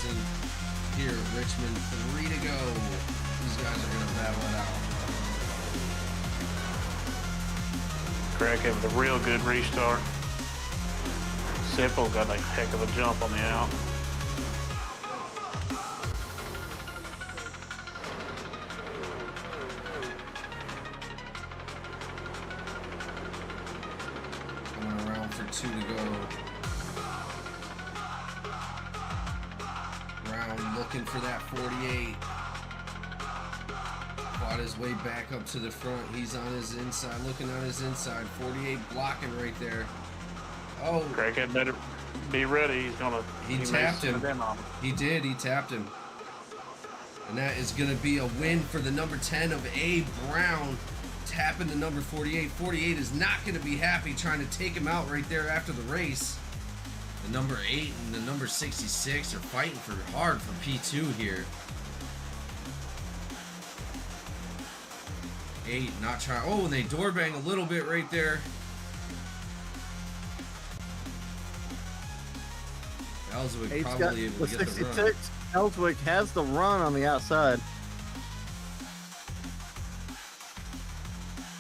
racing here at Richmond. 3 to go. These guys are going to battle it out. Craig having a real good restart. Sipple got a heck of a jump on the out. Coming around for 2 to go. Brown looking for that 48. Fought his way back up to the front. He's on his inside, looking on his inside. 48 blocking right there. Oh, Craig had better be ready. He tapped him. He did. He tapped him. And that is going to be a win for the number 10 of A. Brown, tapping the number 48. 48 is not going to be happy, trying to take him out right there after the race. The number 8 and the number 66 are fighting hard for P2 here. 8 not trying. Oh, and they door bang a little bit right there. Ellswick probably able to get the run. Ellswick has the run on the outside.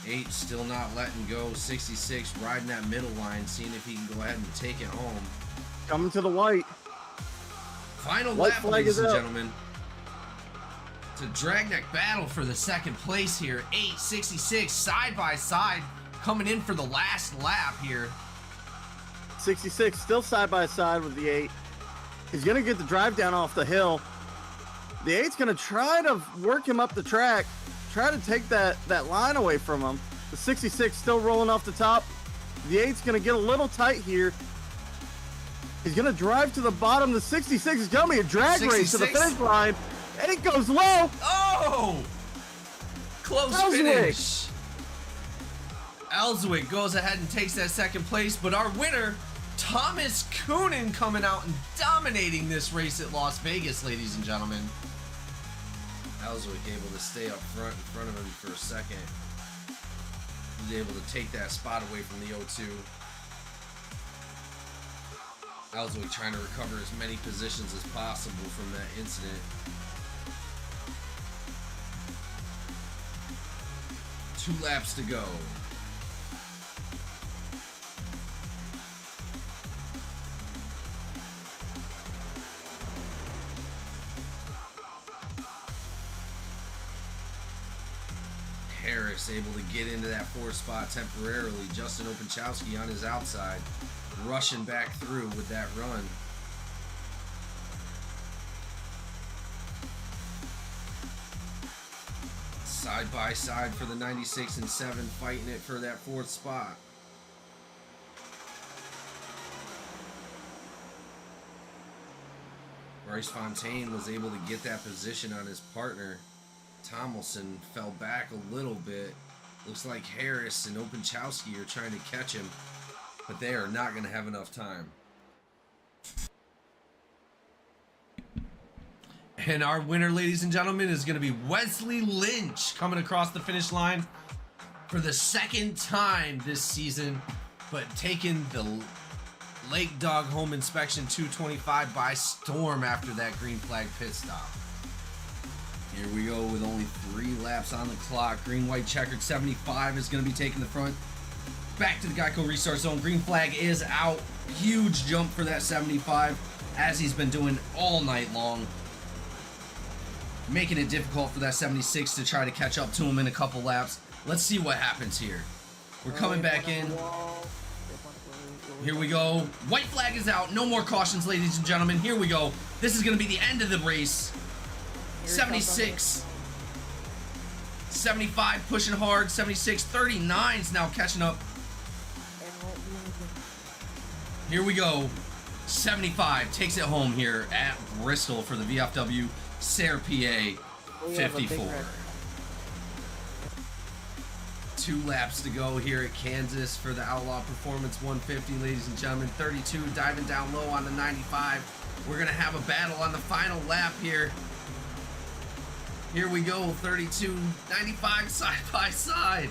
8 still not letting go. 66 riding that middle line, seeing if he can go ahead and take it home. Coming to the white. Final lap, ladies and gentlemen. It's a dragneck battle for the second place here. 8, 66 side by side, coming in for the last lap here. 66 still side by side with the 8. He's going to get the drive down off the hill. The 8's going to try to work him up the track, try to take that line away from him. The 66 still rolling off the top. The 8's going to get a little tight here. He's going to drive to the bottom. The 66 is going to be a drag race to the finish line. 8 goes low. Oh! Close finish. Ellswick goes ahead and takes that second place, but our winner, Thomas Coonan, coming out and dominating this race at Las Vegas, ladies and gentlemen. Ellswick able to stay up front in front of him for a second. He's able to take that spot away from the 0-2. Ellswick trying to recover as many positions as possible from that incident. 2 laps to go. Harris able to get into that 4th spot temporarily. Justin Openchowski on his outside, rushing back through with that run. Side by side for the 96 and 7, fighting it for that 4th spot. Bryce Fontaine was able to get that position on his partner. Tomlinson fell back a little bit. Looks like Harris and Openchowski are trying to catch him, but they are not going to have enough time. And our winner, ladies and gentlemen, is going to be Wesley Lynch, coming across the finish line for the 2nd time this season, but taking the Lake Dog Home Inspection 225 by storm after that green flag pit stop. Here we go with only 3 laps on the clock. Green-white checkered 75 is going to be taking the front. Back to the Geico restart zone. Green flag is out. Huge jump for that 75, as he's been doing all night long. Making it difficult for that 76 to try to catch up to him in a couple laps. Let's see what happens here. We're coming back in. Here we go. White flag is out. No more cautions, ladies and gentlemen. Here we go. This is going to be the end of the race. 76, 75 pushing hard, 76, 39 is now catching up. Here we go. 75 takes it home here at Bristol for the VFW Sayre PA 54. 2 laps to go here at Kansas for the Outlaw Performance 150, ladies and gentlemen. 32 diving down low on the 95. We're going to have a battle on the final lap here. Here we go, 32, 95 side by side.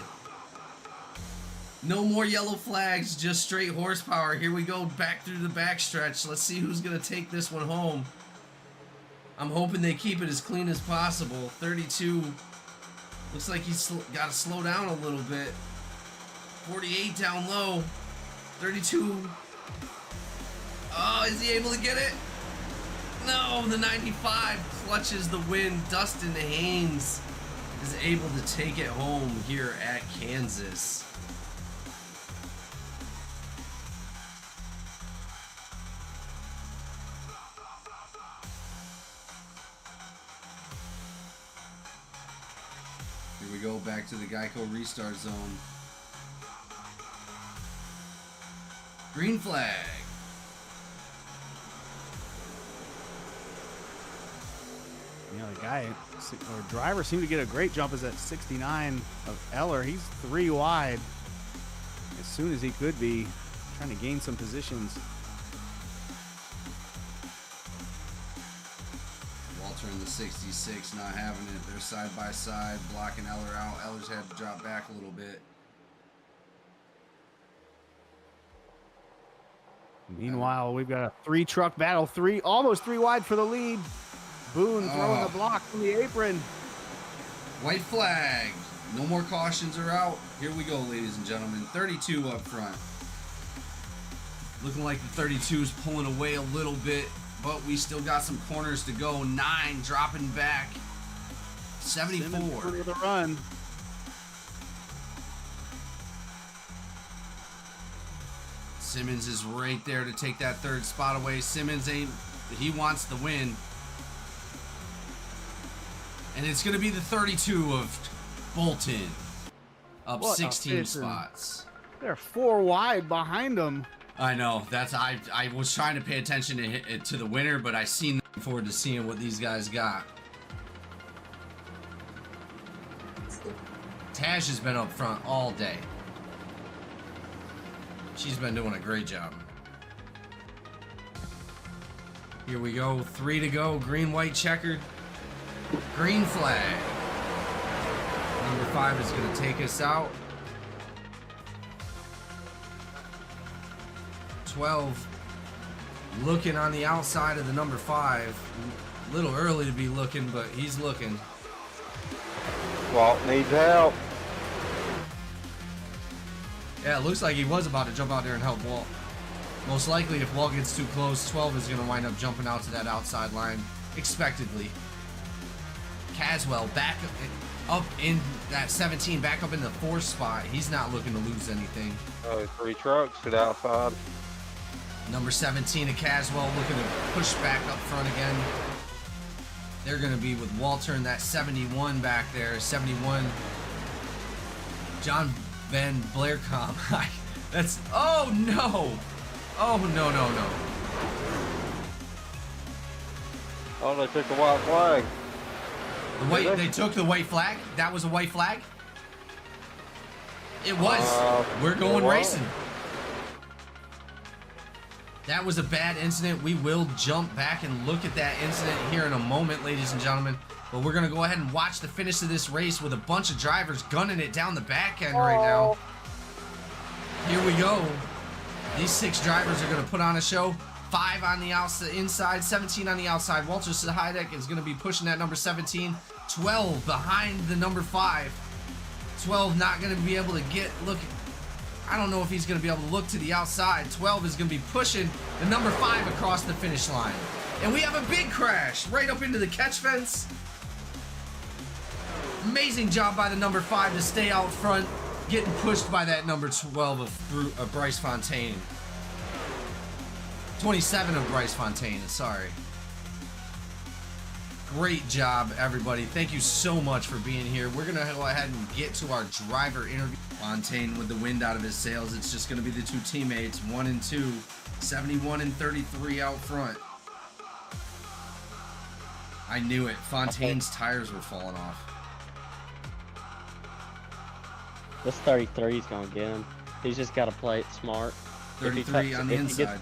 No more yellow flags, just straight horsepower. Here we go, back through the backstretch. Let's see who's going to take this one home. I'm hoping they keep it as clean as possible. 32. Looks like he's got to slow down a little bit. 48 down low. 32. Oh, is he able to get it? No, the 95 clutches the win. Dustin Haynes is able to take it home here at Kansas. Here we go, back to the Geico restart zone. Green flag. You know, the guy or driver seemed to get a great jump as at 69 of Eller. He's 3 wide as soon as he could be, trying to gain some positions. Walter in the 66, not having it. They're side by side, blocking Eller out. Eller's had to drop back a little bit. Meanwhile, we've got a 3-truck battle, almost 3 wide for the lead. Boone throwing the block from the apron. White flag. No more cautions are out. Here we go, ladies and gentlemen. 32 up front. Looking like the 32 is pulling away a little bit, but we still got some corners to go. 9 dropping back. 74. For the run. Simmons is right there to take that 3rd spot away. Simmons he wants the win. And it's going to be the 32 of Bolton. Up 16 spots. They're 4 wide behind them. I know. I was trying to pay attention to the winner, but I seen forward to seeing what these guys got. Tash has been up front all day. She's been doing a great job. Here we go. 3 to go. Green, white, checkered. Green flag. Number 5 is going to take us out. 12 looking on the outside of the number 5. A little early to be looking, but he's looking. Walt needs help. Yeah, it looks like he was about to jump out there and help Walt. Most likely, if Walt gets too close, 12 is going to wind up jumping out to that outside line, expectedly. Caswell back up in that 17, back up in the 4th spot. He's not looking to lose anything. Oh, 3 trucks to the outside. Number 17 of Caswell looking to push back up front again. They're going to be with Walter and that 71 back there. 71. John Van Blaircom. That's, oh no. Oh no, no, no. Oh, they took the white flag. They took the white flag? That was a white flag? It was. We're going racing. That was a bad incident. We will jump back and look at that incident here in a moment, ladies and gentlemen. But we're going to go ahead and watch the finish of this race with a bunch of drivers gunning it down the back end right now. Here we go. These 6 drivers are going to put on a show. 5 on the outside, inside, 17 on the outside. Walter Sahidek is going to be pushing that number 17. 12 behind the number 5. 12 not going to be able to look. I don't know if he's going to be able to look to the outside. 12 is going to be pushing the number 5 across the finish line. And we have a big crash right up into the catch fence. Amazing job by the number 5 to stay out front, getting pushed by that number 12 of Bryce Fontaine. 27 of Bryce Fontaine, sorry. Great job, everybody. Thank you so much for being here. We're going to go ahead and get to our driver interview. Fontaine with the wind out of his sails. It's just going to be the 2 teammates, 1 and 2, 71 and 33 out front. I knew it. Fontaine's tires were falling off. This 33 is going to get him. He's just got to play it smart. 33 on the inside.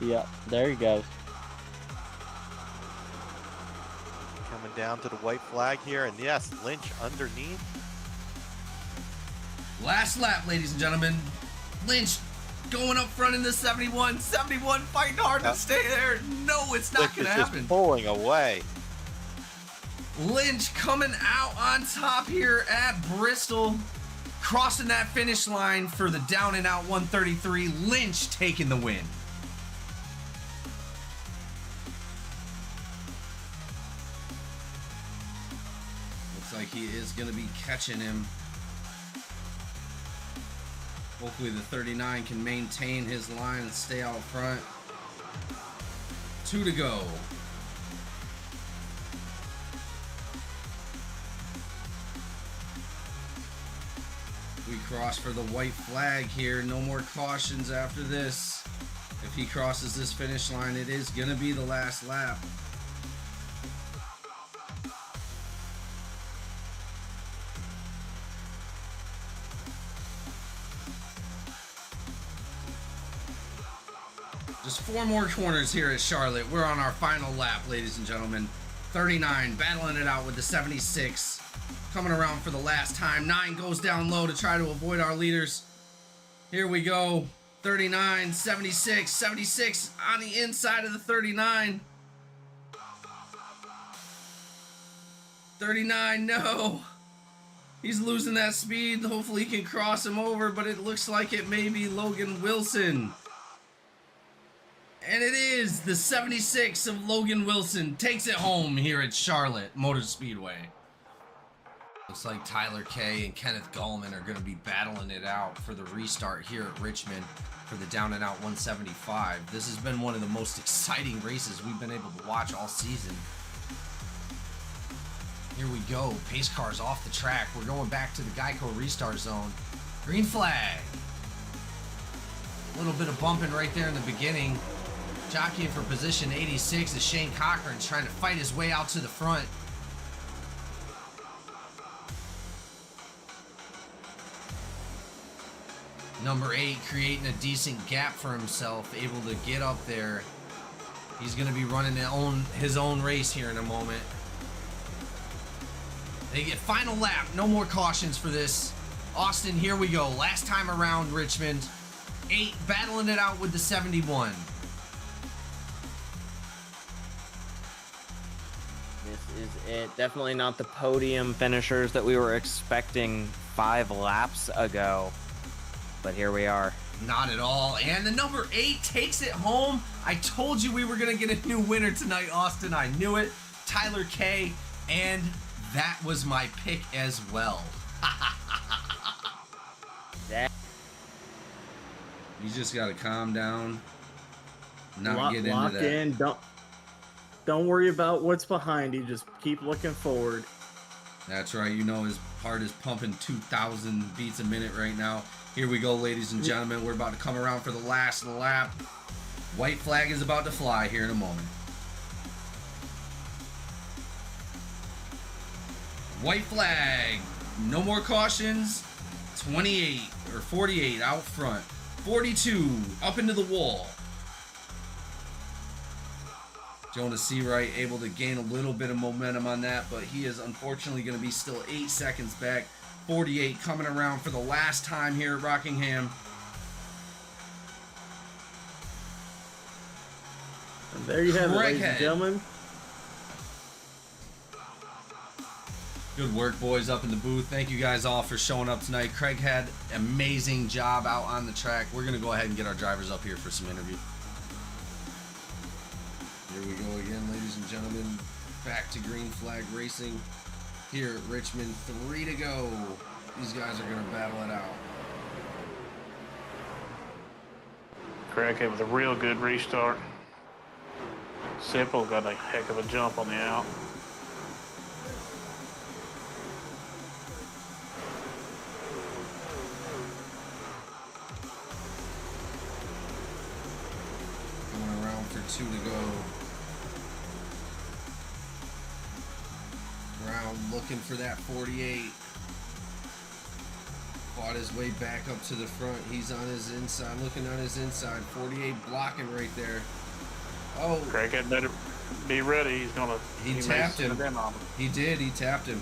Yep, there he goes. Coming down to the white flag here, and yes, Lynch underneath. Last lap, ladies and gentlemen. Lynch going up front in the 71. 71 fighting hard to stay there. No, it's not Slick going to is just happen. pulling away. Lynch coming out on top here at Bristol, crossing that finish line for the down and out 133. Lynch taking the win. Looks like he is going to be catching him. Hopefully the 39 can maintain his line and stay out front. 2 to go. We cross for the white flag here. No more cautions after this. If he crosses this finish line, it is going to be the last lap. Just 4 more corners here at Charlotte. We're on our final lap, ladies and gentlemen. 39 battling it out with the 76. Coming around for the last time. 9 goes down low to try to avoid our leaders. Here we go. 39, 76, 76 on the inside of the 39. 39, no. He's losing that speed. Hopefully he can cross him over, but it looks like it may be Logan Wilson. And it is the 76 of Logan Wilson takes it home here at Charlotte Motor Speedway. Looks like Tyler Kay and Kenneth Gallman are going to be battling it out for the restart here at Richmond for the down and out 175. This has been one of the most exciting races we've been able to watch all season. Here we go. Pace cars off the track. We're going back to the Geico restart zone. Green flag. A little bit of bumping right there in the beginning. Jockeying for position 86 is Shane Cochran trying to fight his way out to the front. Number 8 creating a decent gap for himself, able to get up there. He's going to be running his own race here in a moment. They get final lap, no more cautions for this. Austin, here we go. Last time around Richmond. 8 battling it out with the 71. This is it. Definitely not the podium finishers that we were expecting 5 laps ago. But here we are. Not at all. And the number 8 takes it home. I told you we were going to get a new winner tonight, Austin. I knew it. Tyler Kay. And that was my pick as well. You just got to calm down. Not get into lock that. in. Don't worry about what's behind you. Just keep looking forward. That's right. You know his heart is pumping 2,000 beats a minute right now. Here we go, ladies and gentlemen. We're about to come around for the last lap. White flag is about to fly here in a moment. White flag. No more cautions. 28 or 48 out front. 42 up into the wall. Jonas Seawright able to gain a little bit of momentum on that, but he is unfortunately going to be still 8 seconds back. 48 coming around for the last time here at Rockingham. And there you have it, ladies and Craighead. gentlemen. Good work, boys, up in the booth. Thank you guys all for showing up tonight. Craig had an amazing job out on the track. We're going to go ahead and get our drivers up here for some interview. Here we go again, ladies and gentlemen. Back to green flag racing here at Richmond. 3 to go. These guys are going to battle it out. Crackhead with a real good restart. Simple got a heck of a jump on the out. Going around for 2 to go. Brown looking for that 48. Fought his way back up to the front. He's on his inside, looking on his inside. 48 blocking right there. Oh, Crackhead better be ready. He's gonna. He tapped him. He did. He tapped him.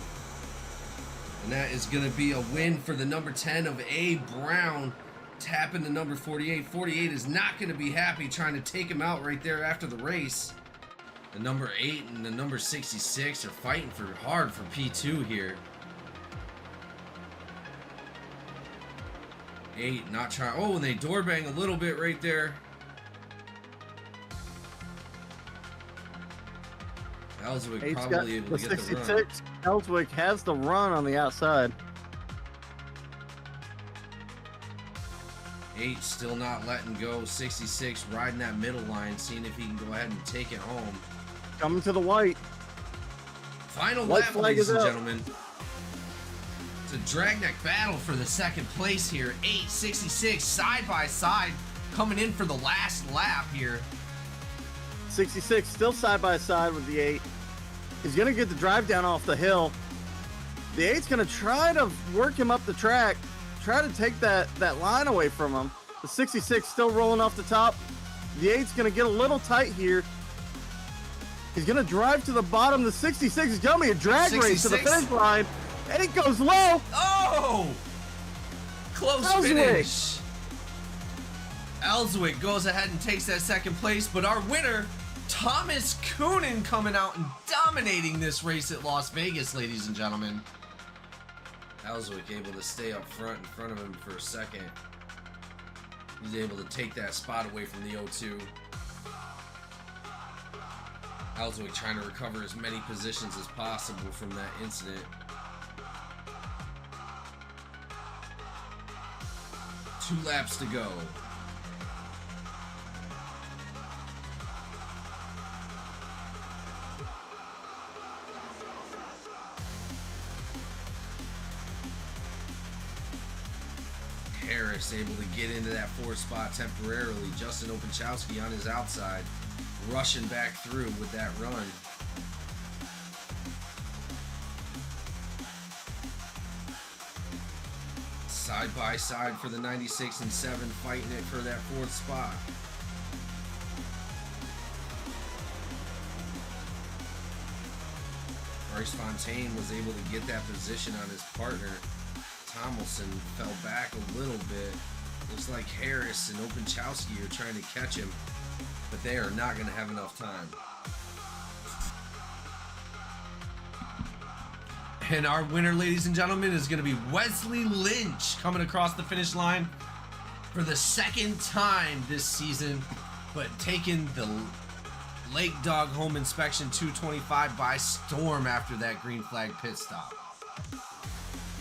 And that is going to be a win for the number 10 of A. Brown. tapping the number 48. 48 is not going to be happy, trying to take him out right there after the race. The number 8 and the number 66 are fighting hard for P2 here. 8 not trying. Oh, and they door bang a little bit right there. Ellswick 8's probably got able the to get the run. 66. Ellswick has the run on the outside. 8 still not letting go. 66 riding that middle line, seeing if he can go ahead and take it home. Coming to the white. Final White lap, flag ladies is and up. gentlemen. It's a dragneck battle for the second place here. 8, 66 side by side, coming in for the last lap here. 66 still side by side with the 8. He's going to get the drive down off the hill. The 8's going to try to work him up the track, try to take that line away from him. The 66 still rolling off the top. The 8's going to get a little tight here. He's going to drive to the bottom. The 66 is going to be a drag race to the 66. finish line. And it goes low. Oh! Close Ellswick. finish. Ellswick goes ahead and takes that second place, but our winner, Thomas Coonan, coming out and dominating this race at Las Vegas, ladies and gentlemen. Ellswick able to stay up front in front of him for a second. He's able to take that spot away from the 0-2. Ellswick trying to recover as many positions as possible from that incident. 2 laps to go. Harris able to get into that 4th spot temporarily. Justin Opachowski on his outside, rushing back through with that run. Side by side for the 96 and 7, fighting it for that 4th spot. Bryce Fontaine was able to get that position on his partner. Tomlinson fell back a little bit. Looks like Harris and Opachowski are trying to catch him, but they are not going to have enough time. And our winner, ladies and gentlemen, is going to be Wesley Lynch, coming across the finish line for the second time this season, but taking the Lake Dog Home Inspection 225 by storm after that green flag pit stop.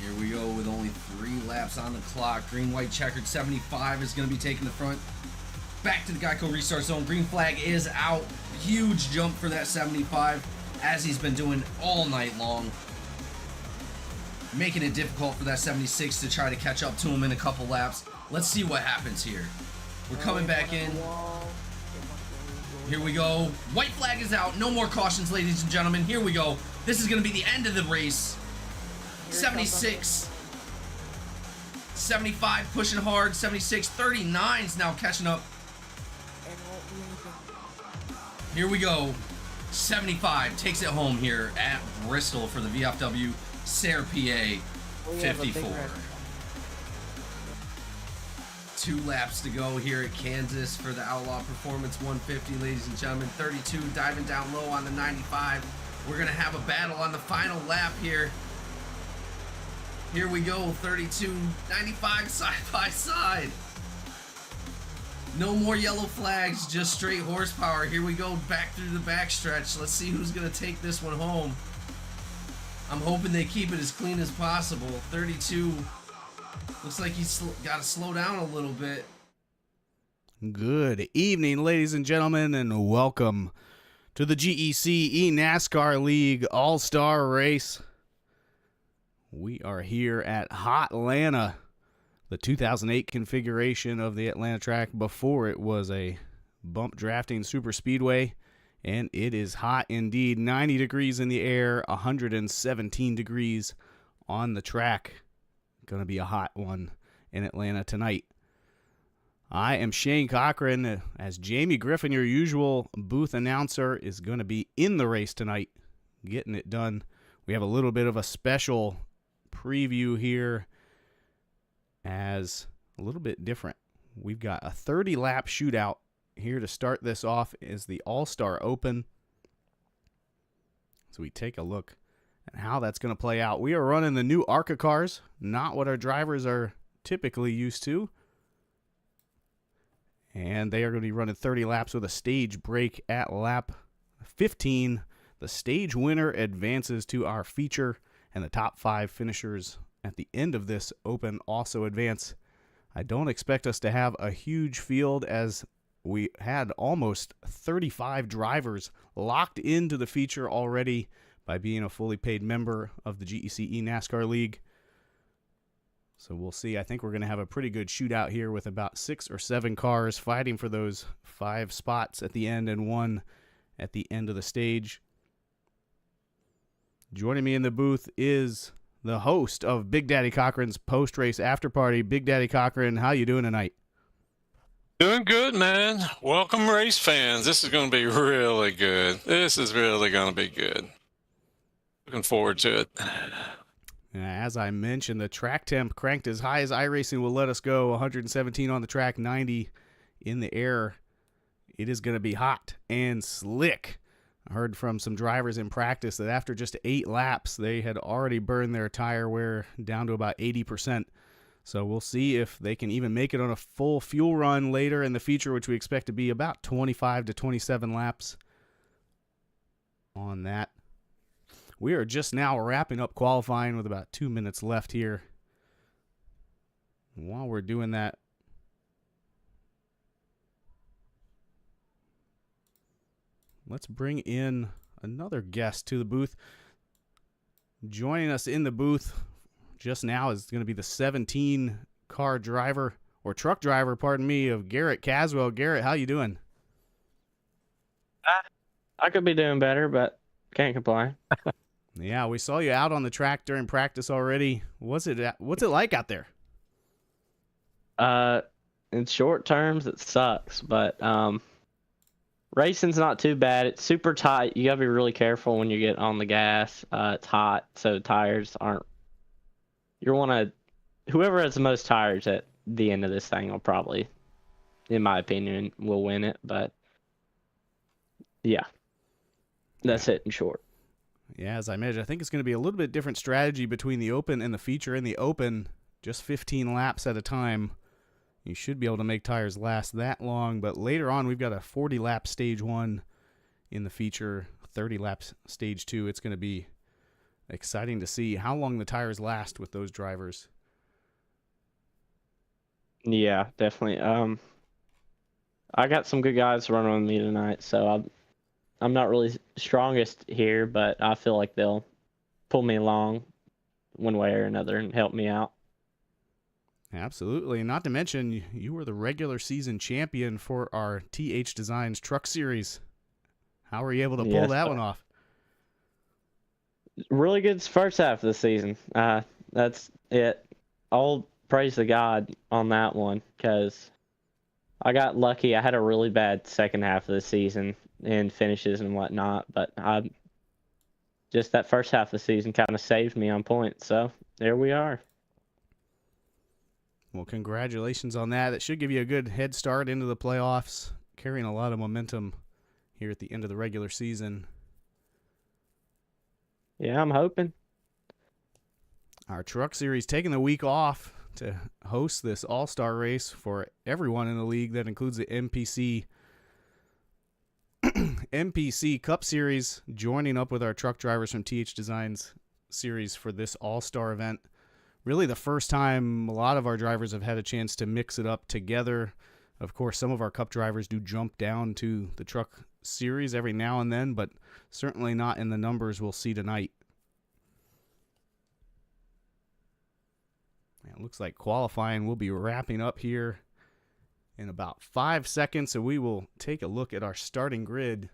Here we go with only 3 laps on the clock. Green, white, checkered 75 is going to be taking the front. Back to the Geico restart zone. Green flag is out. Huge jump for that 75, as he's been doing all night long, making it difficult for that 76 to try to catch up to him in a couple laps. Let's see what happens here. We're coming back in. Here we go. White flag is out. No more cautions, ladies and gentlemen. Here we go. This is going to be the end of the race. 76. 75 pushing hard. 76. 39's now catching up. Here we go. 75 takes it home here at Bristol for the VFW SERPA 54. 2 laps to go here at Kansas for the Outlaw Performance 150, ladies and gentlemen. 32 diving down low on the 95. We're going to have a battle on the final lap here. Here we go, 32, 95 side by side. No more yellow flags, just straight horsepower. Here we go, back through the backstretch. Let's see who's going to take this one home. I'm hoping they keep it as clean as possible. 32, looks like he's got to slow down a little bit. Good evening, ladies and gentlemen, and welcome to the GEC NASCAR League All-Star Race. We are here at Hotlanta, the 2008 configuration of the Atlanta track before it was a bump drafting super speedway, and it is hot indeed. 90 degrees in the air, 117 degrees on the track. Gonna be a hot one in Atlanta tonight. I am Shane Cochran, as Jamie Griffin, your usual booth announcer, is going to be in the race tonight, getting it done. We have a little bit of a special preview here, as a little bit different. We've got a 30-lap shootout here to start this off is the All-Star Open. So we take a look at how that's going to play out. We are running the new ARCA cars, not what our drivers are typically used to. And they are going to be running 30 laps with a stage break at lap 15. The stage winner advances to our feature, and the top 5 finishers at the end of this open also advance. I don't expect us to have a huge field, as we had almost 35 drivers locked into the feature already by being a fully paid member of the GECE NASCAR League. So we'll see. I think we're going to have a pretty good shootout here with about 6 or 7 cars fighting for those 5 spots at the end and 1 at the end of the stage. Joining me in the booth is the host of Big Daddy Cochran's post-race after party. Big Daddy Cochran, how you doing tonight? Doing good, man. Welcome, race fans. This is going to be really good. This is really going to be good. Looking forward to it. As I mentioned, the track temp cranked as high as iRacing will let us go. 117 on the track, 90 in the air. It is going to be hot and slick. I heard from some drivers in practice that after just 8 laps, they had already burned their tire wear down to about 80%. So we'll see if they can even make it on a full fuel run later in the feature, which we expect to be about 25 to 27 laps on that. We are just now wrapping up qualifying with about 2 minutes left here. While we're doing that, let's bring in another guest to the booth. Joining us in the booth just now is going to be the 17-car driver, or truck driver, pardon me, of Garrett Caswell. Garrett, how you doing? I could be doing better, but can't complain. Yeah, we saw you out on the track during practice already. What's it like out there? In short terms, it sucks, but racing's not too bad. It's super tight. You gotta be really careful when you get on the gas. It's hot, so tires aren't. Whoever has the most tires at the end of this thing will probably, in my opinion, will win it. But yeah, that's it in short. Yeah, as I mentioned, I think it's going to be a little bit different strategy between the Open and the feature. In the Open, just 15 laps at a time. You should be able to make tires last that long, but later on we've got a 40-lap stage 1 in the feature, 30 laps stage 2. It's going to be exciting to see how long the tires last with those drivers. Yeah, definitely. I got some good guys running with me tonight, so I'm not really strongest here, but I feel like they'll pull me along one way or another and help me out. Absolutely. Not to mention, you were the regular season champion for our TH Designs Truck Series. How were you able to pull that one off? Really good first half of the season. That's it. All praise to God on that one, because I got lucky. I had a really bad second half of the season in finishes and whatnot, but just that first half of the season kind of saved me on points. So there we are. Well, congratulations on that. That should give you a good head start into the playoffs, carrying a lot of momentum here at the end of the regular season. Yeah, I'm hoping. Our truck series taking the week off to host this All-Star race for everyone in the league. That includes the MPC Cup Series, joining up with our truck drivers from TH Designs Series for this All-Star event. Really the first time a lot of our drivers have had a chance to mix it up together. Of course, some of our Cup drivers do jump down to the truck series every now and then, but certainly not in the numbers we'll see tonight. It looks like qualifying will be wrapping up here in about 5 seconds, so we will take a look at our starting grid.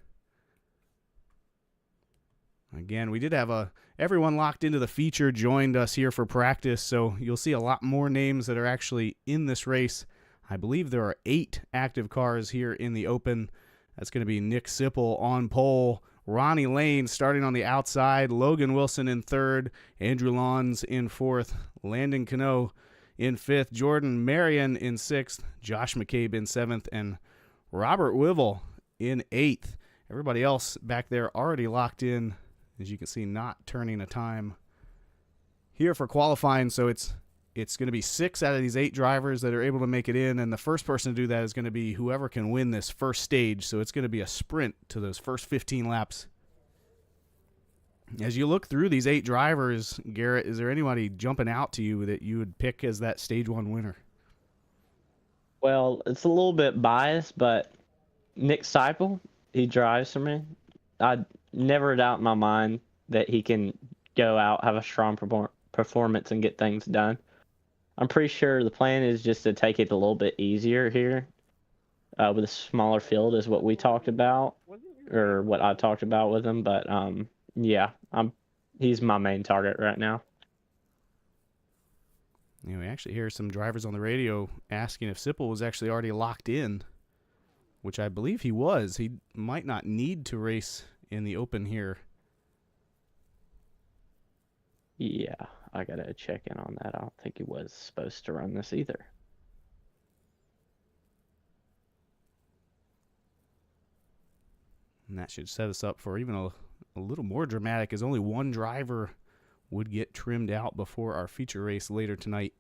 Again, we did have everyone locked into the feature joined us here for practice, so you'll see a lot more names that are actually in this race. I believe there are 8 active cars here in the Open. That's going to be Nick Sipple on pole, Ronnie Lane starting on the outside, Logan Wilson in third, Andrew Lawns in fourth, Landon Cano in 5th, Jordan Marion in 6th, Josh McCabe in 7th, and Robert Wivel in 8th. Everybody else back there already locked in, as you can see, not turning a time here for qualifying. So it's going to be 6 out of these 8 drivers that are able to make it in, and the first person to do that is going to be whoever can win this first stage. So it's going to be a sprint to those first 15 laps. As you look through these 8 drivers, Garrett, is there anybody jumping out to you that you would pick as that stage 1 winner? Well, it's a little bit biased, but Nick Seipel, he drives for me. I never doubt in my mind that he can go out, have a strong performance, and get things done. I'm pretty sure the plan is just to take it a little bit easier here with a smaller field is what we talked about, or what I talked about with him. But yeah, he's my main target right now. You know, we actually hear some drivers on the radio asking if Sipple was actually already locked in, which I believe he was. He might not need to race in the open here. Yeah, I got to check in on that. I don't think he was supposed to run this either. And that should set us up for even a little more dramatic, as only one driver would get trimmed out before our feature race later tonight.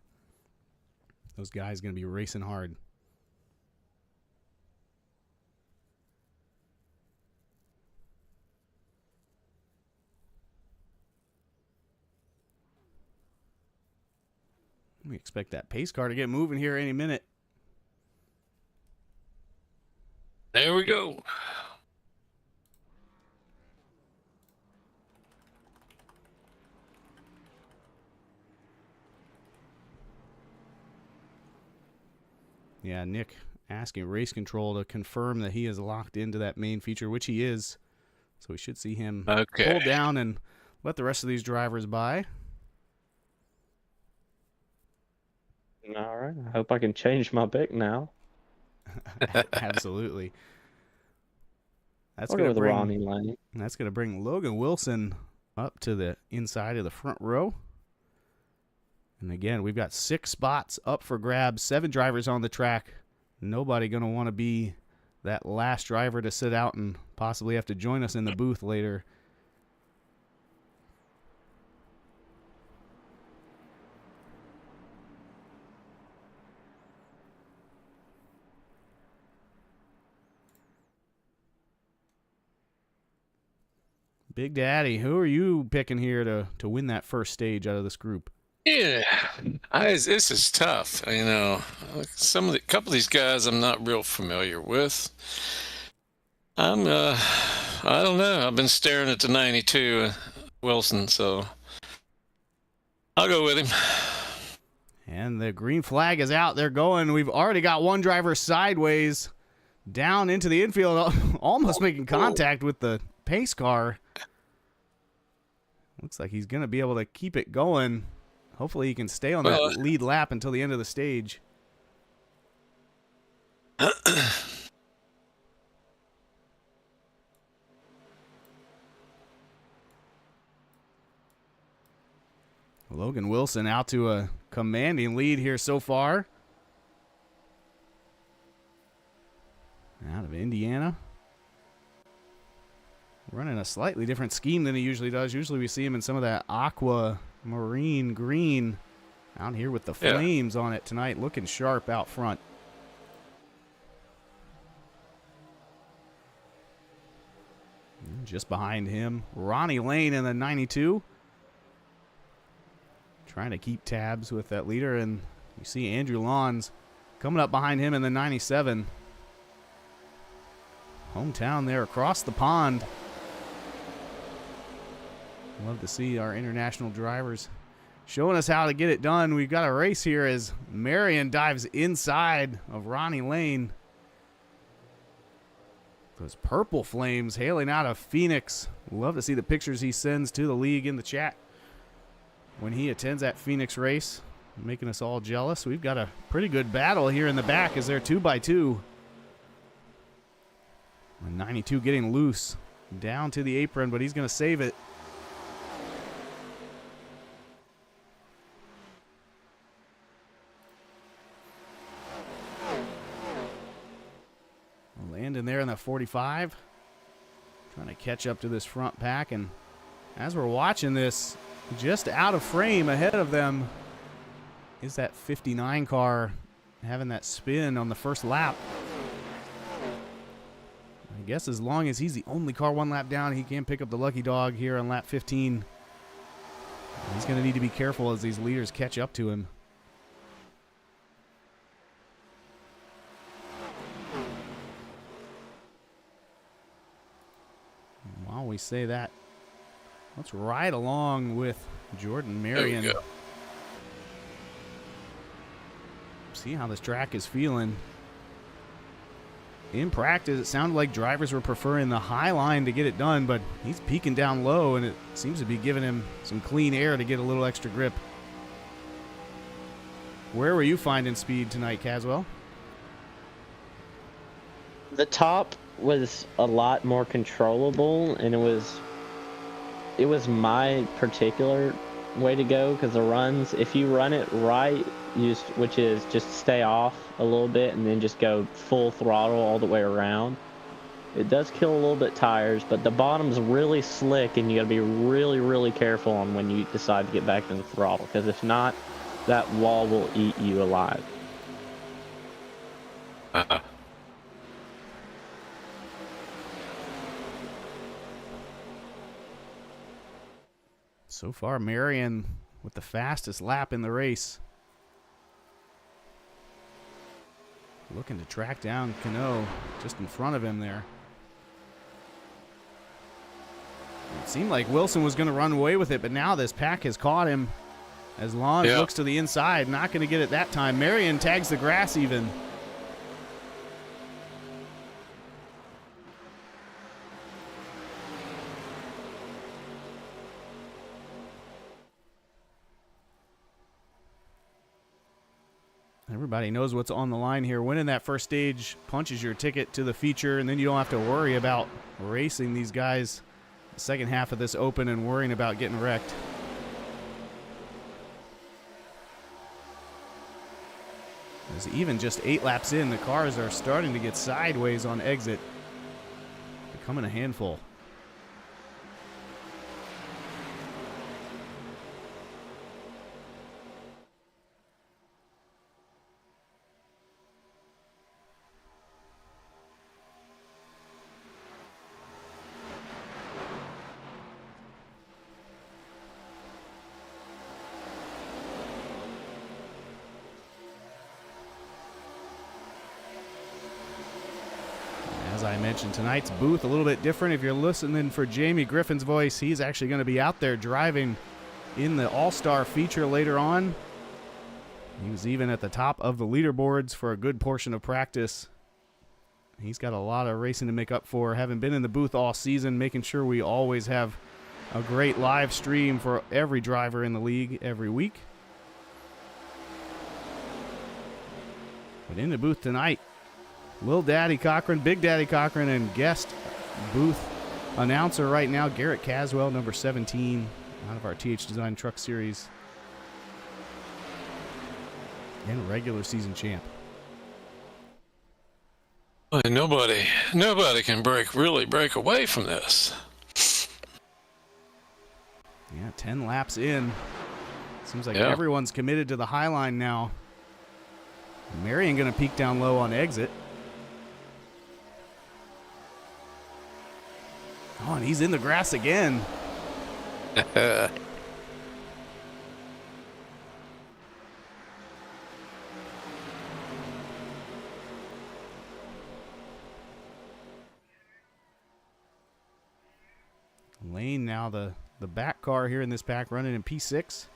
Those guys going to be racing hard. We expect that pace car to get moving here any minute. There we go. Yeah, Nick asking race control to confirm that he is locked into that main feature, which he is. So we should see him pull down and let the rest of these drivers by. All right. I hope I can change my pick now. Absolutely. That's I'll going go to with Ronnie Lane. That's going to bring Logan Wilson up to the inside of the front row. And again, we've got 6 spots up for grabs, 7 drivers on the track. Nobody going to want to be that last driver to sit out and possibly have to join us in the booth later. Big Daddy, who are you picking here to win that first stage out of this group? Yeah, this is tough. You know, couple of these guys I'm not real familiar with. I don't know. I've been staring at the 92 Wilson, so I'll go with him. And the green flag is out. They're going. We've already got one driver sideways down into the infield, almost making contact with the pace car. Looks like he's going to be able to keep it going. Hopefully he can stay on that lead lap until the end of the stage. Logan Wilson out to a commanding lead here so far. Out of Indiana. Running a slightly different scheme than he usually does. Usually we see him in some of that aquamarine green. Out here with the flames on it tonight, looking sharp out front. And just behind him, Ronnie Lane in the 92. Trying to keep tabs with that leader, and you see Andrew Lawns coming up behind him in the 97. Hometown there across the pond. Love to see our international drivers showing us how to get it done. We've got a race here as Marion dives inside of Ronnie Lane. Those purple flames hailing out of Phoenix. Love to see the pictures he sends to the league in the chat when he attends that Phoenix race, making us all jealous. We've got a pretty good battle here in the back as they're 2x2. And 92 getting loose down to the apron, but he's going to save it. there in the 45. Trying to catch up to this front pack. And as we're watching this, just out of frame ahead of them is that 59 car having that spin on the first lap. I guess as long as he's the only car one lap down, he can pick up the lucky dog here on lap 15. He's going to need to be careful as these leaders catch up to him. And while we say that, let's ride along with Jordan Marion. There we go. See how this track is feeling. In practice, it sounded like drivers were preferring the high line to get it done, but he's peaking down low, and it seems to be giving him some clean air to get a little extra grip. Where were you finding speed tonight, Caswell? The top was a lot more controllable, and it was my particular way to go, because the runs, if you run it right, which is just stay off a little bit and then just go full throttle all the way around, it does kill a little bit tires, but the bottom's really slick, and you got to be really, really careful on when you decide to get back to the throttle, because if not, that wall will eat you alive. So far, Marion with the fastest lap in the race. Looking to track down Cano just in front of him there. It seemed like Wilson was going to run away with it, but now this pack has caught him as Lons looks to the inside. Not going to get it that time. Marion tags the grass even. Everybody knows what's on the line here. Winning that first stage punches your ticket to the feature, and then you don't have to worry about racing these guys the second half of this open and worrying about getting wrecked. As even just 8 laps in, the cars are starting to get sideways on exit, becoming a handful. As I mentioned, tonight's booth a little bit different. If you're listening for Jamie Griffin's voice, he's actually going to be out there driving in the All-Star feature later on. He was even at the top of the leaderboards for a good portion of practice. He's got a lot of racing to make up for, having been in the booth all season, making sure we always have a great live stream for every driver in the league every week. But in the booth tonight, Lil Daddy Cochran, Big Daddy Cochran, and guest booth announcer right now, Garrett Caswell, number 17, out of our TH Design Truck Series, and regular season champ. Well, nobody can really break away from this. Yeah, 10 laps in. Seems like everyone's committed to the high line now. Marion going to peek down low on exit. Oh, and he's in the grass again. Lane now the back car here in this pack, running in P6.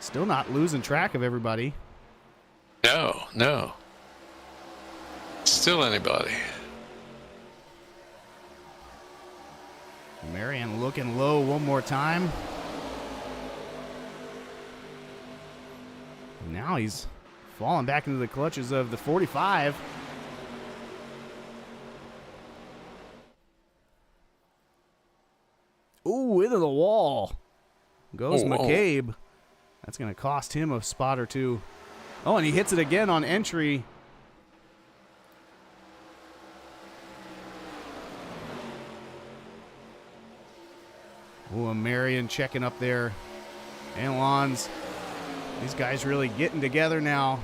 Still not losing track of everybody. No. Still anybody. Marion looking low one more time. Now he's falling back into the clutches of the 45. Ooh, into the wall goes McCabe. That's going to cost him a spot or two. Oh, and he hits it again on entry. Oh, Marion checking up there. And Lons. These guys really getting together now.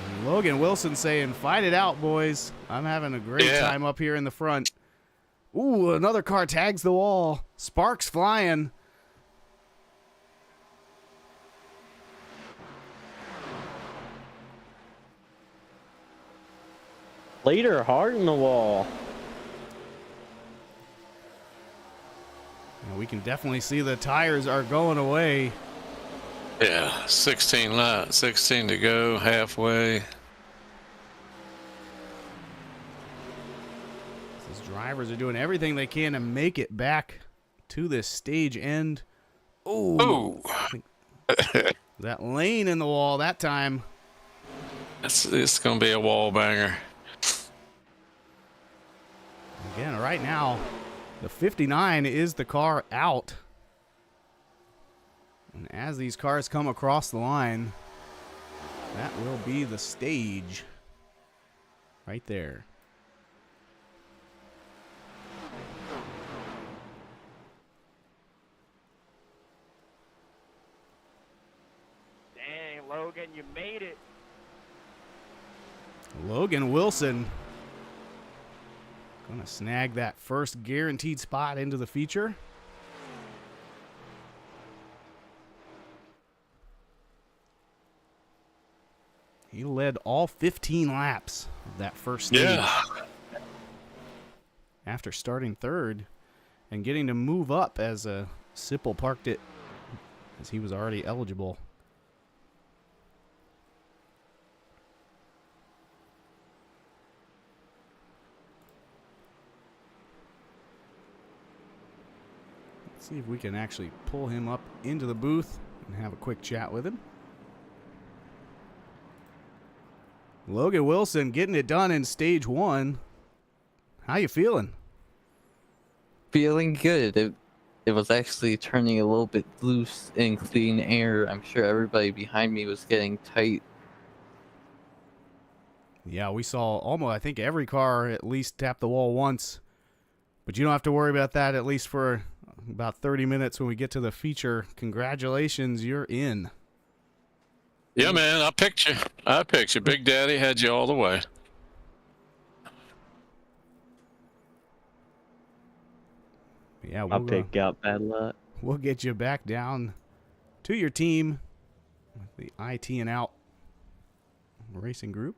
And Logan Wilson saying, fight it out, boys. I'm having a great time up here in the front. Ooh, another car tags the wall. Sparks flying. Leader hard in the wall. And we can definitely see the tires are going away. Yeah, 16 laps, 16 to go, halfway. These drivers are doing everything they can to make it back to this stage end. Oh, that lane in the wall that time. It's going to be a wall banger. Again, right now, the 59 is the car out. And as these cars come across the line, that will be the stage right there. Dang, Logan, you made it. Logan Wilson gonna snag that first guaranteed spot into the feature. He led all 15 laps of that first stage. Yeah. After starting third and getting to move up as Sipple parked it as he was already eligible. Let's see if we can actually pull him up into the booth and have a quick chat with him. Logan Wilson getting it done in stage one. How you feeling? Feeling good. It was actually turning a little bit loose in clean air. I'm sure everybody behind me was getting tight. Yeah, we saw almost, I think, every car at least tap the wall once. But you don't have to worry about that, at least for about 30 minutes when we get to the feature. Congratulations, you're in. Yeah, man, I picked you. Big Daddy had you all the way. Yeah, I'll pick up bad luck. We'll get you back down to your team, the IT and Out Racing Group.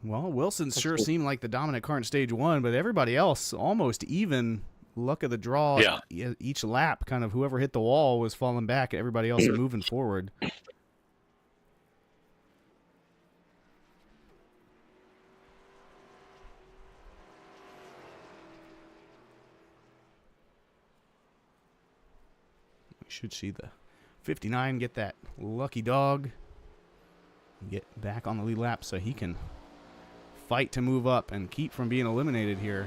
Well, Wilson sure seemed like the dominant car in stage one, but everybody else almost even. Luck of the draw. Yeah. Each lap, kind of whoever hit the wall was falling back. Everybody else moving forward. We should see the 59 get that lucky dog. Get back on the lead lap so he can fight to move up and keep from being eliminated here.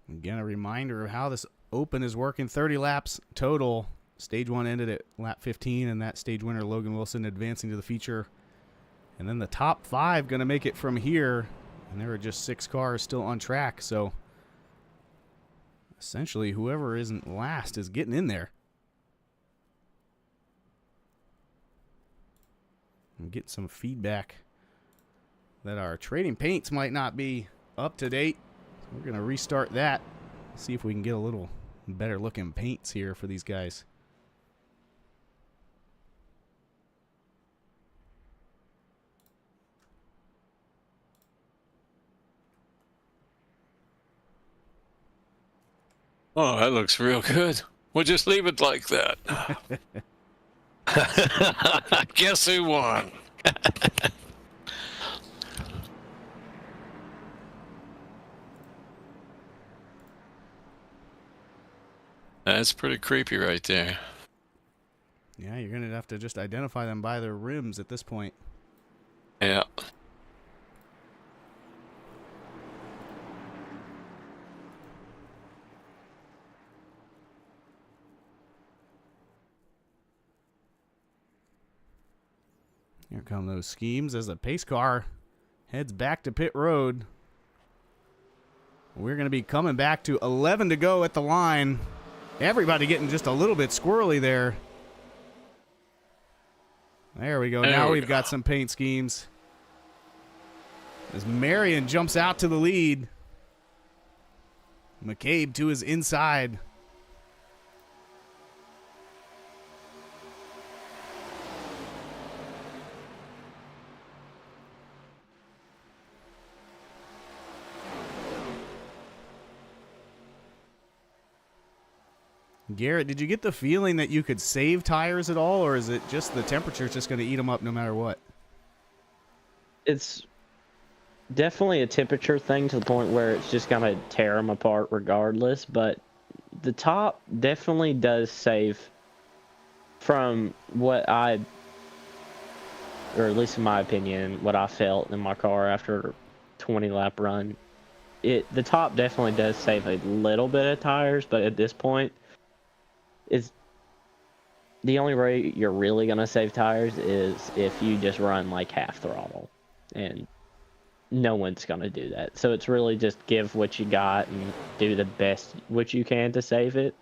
Again, a reminder of how this open is working. 30 laps total. Stage one ended at lap 15, and that stage winner, Logan Wilson, advancing to the feature. And then the top 5 going to make it from here. And there are just 6 cars still on track. So essentially, whoever isn't last is getting in there. I'm getting some feedback that our trading paints might not be up to date. So we're going to restart that. See if we can get a little better looking paints here for these guys. Oh, that looks real good. We'll just leave it like that. Guess who won? That's pretty creepy right there. Yeah, you're going to have to just identify them by their rims at this point. Yeah. Here come those schemes as the pace car heads back to pit road. We're going to be coming back to 11 to go at the line. Everybody getting just a little bit squirrely there. There we go. Now we've got some paint schemes. As Marion jumps out to the lead. McCabe to his inside. Garrett, did you get the feeling that you could save tires at all, or is it just the temperature's just going to eat them up no matter what? It's definitely a temperature thing to the point where it's just going to tear them apart regardless, but the top definitely does save from what or at least in my opinion, what I felt in my car after a 20-lap run. The top definitely does save a little bit of tires, but at this point, is the only way you're really going to save tires is if you just run like half throttle, and no one's going to do that. So it's really just give what you got and do the best what you can to save it,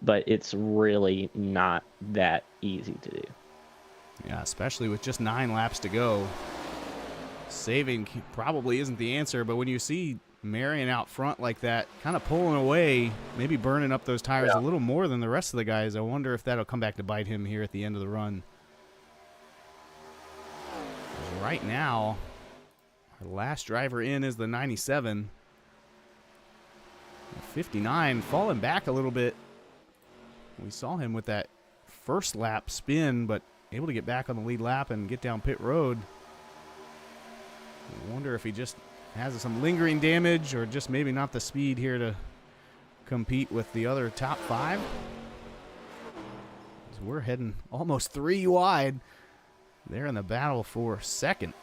but it's really not that easy to do. Yeah, especially with just 9 laps to go. Saving probably isn't the answer, but when you see Marion out front like that, kind of pulling away, maybe burning up those tires a little more than the rest of the guys, I wonder if that'll come back to bite him here at the end of the run. Right now, our last driver in is the 97. The 59 falling back a little bit. We saw him with that first lap spin, but able to get back on the lead lap and get down pit road. I wonder if he just has some lingering damage or just maybe not the speed here to compete with the other top 5. So we're heading almost 3 wide. They're in the battle for second.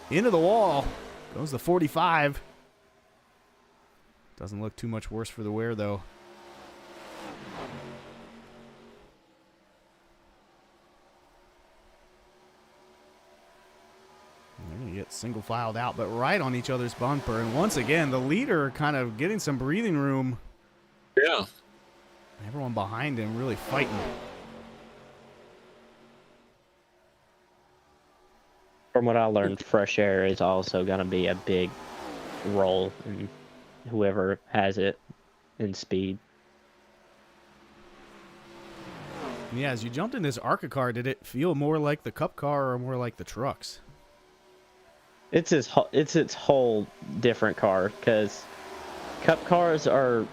Into the wall goes the 45. Doesn't look too much worse for the wear, though. They're going to get single filed out, but right on each other's bumper. And once again, the leader kind of getting some breathing room. Yeah. Everyone behind him really fighting. From what I learned, fresh air is also going to be a big role in whoever has it in speed. Yeah, as you jumped in this ARCA car, did it feel more like the Cup car or more like the trucks? It's its whole different car, because Cup cars are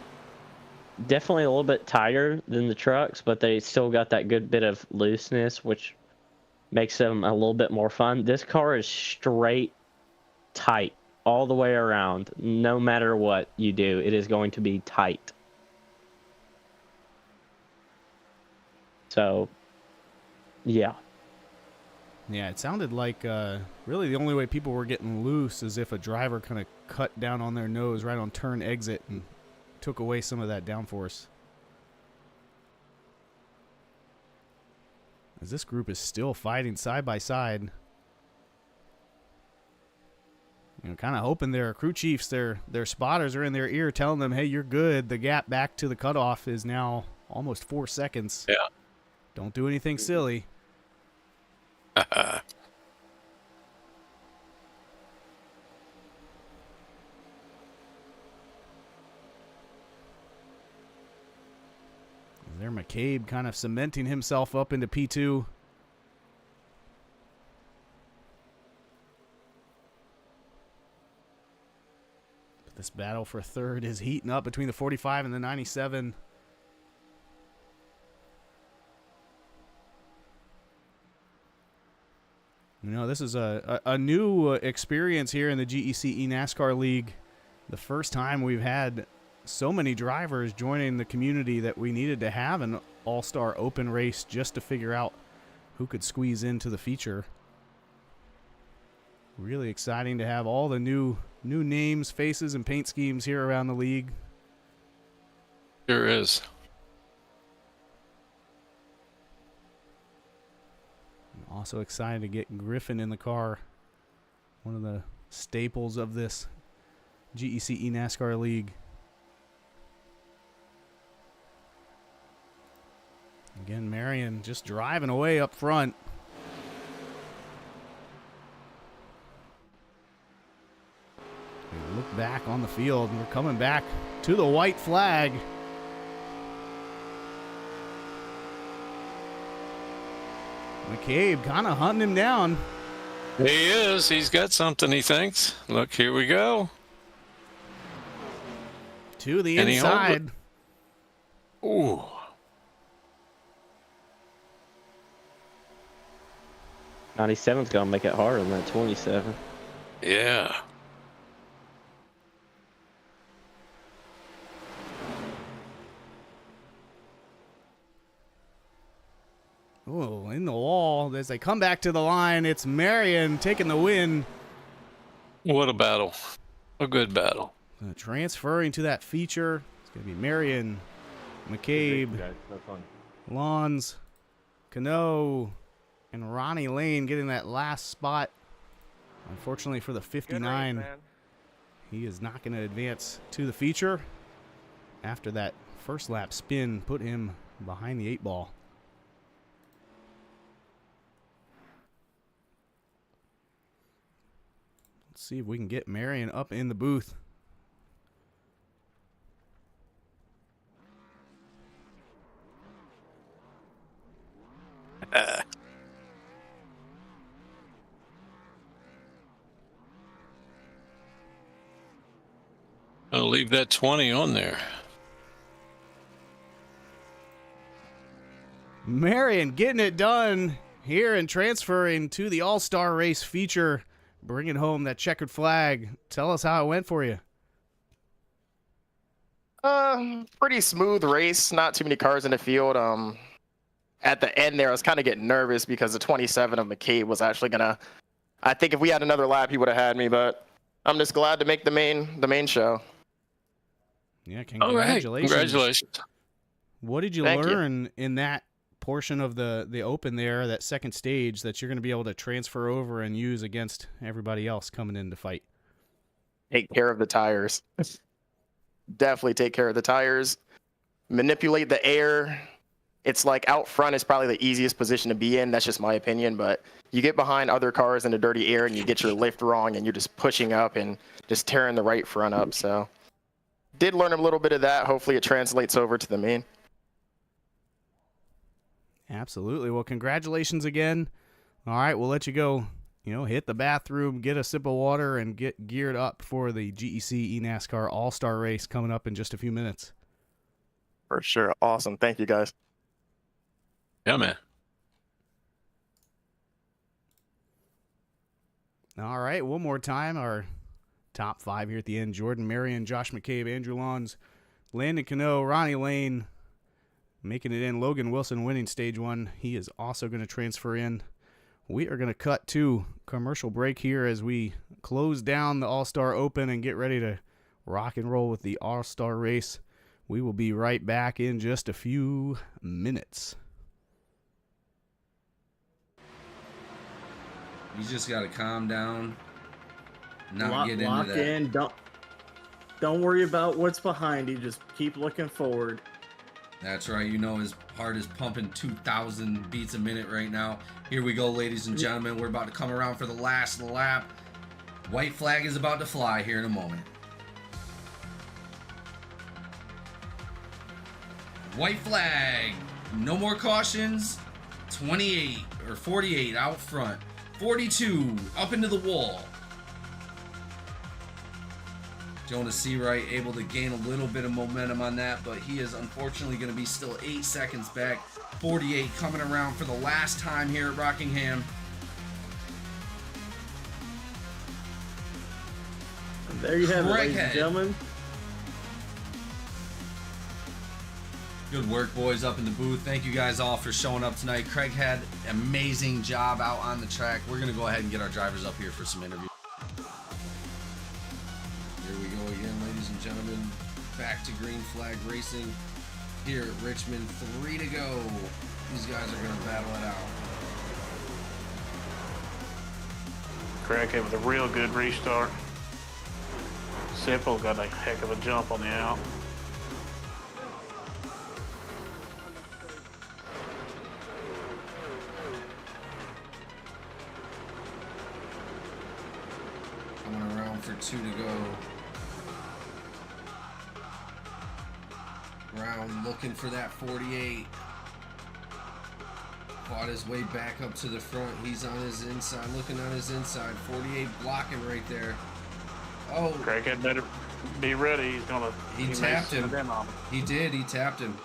definitely a little bit tighter than the trucks, but they still got that good bit of looseness, which makes them a little bit more fun. This car is straight tight all the way around. No matter what you do, it is going to be tight. So, yeah. Yeah, it sounded like really the only way people were getting loose is if a driver kind of cut down on their nose right on turn exit and took away some of that downforce. As this group is still fighting side by side. You know, kind of hoping their crew chiefs, their spotters are in their ear telling them, hey, you're good. The gap back to the cutoff is now almost 4 seconds. Yeah. Don't do anything silly. There, McCabe kind of cementing himself up into P2. But this battle for third is heating up between the 45 and the 97. You know, this is a new experience here in the GECE NASCAR League. The first time we've had so many drivers joining the community that we needed to have an All-Star Open race just to figure out who could squeeze into the feature. Really exciting to have all the new names, faces, and paint schemes here around the league. Sure is. I'm also excited to get Griffin in the car, one of the staples of this GEC NASCAR league. Again, Marion just driving away up front. We look back on the field, and we're coming back to the white flag. McCabe kind of hunting him down. He is. He's got something, he thinks. Look, here we go. To the And he holds it. inside. Ooh. '97's gonna make it harder than that 27. Yeah. Oh, in the wall. As they come back to the line, it's Marion taking the win. What a battle. A good battle. Transferring to that feature. It's going to be Marion, McCabe, Lons, Cano, and Ronnie Lane getting that last spot. Unfortunately for the 59, he is not going to advance to the feature after that first lap spin put him behind the 8 ball. Let's see if we can get Marion up in the booth. I'll leave that 20 on there. Marion getting it done here and transferring to the All-Star Race feature, bringing home that checkered flag. Tell us how it went for you. Pretty smooth race. Not too many cars in the field. At the end there, I was kind of getting nervous because the 27 of McCabe was actually gonna. I think if we had another lap, he would have had me. But I'm just glad to make the main show. Yeah, All right. congratulations. Congratulations. What did you Thank you. learn in that portion of the open there, that second stage, that you're going to be able to transfer over and use against everybody else coming in to fight? Take care of the tires. Definitely take care of the tires. Manipulate the air. It's like out front is probably the easiest position to be in. That's just my opinion. But you get behind other cars in the dirty air and you get your lift wrong and you're just pushing up and just tearing the right front up. So did learn a little bit of that. Hopefully it translates over to the main. Absolutely. Well, congratulations again. All right, we'll let you go. Hit the bathroom, get a sip of water, and get geared up for the GEC NASCAR All-Star Race coming up in just a few minutes. For sure. Awesome. Thank you, guys. Yeah, man. All right, one more time. Our top 5 here at the end: Jordan Marion, Josh McCabe, Andrew Lons, Landon Cano, Ronnie Lane making it in. Logan Wilson winning stage 1. He is also going to transfer in. We are going to cut to commercial break here as we close down the All-Star Open and get ready to rock and roll with the All-Star Race. We will be right back in just a few minutes. You just got to calm down, not Lock get into that. in. Don't worry about what's behind you. Just keep looking forward. That's right. His heart is pumping 2,000 beats a minute right now. Here we go, ladies and gentlemen. We're about to come around for the last lap. White flag is about to fly here in a moment. White flag. No more cautions. 28 or 48 out front. 42 up into the wall. Jonas Seawright able to gain a little bit of momentum on that, but he is unfortunately going to be still 8 seconds back. 48 coming around for the last time here at Rockingham. And there you have it, ladies and Craighead. gentlemen. Good work, boys, up in the booth. Thank you guys all for showing up tonight. Craig had an amazing job out on the track. We're going to go ahead and get our drivers up here for some interviews. Here we go again, ladies and gentlemen. Back to green flag racing here at Richmond. 3 to go. These guys are going to battle it out. Craig with a real good restart. Simple got a heck of a jump on the out. Coming around for 2 to go. Brown looking for that 48. Fought his way back up to the front. He's on his inside, looking on his inside. 48 blocking right there. Oh, Craig had better be ready. He tapped him. He did. He tapped him.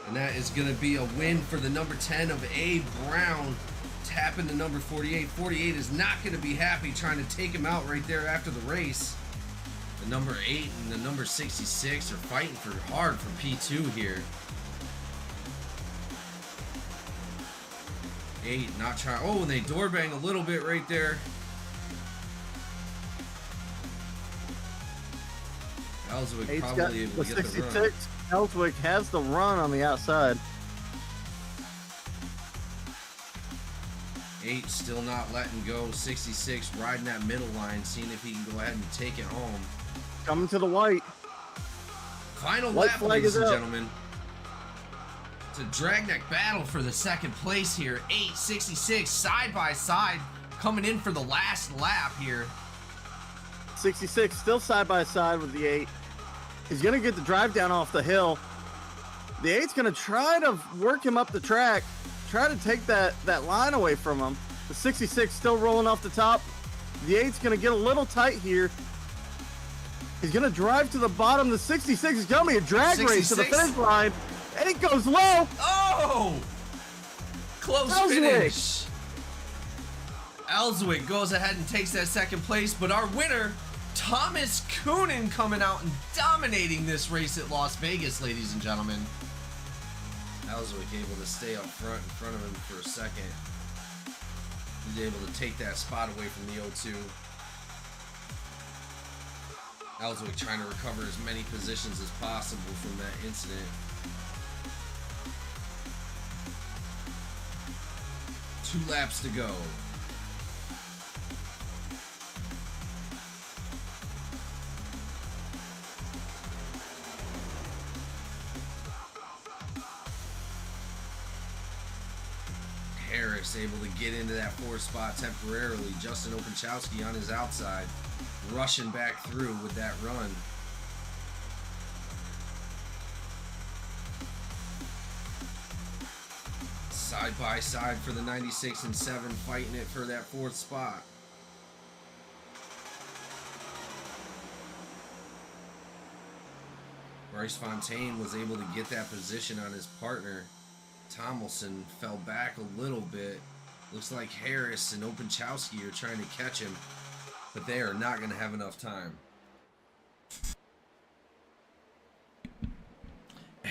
And that is going to be a win for the number 10 of A. Brown. Tapping the number 48. 48 is not going to be happy trying to take him out right there after the race. The number 8 and the number 66 are fighting hard for P2 here. 8 not trying. Oh, and they door bang a little bit right there. Ellswick probably able to get the run. 66. Ellswick has the run on the outside. 8 still not letting go. 66 riding that middle line, seeing if he can go ahead and take it home. Coming to the white. Final White lap, flag ladies is and up. gentlemen. It's a dragneck battle for the second place here. 8, 66 side by side, coming in for the last lap here. 66 still side by side with the 8. He's going to get the drive down off the hill. The 8's going to try to work him up the track, try to take that line away from him. The 66 still rolling off the top. The 8's going to get a little tight here. He's going to drive to the bottom. The 66 is going to be a drag race to the 66? finish line. And it goes low. Oh! Close finish. Ellswick goes ahead and takes that second place, but our winner, Thomas Coonan, coming out and dominating this race at Las Vegas, ladies and gentlemen. Ellswick able to stay up front in front of him for a second. He's able to take that spot away from the 0-2. Ellswick trying to recover as many positions as possible from that incident. 2 laps to go. Harris able to get into that 4th spot temporarily. Justin Openchowski on his outside, rushing back through with that run. Side by side for the 96 and 7, fighting it for that 4th spot. Bryce Fontaine was able to get that position on his partner. Tomlinson fell back a little bit. Looks like Harris and Openchowski are trying to catch him, but they are not going to have enough time.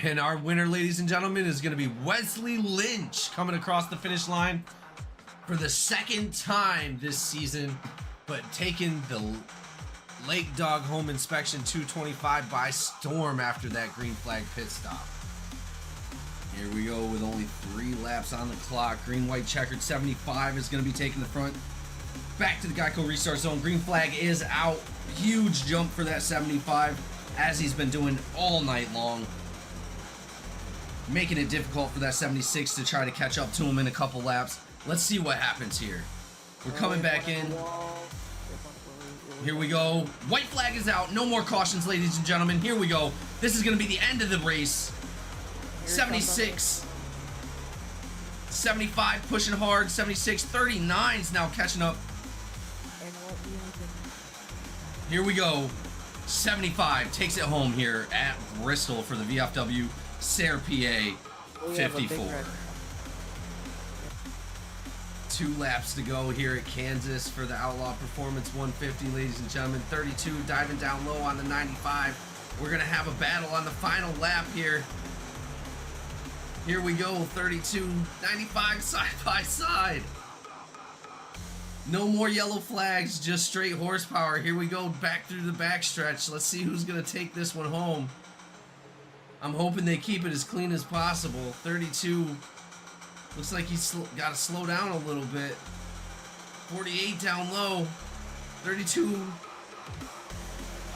And our winner, ladies and gentlemen, is going to be Wesley Lynch, coming across the finish line for the 2nd time this season, but taking the Lake Dog Home Inspection 225 by storm after that green flag pit stop. Here we go with only 3 laps on the clock. Green, white, checkered 75 is going to be taking the front. Back to the Geico restart zone. Green flag is out. Huge jump for that 75, as he's been doing all night long. Making it difficult for that 76 to try to catch up to him in a couple laps. Let's see what happens here. We're coming back in. Here we go. White flag is out. No more cautions, ladies and gentlemen. Here we go. This is going to be the end of the race. 76. 75 pushing hard. 76. 39 is now catching up. Here we go. 75 takes it home here at Bristol for the VFW Sayre PA 54. 2 laps to go here at Kansas for the Outlaw Performance 150, ladies and gentlemen. 32 diving down low on the 95. We're going to have a battle on the final lap here. Here we go, 32, 95 side by side. No more yellow flags, just straight horsepower. Here we go, back through the backstretch. Let's see who's going to take this one home. I'm hoping they keep it as clean as possible. 32, looks like he's got to slow down a little bit. 48 down low. 32.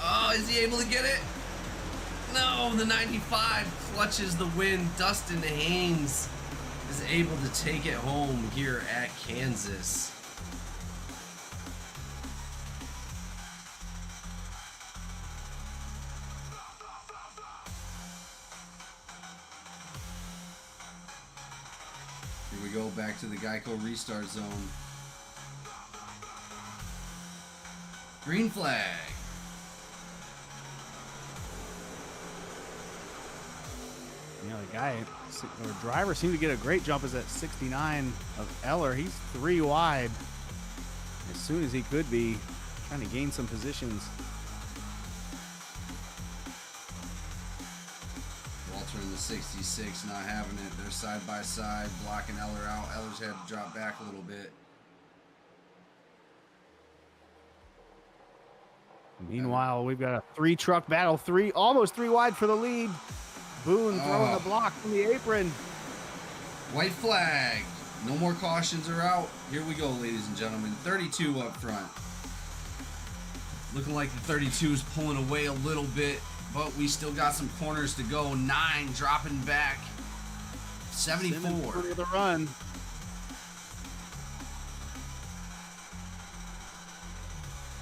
Oh, is he able to get it? No, the 95 clutches the win. Dustin Haynes is able to take it home here at Kansas. Here we go, back to the Geico restart zone. Green flag. You know, the guy or driver seemed to get a great jump as that 69 of Eller. He's 3 wide as soon as he could be, trying to gain some positions. Walter in the 66, not having it. They're side by side, blocking Eller out. Eller's had to drop back a little bit. Meanwhile, we've got a 3-truck battle, almost 3 wide for the lead. Boone throwing the block from the apron. White flag. No more cautions are out. Here we go, ladies and gentlemen. 32 up front. Looking like the 32 is pulling away a little bit, but we still got some corners to go. 9 dropping back. 74. For the run.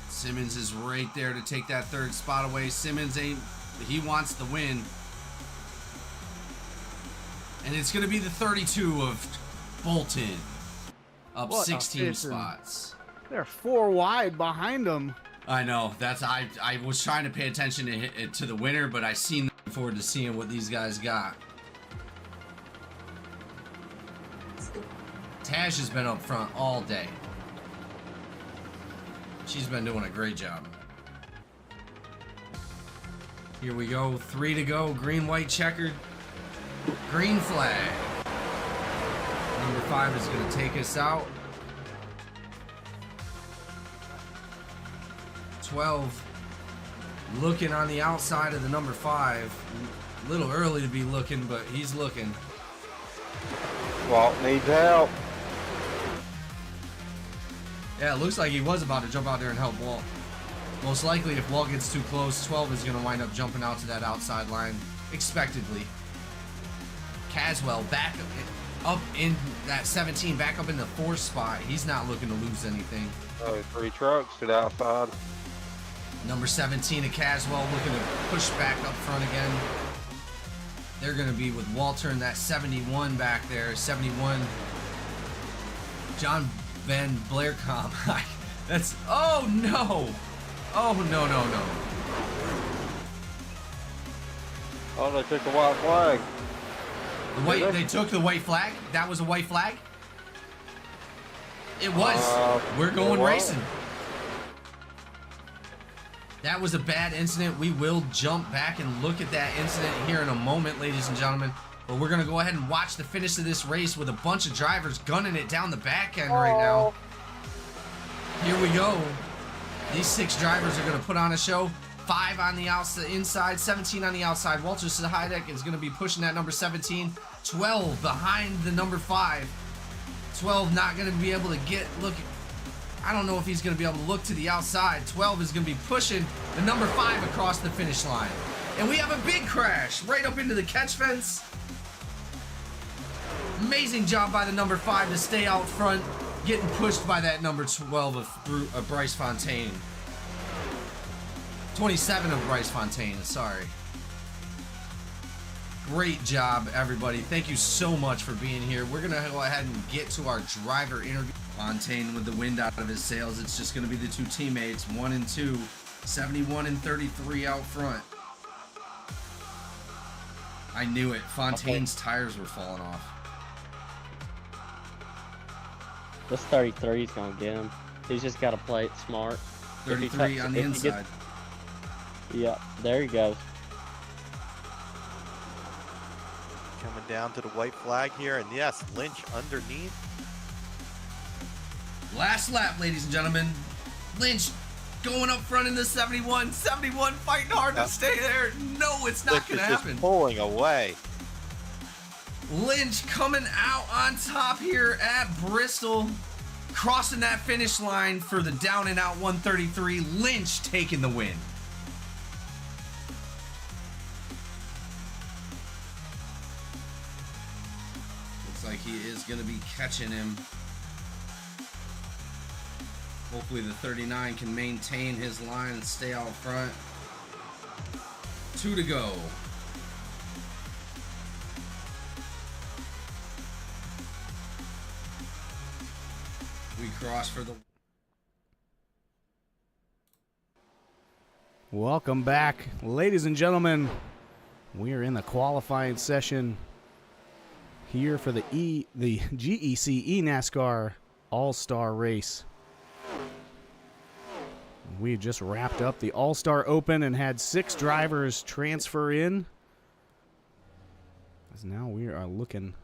Simmons is right there to take that 3rd spot away. Simmons he wants the win. And it's going to be the 32 of Bolton. Up 16 spots. They're 4 wide behind them. I know. I was trying to pay attention to the winner, but I seen forward to seeing what these guys got. Tash has been up front all day. She's been doing a great job. Here we go. 3 to go. Green, white, checkered. Green flag. Number 5 is going to take us out. 12 looking on the outside of the number 5. A little early to be looking, but he's looking. Walt needs help. Yeah, it looks like he was about to jump out there and help Walt. Most likely, if Walt gets too close, 12 is going to wind up jumping out to that outside line, expectedly. Caswell back up in that 17, back up in the 4th spot. He's not looking to lose anything. Oh, 3 trucks to the outside. Number 17 of Caswell looking to push back up front again. They're going to be with Walter and that 71 back there. 71. John Van Blaircom. That's, oh no. Oh no, no, no. Oh, they took the white flag. They took the white flag? That was a white flag? It was. We're going racing. That was a bad incident. We will jump back and look at that incident here in a moment, ladies and gentlemen. But we're going to go ahead and watch the finish of this race with a bunch of drivers gunning it down the back end right now. Here we go. These 6 drivers are going to put on a show. 5 on the outside, inside, 17 on the outside. Walter Sahidek is going to be pushing that number 17. 12 behind the number 5. 12 not going to be able to look. I don't know if he's going to be able to look to the outside. 12 is going to be pushing the number 5 across the finish line. And we have a big crash right up into the catch fence. Amazing job by the number 5 to stay out front, getting pushed by that number 12 of Bryce Fontaine. 27 of Bryce Fontaine, sorry. Great job, everybody. Thank you so much for being here. We're going to go ahead and get to our driver interview. Fontaine with the wind out of his sails. It's just going to be the 2 teammates, 1 and 2, 71 and 33 out front. I knew it. Fontaine's tires were falling off. This 33 is going to get him. He's just got to play it smart. 33 on the inside. Yep, there he goes. Coming down to the white flag here, and yes, Lynch underneath. Last lap, ladies and gentlemen. Lynch going up front in the 71. 71 fighting hard to stay there. No, it's not Lynch going to is just happen. pulling away. Lynch coming out on top here at Bristol. Crossing that finish line for the down and out 133. Lynch taking the win. Looks like he is going to be catching him. Hopefully the 39 can maintain his line and stay out front. 2 to go. We cross for the... Welcome back, ladies and gentlemen. We are in the qualifying session here for the GEC NASCAR All-Star Race. We just wrapped up the All-Star Open and had 6 drivers transfer in. As now we are looking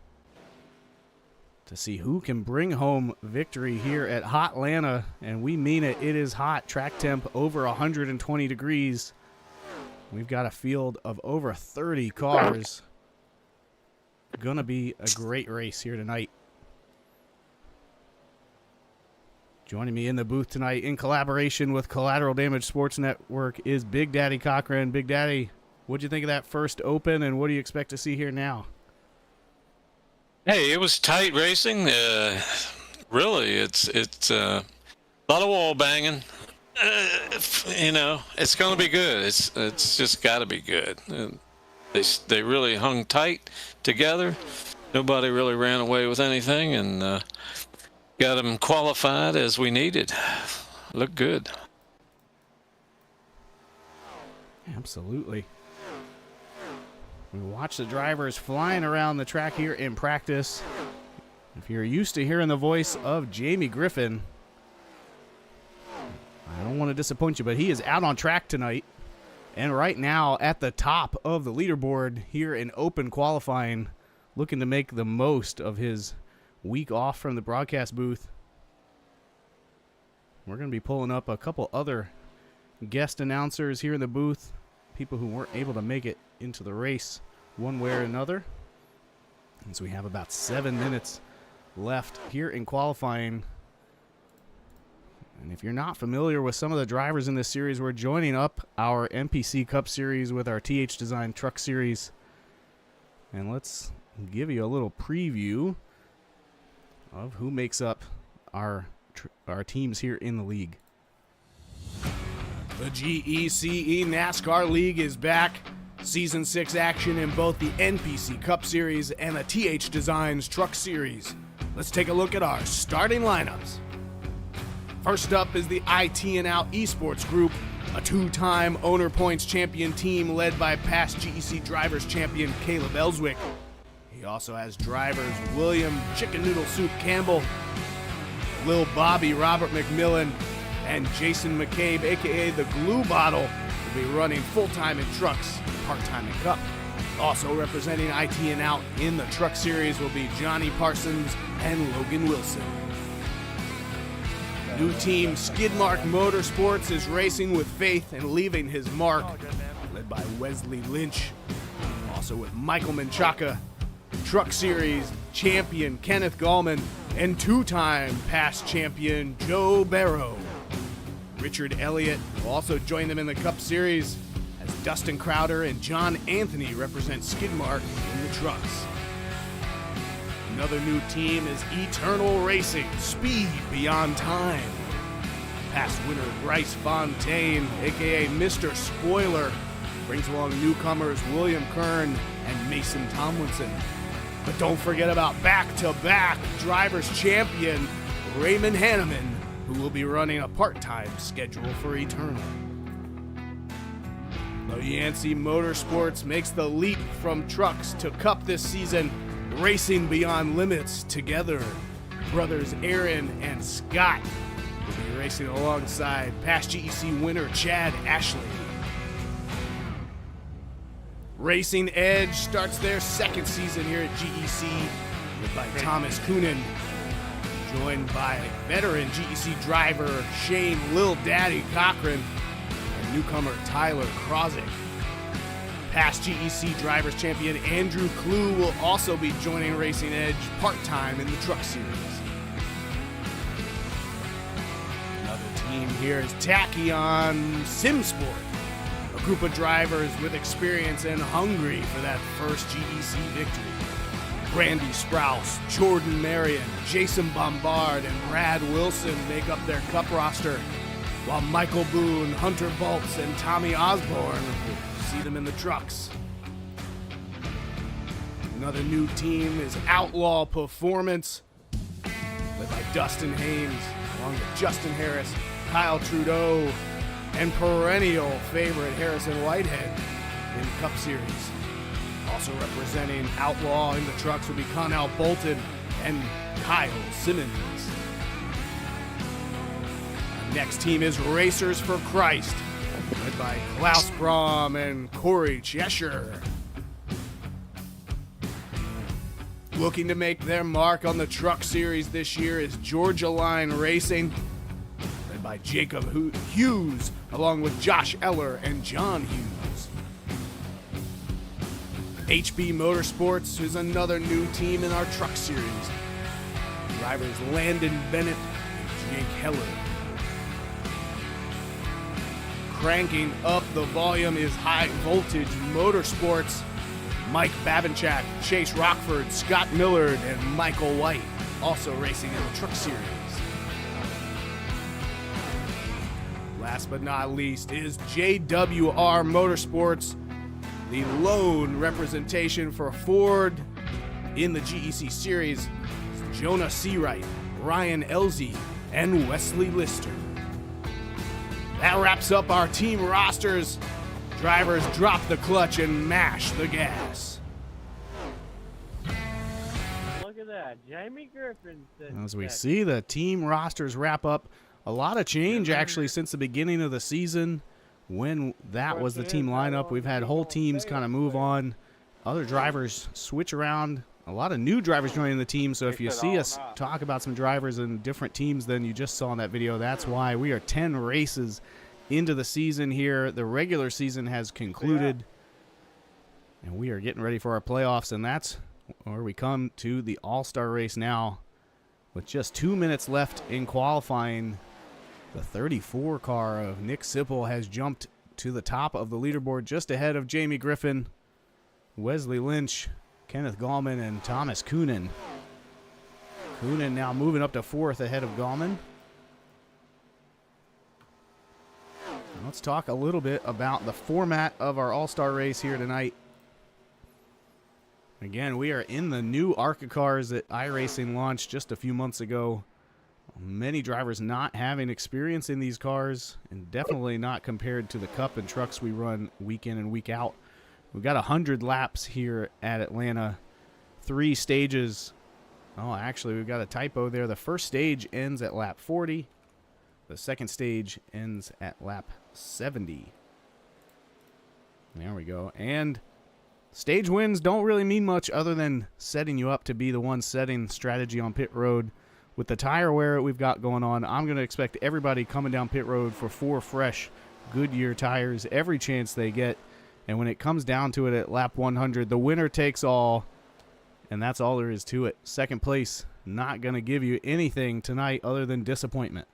to see who can bring home victory here at Hotlanta, and we mean it. It is hot. Track temp over 120 degrees. We've got a field of over 30 cars. Gonna be a great race here tonight. Joining me in the booth tonight in collaboration with Collateral Damage Sports Network is Big Daddy Cochran. Big Daddy, what'd you think of that first Open, and what do you expect to see here now? Hey, it was tight racing. Really, it's a lot of wall banging. It's going to be good. It's just got to be good. They really hung tight together. Nobody really ran away with anything, and got them qualified as we needed. Looked good. Absolutely. We watch the drivers flying around the track here in practice. If you're used to hearing the voice of Jamie Griffin, I don't want to disappoint you, but he is out on track tonight. And right now at the top of the leaderboard here in open qualifying, looking to make the most of his week off from the broadcast booth. We're going to be pulling up a couple other guest announcers here in the booth, people who weren't able to make it into the race one way or another. And so we have about 7 minutes left here in qualifying. And if you're not familiar with some of the drivers in this series, we're joining up our NPC Cup Series with our TH Design Truck Series. And let's give you a little preview of who makes up our teams here in the league. The GECE NASCAR League is back. Season 6 action in both the NPC Cup Series and the TH Designs Truck Series. Let's take a look at our starting lineups. First up is the IT and Out Esports Group, a 2-time Owner Points champion team led by past GEC Drivers champion Caleb Ellswick. He also has drivers William Chicken Noodle Soup Campbell, Lil Bobby Robert McMillan, and Jason McCabe, aka the Glue Bottle, will be running full-time in trucks, part-time in Cup. Also representing IT and Out in the Truck Series will be Johnny Parsons and Logan Wilson. New team Skidmark Motorsports is racing with faith and leaving his mark, led by Wesley Lynch. Also with Michael Menchaca, Truck Series champion Kenneth Gallman, and 2-time past champion Joe Barrow. Richard Elliott will also join them in the Cup Series as Dustin Crowder and John Anthony represent Skidmark in the trucks. Another new team is Eternal Racing, Speed Beyond Time. Past winner Bryce Fontaine, aka Mr. Spoiler, brings along newcomers William Kern and Mason Tomlinson. But don't forget about back-to-back drivers champion Raymond Hanneman, who will be running a part-time schedule for Eternal. The Yancey Motorsports makes the leap from trucks to Cup this season, racing beyond limits together. Brothers Aaron and Scott will be racing alongside past GEC winner Chad Ashley. Racing Edge starts their second season here at GEC, led by Thomas Coonan, joined by veteran GEC driver Shane Lil Daddy Cochran and newcomer Tyler Krozik. Past GEC Drivers Champion Andrew Clue will also be joining Racing Edge part-time in the Truck Series. Another team here is Tachyon Simsport, a group of drivers with experience and hungry for that first GEC victory. Randy Sprouse, Jordan Marion, Jason Bombard, and Brad Wilson make up their Cup roster, while Michael Boone, Hunter Volts, and Tommy Osborne will see them in the trucks. Another new team is Outlaw Performance, led by Dustin Haynes, along with Justin Harris, Kyle Trudeau, and perennial favorite Harrison Whitehead in the Cup Series. Also representing Outlaw in the trucks will be Connell Bolton and Kyle Simmons. Our next team is Racers for Christ, led by Klaus Brom and Corey Cheshire. Looking to make their mark on the Truck Series this year is Georgia Line Racing, led by Jacob Hughes, along with Josh Eller and John Hughes. HB Motorsports is another new team in our Truck Series. Drivers Landon Bennett and Jake Heller. Cranking up the volume is High Voltage Motorsports. Mike Babinchak, Chase Rockford, Scott Millard, and Michael White also racing in the Truck Series. Last but not least is JWR Motorsports, the lone representation for Ford in the GEC Series. Jonah Seawright, Ryan Elzey, and Wesley Lister. That wraps up our team rosters. Drivers drop the clutch and mash the gas. Look at that. Jamie Griffin. As we see the team rosters wrap up, a lot of change actually since the beginning of the season. When that was the team lineup, we've had whole teams kind of move on. Other drivers switch around. A lot of new drivers joining the team. So if you see us talk about some drivers in different teams than you just saw in that video, that's why. We are 10 races into the season here. The regular season has concluded, and we are getting ready for our playoffs, and that's where we come to the All-Star race now. With just 2 minutes left in qualifying, the 34 car of Nick Sipple has jumped to the top of the leaderboard, just ahead of Jamie Griffin, Wesley Lynch, Kenneth Gallman, and Thomas Coonan. Coonan now moving up to fourth ahead of Gallman. Let's talk a little bit about the format of our All-Star race here tonight. Again, we are in the new ARCA cars that iRacing launched just a few months ago. Many drivers not having experience in these cars, and definitely not compared to the Cup and trucks we run week in and week out. We've got 100 laps here at Atlanta, 3 stages. Oh, actually, we've got a typo there. The first stage ends at lap 40. The second stage ends at lap 70. There we go. And stage wins don't really mean much other than setting you up to be the one setting strategy on pit road. With the tire wear we've got going on, I'm going to expect everybody coming down pit road for 4 fresh Goodyear tires every chance they get. And when it comes down to it at lap 100, the winner takes all, and that's all there is to it. Second place, not going to give you anything tonight other than disappointment.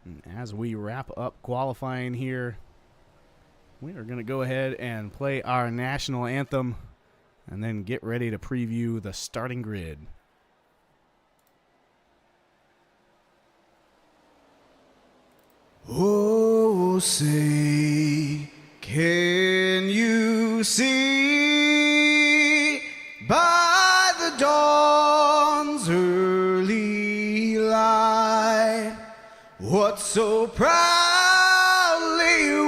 And as we wrap up qualifying here, we are going to go ahead and play our national anthem and then get ready to preview the starting grid. Oh, say, can you see by the dawn's early light what so proudly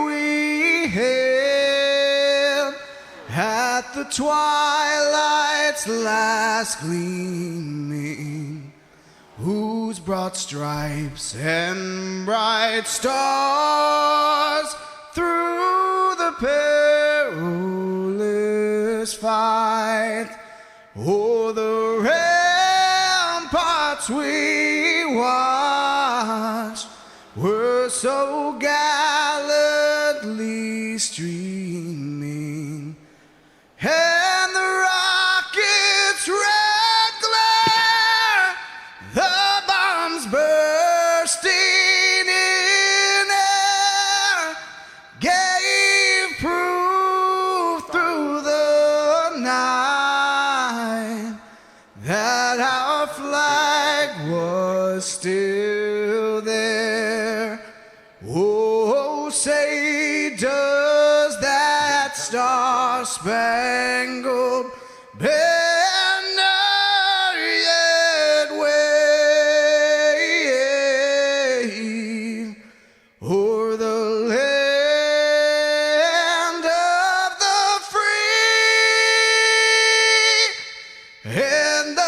we hailed at the twilight's last gleaming? whose broad stripes and bright stars through the perilous fight, o'er the ramparts we watched, were so gallantly streaming, and the rocket's red glare, the bombs bursting in air, gave proof through the night that our flag was still there. Oh, say does that star-spangled banner yet wave o'er the land of the free and the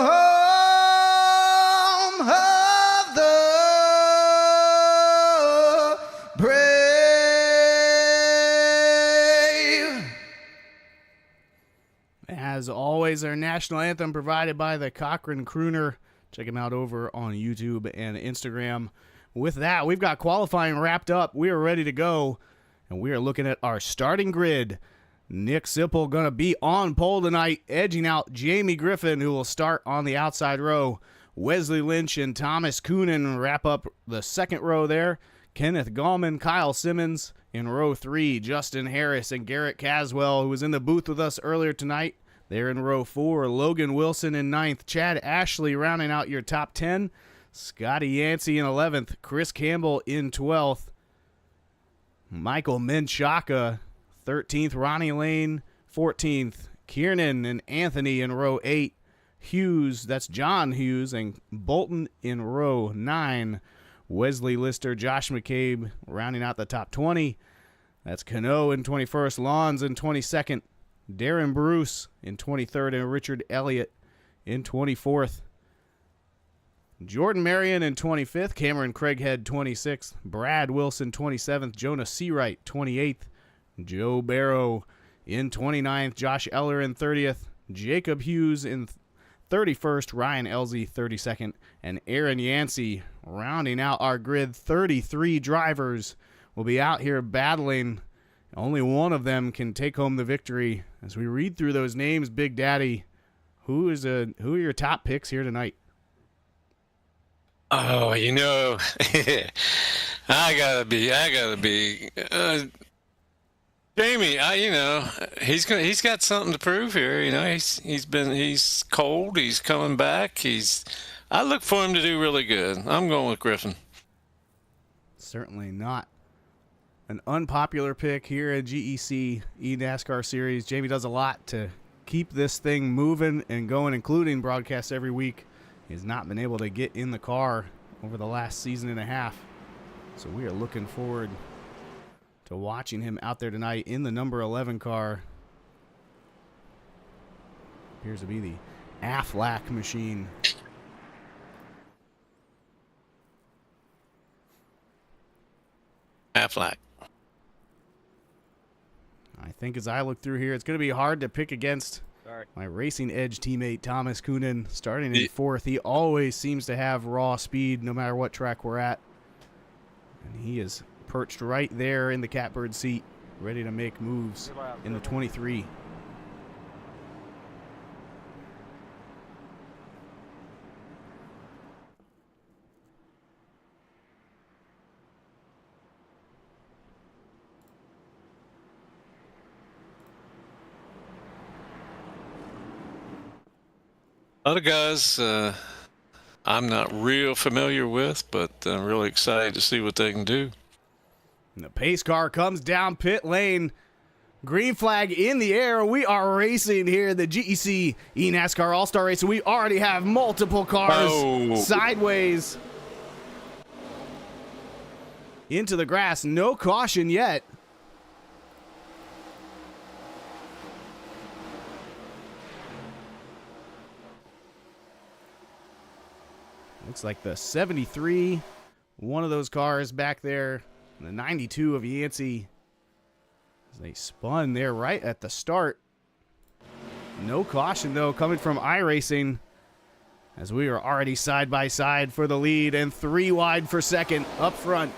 home of the brave? As always, our national anthem provided by the Cochrane Crooner. Check him out over on YouTube and Instagram. With that, we've got qualifying wrapped up. We are ready to go, and we are looking at our starting grid. Nick Sipple going to be on pole tonight, edging out Jamie Griffin, who will start on the outside row. Wesley Lynch and Thomas Coonan wrap up the second row there. Kenneth Gallman, Kyle Simmons in row 3. Justin Harris and Garrett Caswell, who was in the booth with us earlier tonight, they're in row 4. Logan Wilson in 9th. Chad Ashley rounding out your top 10. Scotty Yancey in 11th. Chris Campbell in 12th. Michael Menchaca, 13th. Ronnie Lane, 14th. Kiernan and Anthony in row 8. Hughes, that's John Hughes, and Bolton in row 9. Wesley Lister, Josh McCabe rounding out the top 20. That's Cano in 21st. Lawns in 22nd. Darren Bruce in 23rd, and Richard Elliott in 24th. Jordan Marion in 25th. Cameron Craighead 26th. Brad Wilson 27th. Jonah Seawright 28th. Joe Barrow in 29th. Josh Eller in 30th. Jacob Hughes in 31st. Ryan Elzey 32nd. And Aaron Yancey rounding out our grid. 33 drivers will be out here battling. Only one of them can take home the victory. As we read through those names, Big Daddy, who are your top picks here tonight? Oh, you know, I gotta be. Jamie, he's got something to prove here. You know, he's cold. He's coming back. I look for him to do really good. I'm going with Griffin. Certainly not an unpopular pick here at GEC eNASCAR Series. Jamie does a lot to keep this thing moving and going, including broadcasts every week. He's not been able to get in the car over the last season and a half. So we are looking forward to watching him out there tonight in the number 11 car. Appears to be the Aflac machine. Aflac. I think as I look through here, it's going to be hard to pick against my Racing Edge teammate, Thomas Coonan, starting in 4th. He always seems to have raw speed no matter what track we're at. And he is perched right there in the catbird seat, ready to make moves in the 23. A lot of guys I'm not real familiar with, but I'm really excited to see what they can do. And the pace car comes down pit lane. Green flag in the air. We are racing here, the GEC eNASCAR All-Star Race. We already have multiple cars sideways into the grass. No caution yet. Looks like the 73, one of those cars back there, the 92 of Yancey. As they spun there right at the start. No caution, though, coming from iRacing, as we are already side by side for the lead and 3 wide for second up front.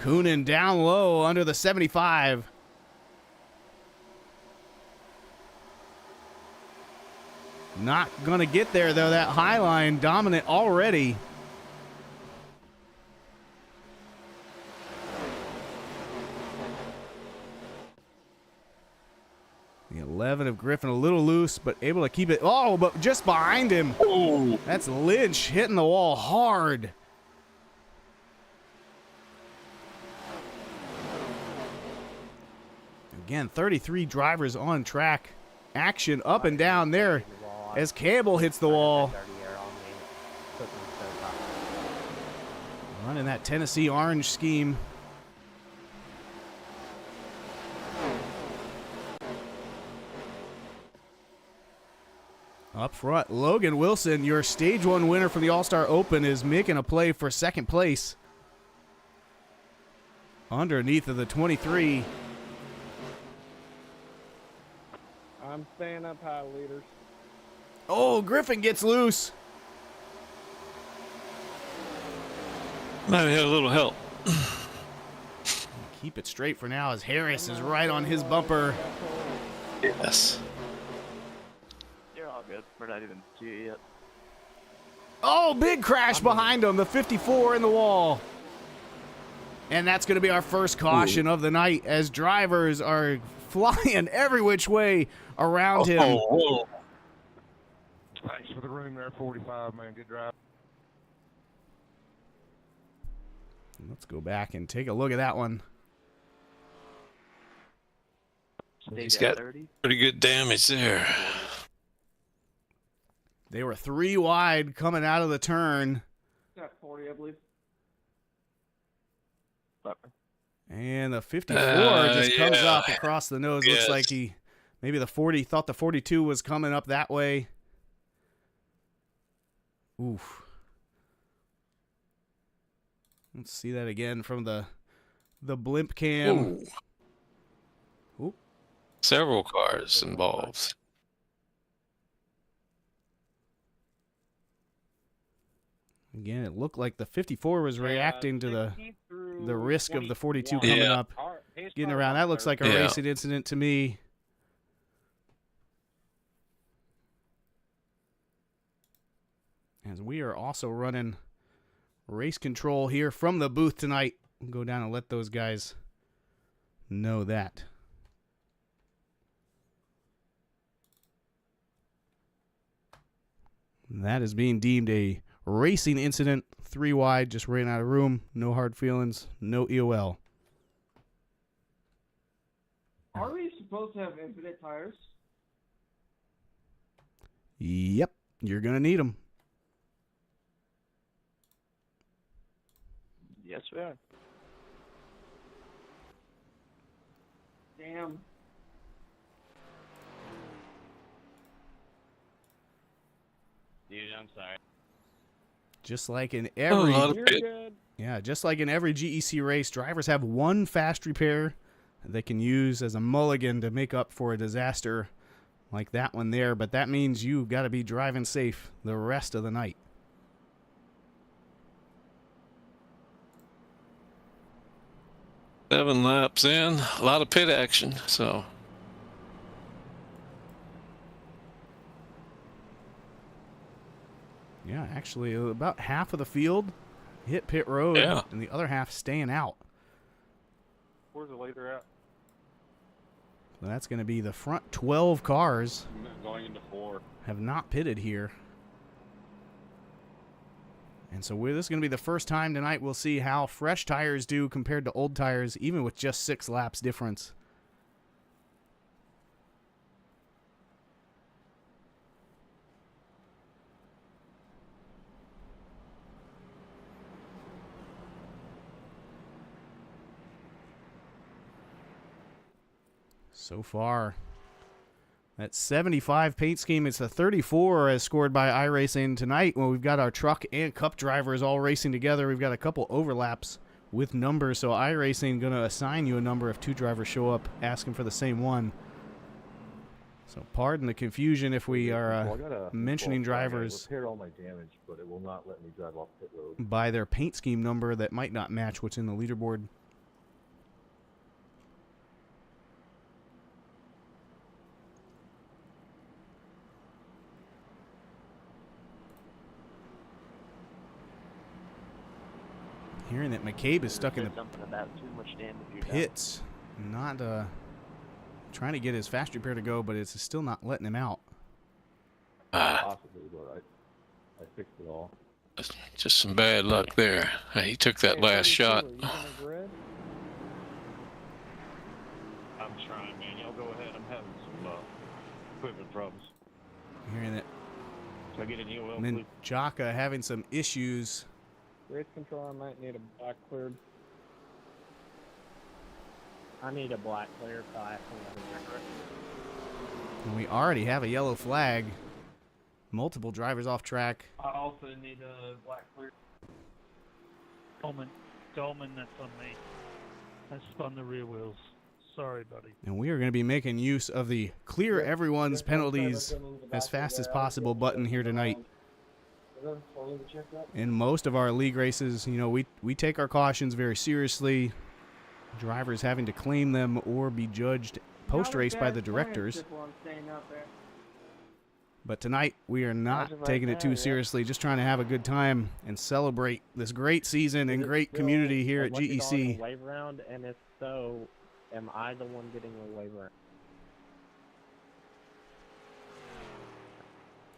Coonan down low under the 75. Not going to get there, though. That high line dominant already. The 11 of Griffin a little loose, but able to keep it. Oh, but just behind him. Ooh. That's Lynch hitting the wall hard. Again, 33 drivers on track. Action up and down there as Campbell hits the wall. Running that Tennessee orange scheme. Up front, Logan Wilson, your Stage 1 winner from the All-Star Open, is making a play for second place. Underneath of the 23. I'm staying up high, leaders. Oh, Griffin gets loose. Might have had a little help. Keep it straight for now as Harris is right on his bumper. Yes. You're all good. We're not even to you yet. Oh, big crash behind him. The 54 in the wall. And that's going to be our first caution of the night as drivers are flying every which way around him. Whoa. Thanks for the room there, 45, man. Good drive. Let's go back and take a look at that one. He's got pretty good damage there. They were 3 wide coming out of the turn. Got 40, I believe. And the 54 just comes up across the nose. Yes. Looks like maybe the 40 thought the 42 was coming up that way. Oof. Let's see that again from the blimp cam. Ooh. Several cars involved. Again, it looked like the 54 was reacting to the risk of the 42 coming up. Getting around. That looks like a racing incident to me. As we are also running race control here from the booth tonight. We'll go down and let those guys know that. That is being deemed a racing incident. 3 wide, just ran out of room. No hard feelings, no EOL. Are we supposed to have infinite tires? Yep, you're going to need them. Yes, we are. Damn. Dude, I'm sorry. Just like in every Just like in every GEC race, drivers have one fast repair they can use as a mulligan to make up for a disaster like that one there, but that means you've got to be driving safe the rest of the night. Seven laps in, a lot of pit action, so. Yeah, actually, about half of the field hit pit road, and the other half staying out. Where's the leader at? So that's going to be the front 12 cars. Going into 4. Have not pitted here. And so this is going to be the first time tonight we'll see how fresh tires do compared to old tires, even with just 6 laps difference. So far, That 75 paint scheme, it's the 34 as scored by iRacing tonight. When we've got our truck and cup drivers all racing together, we've got a couple overlaps with numbers. So iRacing going to assign you a number if two drivers show up asking for the same one. So pardon the confusion if we are mentioning drivers all my damage, but it will not let me drive off pit road. by their paint scheme number that might not match what's in the leaderboard. Hearing that McCabe is stuck in the pits, not trying to get his fast repair to go, but it's still not letting him out. Possibly, but I fixed it all. Just some bad luck there. He took that last shot. I'm trying, man. Y'all go ahead. I'm having some equipment problems. Hearing that Can I get an EOL, please? Menchaca having some issues. Race control, I might need a black cleared. I need a black clear class. And we already have a yellow flag. Multiple drivers off track. I also need a black clear. Dolman, that's on me. I spun the rear wheels. Sorry, buddy. And we are going to be making use of the clear everyone's penalties as fast as possible button here tonight. In most of our league races, you know, we take our cautions very seriously. Drivers having to claim them or be judged post-race by the directors. But tonight, we are not taking it too seriously, just trying to have a good time and celebrate this great season and great community here at GEC. Wave round, and if so, am I the one getting a wave round?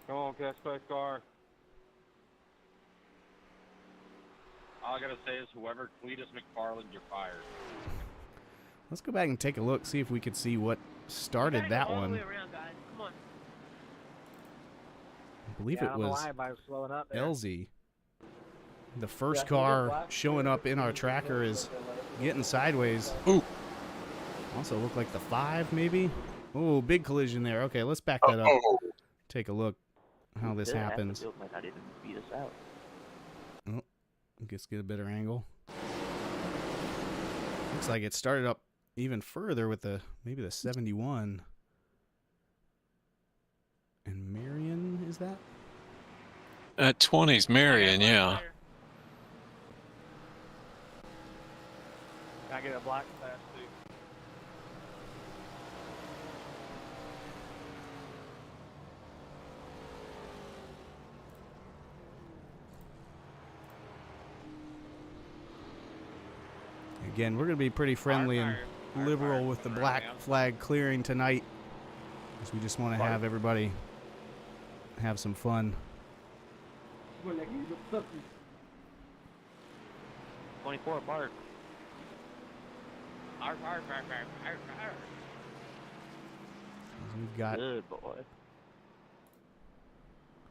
Come on, catch back car. All I gotta say is whoever Cletus McFarland, you're fired. Let's go back and take a look, see if we could see what started that one. I believe it was LZ. The first car showing up in our tracker is getting sideways. Ooh. Also looked like the 5, maybe. Oh, big collision there. Okay, let's back that up. Take a look how this happens. Oh, let's get a better angle. Looks like it started up even further with maybe the 71. And Marion, is that? 20's Marion, yeah. Can I get a black class, too? Again, we're going to be pretty friendly and liberal with the black flag clearing tonight, because we just want to have everybody have some fun. 24 Bart. We've got, Good boy. I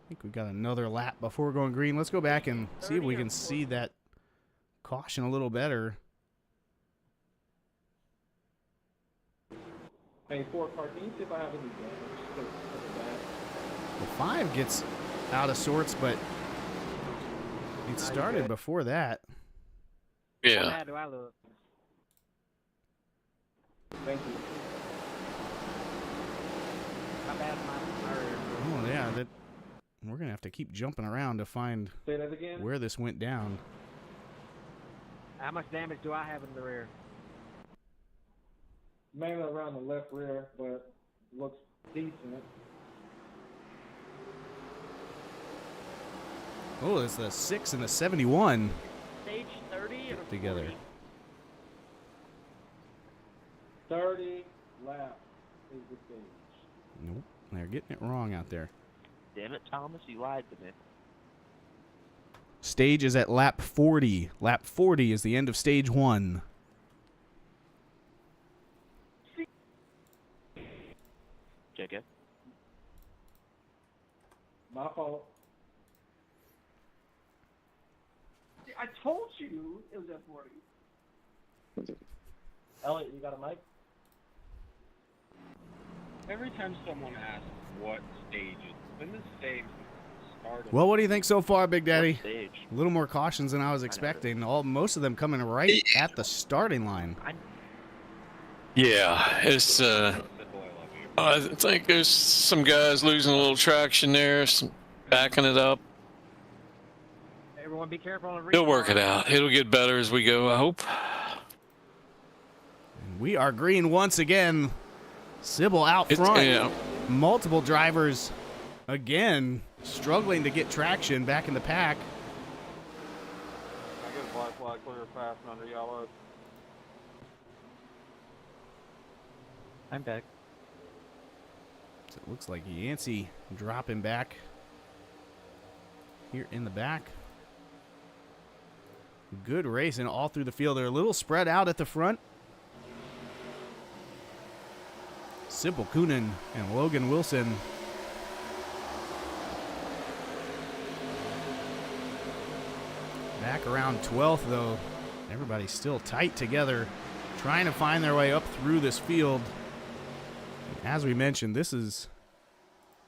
think we've got another lap before going green. Let's go back and see if we can see that caution a little better. Hey, 4 car, can you see if I have any damage? The 5 gets out of sorts, but it started before that. Yeah. How do I look? Thank you. How bad am I? Oh, yeah, we're going to have to keep jumping around to find Say that again? where this went down. How much damage do I have in the rear? Mainly around the left rear, but looks decent. Oh, it's the 6 and the 71 Stage 30 or together. 30 laps is the stage. Nope, they're getting it wrong out there. Damn it, Thomas, you lied to me. Stage is at lap 40. Lap 40 is the end of stage 1. Check it. My fault. I told you it was at 40. Elliot, you got a mic? Every time someone asks what stage is, when the stage started. Well, what do you think so far, Big Daddy? Stage. A little more cautions than I was expecting. Most of them coming right at the starting line. Yeah, it's I think there's some guys losing a little traction there, some backing it up. Everyone be careful on He'll work it out. It'll get better as we go, I hope. And we are green once again. Sybil out front. Yeah. Multiple drivers again struggling to get traction back in the pack. I get a black flag clear fast and under yellow. I'm back. So it looks like Yancey dropping back here in the back. Good racing all through the field. They're a little spread out at the front. Simple Coonan and Logan Wilson. Back around 12th, though. Everybody's still tight together, trying to find their way up through this field. As we mentioned, this is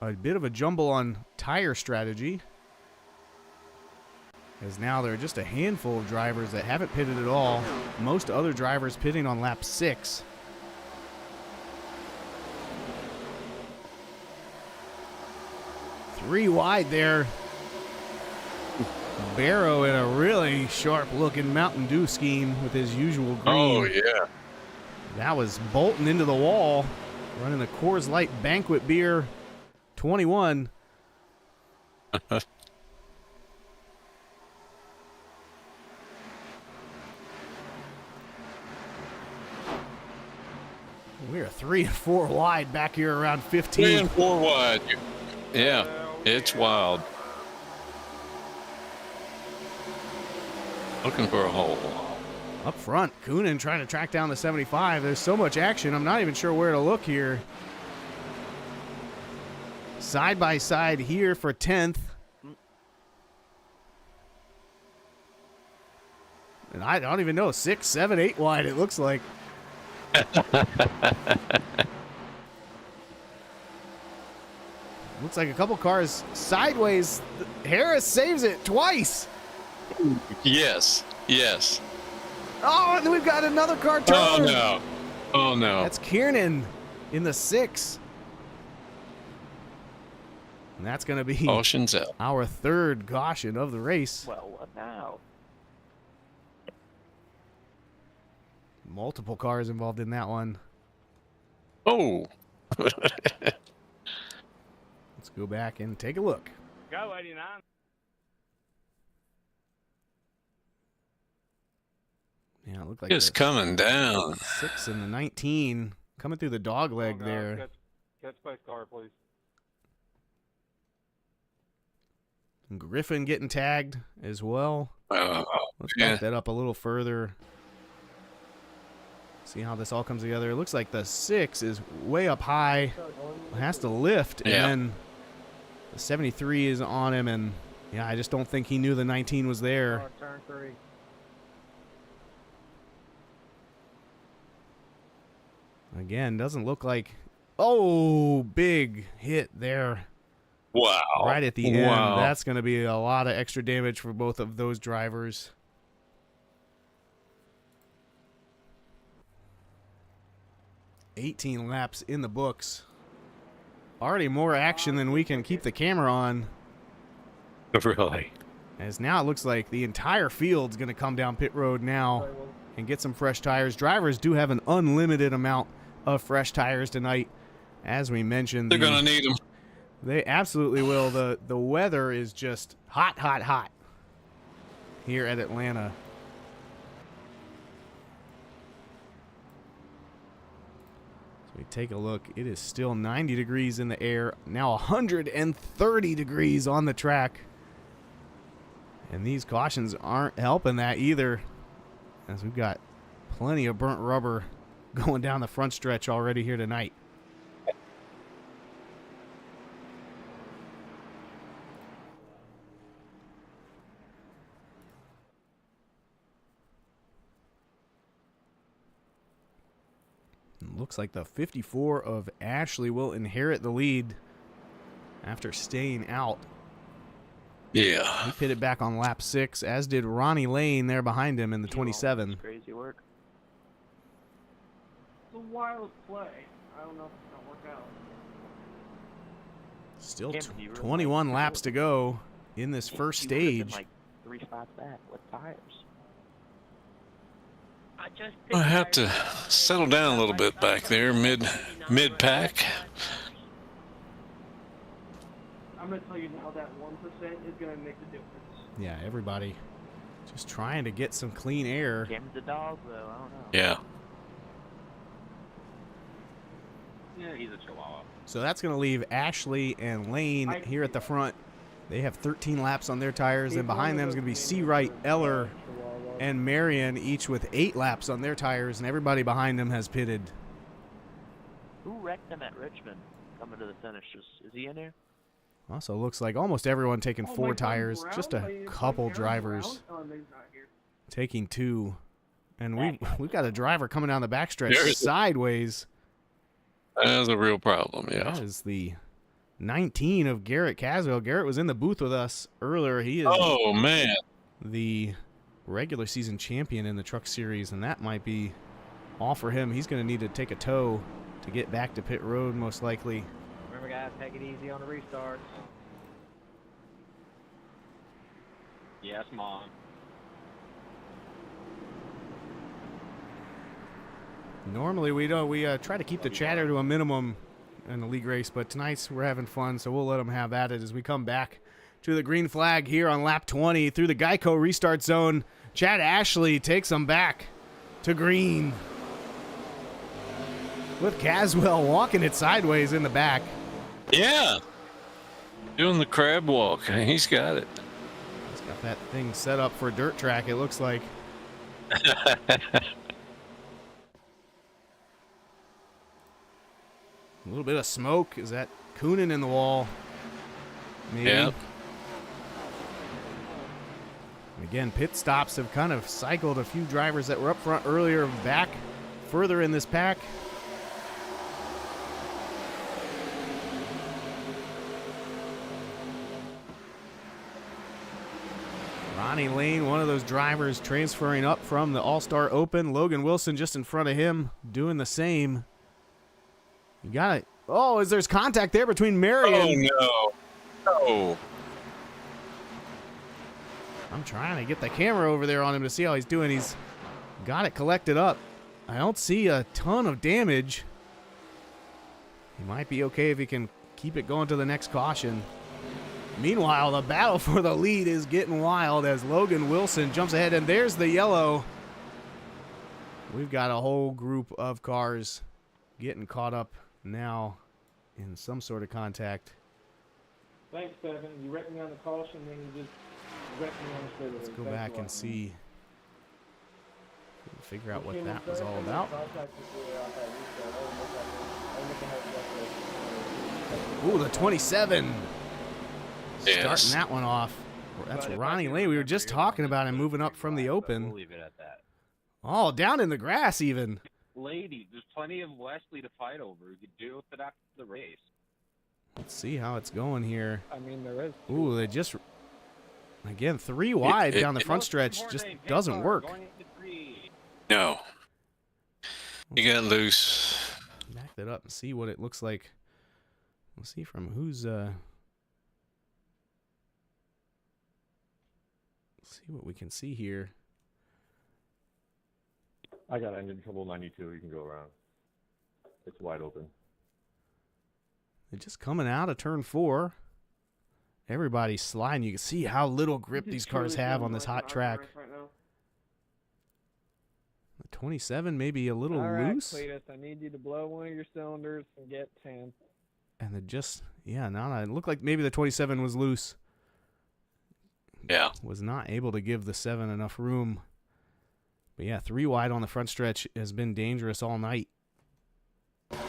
a bit of a jumble on tire strategy, as now there are just a handful of drivers that haven't pitted at all. Most other drivers pitting on lap 6. Three wide there. Barrow in a really sharp-looking Mountain Dew scheme with his usual green. Oh, yeah. That was bolting into the wall, running the Coors Light Banquet Beer 21. We're 3 and 4 wide back here around 15. 3 and 4 wide. Yeah, it's wild. Looking for a hole. Up front, Coonan trying to track down the 75. There's so much action, I'm not even sure where to look here. Side by side here for 10th. And I don't even know, 6, 7, 8 wide it looks like. Looks like a couple cars sideways. Harris saves it twice. Yes, yes. Oh, and we've got another car turn. Oh, no. Oh, no. That's Kiernan in the 6. And that's going to be Caution's out. our third caution of the race. Well, what now? Multiple cars involved in that one. Oh. Let's go back and take a look. Go 89. Yeah, it looked like Just coming down. 6 and the 19 coming through the dog leg there. Catch space car, please. Griffin getting tagged as well. Let's yeah. back that up a little further. See how this all comes together. It looks like the 6 is way up high. Has to lift. Yeah. And then the 73 is on him. And, yeah, I just don't think he knew the 19 was there. Turn 3. Again, doesn't look like... Oh, big hit there. Wow. Right at the end. Wow. That's going to be a lot of extra damage for both of those drivers. $18 laps in the books. Already more action than we can keep the camera on. Really? As now it looks like the entire field's going to come down pit road now and get some fresh tires. Drivers do have an unlimited amount of fresh tires tonight. As we mentioned, They're going to need them. They absolutely will. The weather is just hot, hot, hot here at Atlanta. So we take a look. It is still 90 degrees in the air. Now 130 degrees on the track. And these cautions aren't helping that either, as we've got plenty of burnt rubber going down the front stretch already here tonight. looks like the 54 of Ashley will inherit the lead after staying out. Yeah. He pitted back on lap 6, as did Ronnie Lane there behind him in the 27. Crazy work. It's a wild play. I don't know if it's going to work out. Still Cameron, do you really 21 like- laps to go in this first He would've been, stage. like 3 spots back with tires. I have to settle down a little bit back there, mid pack. I'm going to tell you now that 1% is going to make the difference. Yeah, everybody just trying to get some clean air. Cameron's a dog, though. I don't know. Yeah. Yeah, he's a chihuahua. So that's going to leave Ashley and Lane here at the front. They have 13 laps on their tires, and behind them is going to be Seawright, Eller, and Marion, each with 8 laps on their tires, and everybody behind them has pitted. Who wrecked them at Richmond coming to the finish? Is he in there? Also looks like almost everyone taking 4 tires, just a couple drivers taking 2. And we've got a driver coming down the backstretch sideways. That's a real problem, yeah. That is the 19 of Garrett Caswell. Garrett was in the booth with us earlier. He is Oh, man. the regular season champion in the Truck Series, and that might be all for him. He's going to need to take a tow to get back to pit road, most likely. Remember, guys, take it easy on the restarts. Yes, Mom. Normally we don't. We try to keep the chatter to a minimum in the league race, but tonight's we're having fun, so we'll let them have at it as we come back to the green flag here on lap 20 through the Geico restart zone. Chad Ashley takes them back to green with Caswell walking it sideways in the back. Yeah. Doing the crab walk. He's got it. He's got that thing set up for a dirt track, it looks like. A little bit of smoke. Is that Coonan in the wall? Maybe. Yeah. Again, pit stops have kind of cycled a few drivers that were up front earlier back further in this pack. Ronnie Lane, one of those drivers transferring up from the All-Star Open. Logan Wilson just in front of him doing the same. You got it. Oh, there's contact there between Marion. Oh, no. No. I'm trying to get the camera over there on him to see how he's doing. He's got it collected up. I don't see a ton of damage. He might be okay if he can keep it going to the next caution. Meanwhile, the battle for the lead is getting wild as Logan Wilson jumps ahead, and there's the yellow. We've got a whole group of cars getting caught up now in some sort of contact. Thanks, Kevin. You wrecked me on the caution, then you just wrecked me on the straightaway. Let's go back and see. Figure out what that was all about. Ooh, the 27. Yes. Starting that one off. That's Ronnie Lane. We were just talking about him moving up from the open. We'll leave it at that. Oh, down in the grass even. Ladies, there's plenty of Wesley to fight over. You could deal with it after the race. Let's see how it's going here. I mean, there is. Ooh, they just, again, 3 wide down the front stretch. Just doesn't work. No. You got loose. Back that up and see what it looks like. We'll see from who's, let's see what we can see here. I got engine trouble 92. You can go around. It's wide open. They're just coming out of turn 4. Everybody's sliding. You can see how little grip these cars have on this hot track. The 27 maybe a little loose. Cletus, I need you to blow one of your cylinders and get 10. And they just, yeah, it looked like maybe the 27 was loose. Yeah. Was not able to give the 7 enough room. But yeah, 3 wide on the front stretch has been dangerous all night. And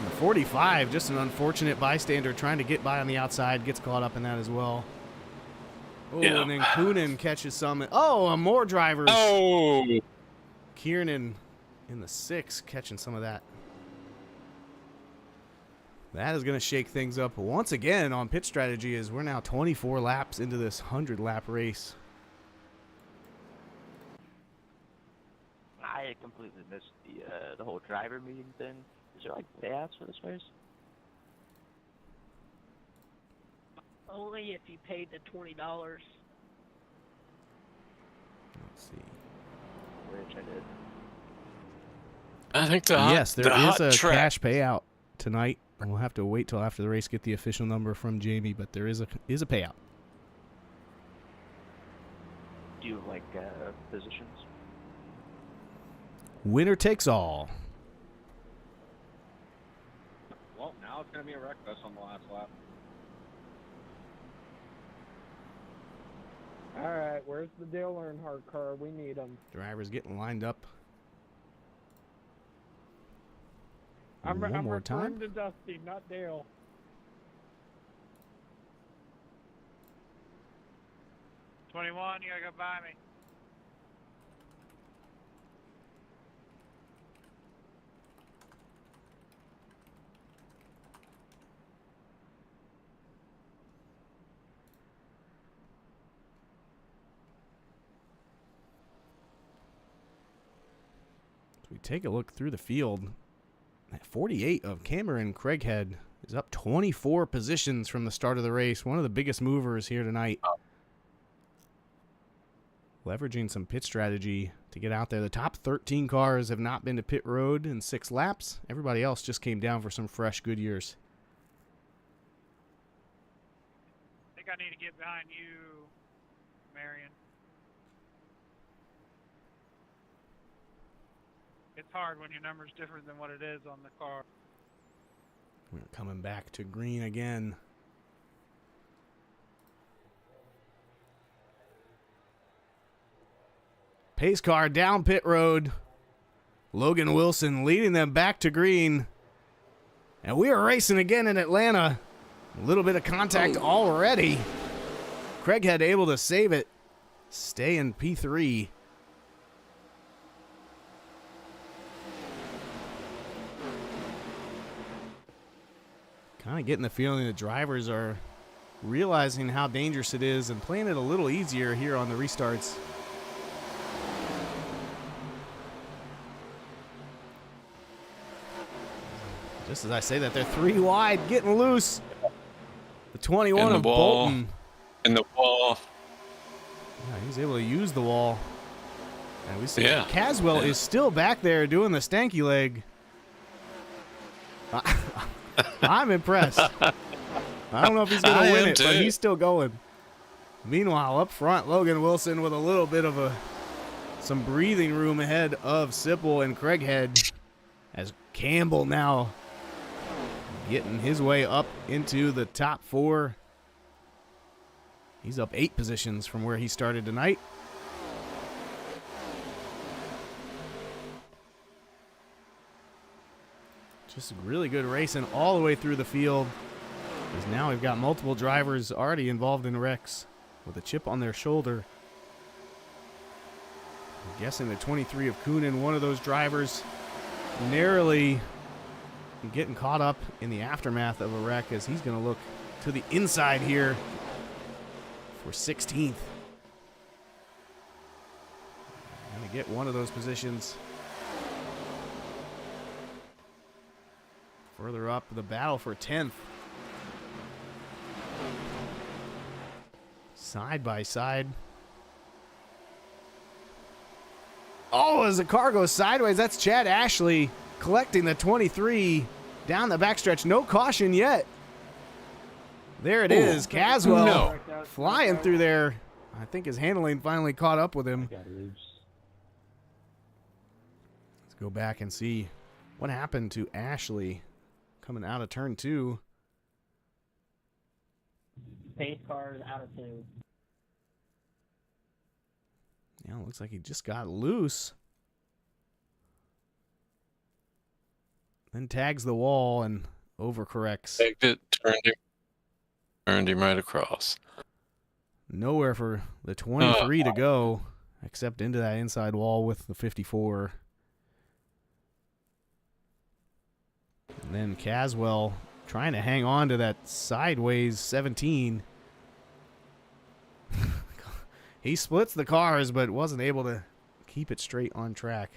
the 45, just an unfortunate bystander trying to get by on the outside, gets caught up in that as well. Oh, Yeah. and then Coonan catches some. Oh, more drivers. Oh. Kiernan in the 6 catching some of that. That is going to shake things up once again on pit strategy as we're now 24 laps into this 100-lap race. I completely missed the whole driver meeting thing. Is there like payouts for this race? Only if you paid the $20. Let's see. Which I did. I think yes, there is a track. cash payout tonight. We'll have to wait till after the race, get the official number from Jamie, but there is a payout. Do you have like positions? Winner takes all. Well, now it's going to be a wreck fest on the last lap. All right, where's the Dale Earnhardt car? We need him. Drivers getting lined up. I'm One more referring time. to Dusty, not Dale. You gotta go by me. As we take a look through the field, at 48 of Cameron Craighead is up 24 positions from the start of the race. One of the biggest movers here tonight. Leveraging some pit strategy to get out there. The top 13 cars have not been to pit road in 6 laps. Everybody else just came down for some fresh Goodyears. I think I need to get behind you, Marion. It's hard when your number's different than what it is on the car. We're coming back to green again. Pace car down pit road. Logan Wilson leading them back to green. And we are racing again in Atlanta. A little bit of contact already. Craighead able to save it. Stay in P3. Kind of getting the feeling the drivers are realizing how dangerous it is and playing it a little easier here on the restarts. Just as I say that, they're 3 wide, getting loose. The 21 of Bolton. In the wall. Yeah, he's able to use the wall. And we see Caswell is still back there doing the stanky leg. I'm impressed. I don't know if he's going to win it, but he's still going. Meanwhile, up front, Logan Wilson with a little bit of some breathing room ahead of Sipple and Craighead, as Campbell now getting his way up into the top 4. He's up 8 positions from where he started tonight. Just really good racing all the way through the field. Because now we've got multiple drivers already involved in wrecks with a chip on their shoulder. I'm guessing the 23 of Coonan, one of those drivers, narrowly getting caught up in the aftermath of a wreck, as he's going to look to the inside here for 16th. Going to get one of those positions. Further up, the battle for 10th. Side by side. Oh, as the car goes sideways, that's Chad Ashley collecting the 23 down the backstretch. No caution yet. There it is. Caswell flying through there. I think his handling finally caught up with him. Let's go back and see what happened to Ashley coming out of turn 2. Pace car is out of tune. Yeah, looks like he just got loose. Then tags the wall and overcorrects. Tagged it, turned him right across. Nowhere for the 23 to go, except into that inside wall with the 54. And then Caswell trying to hang on to that sideways 17. He splits the cars, but wasn't able to keep it straight on track.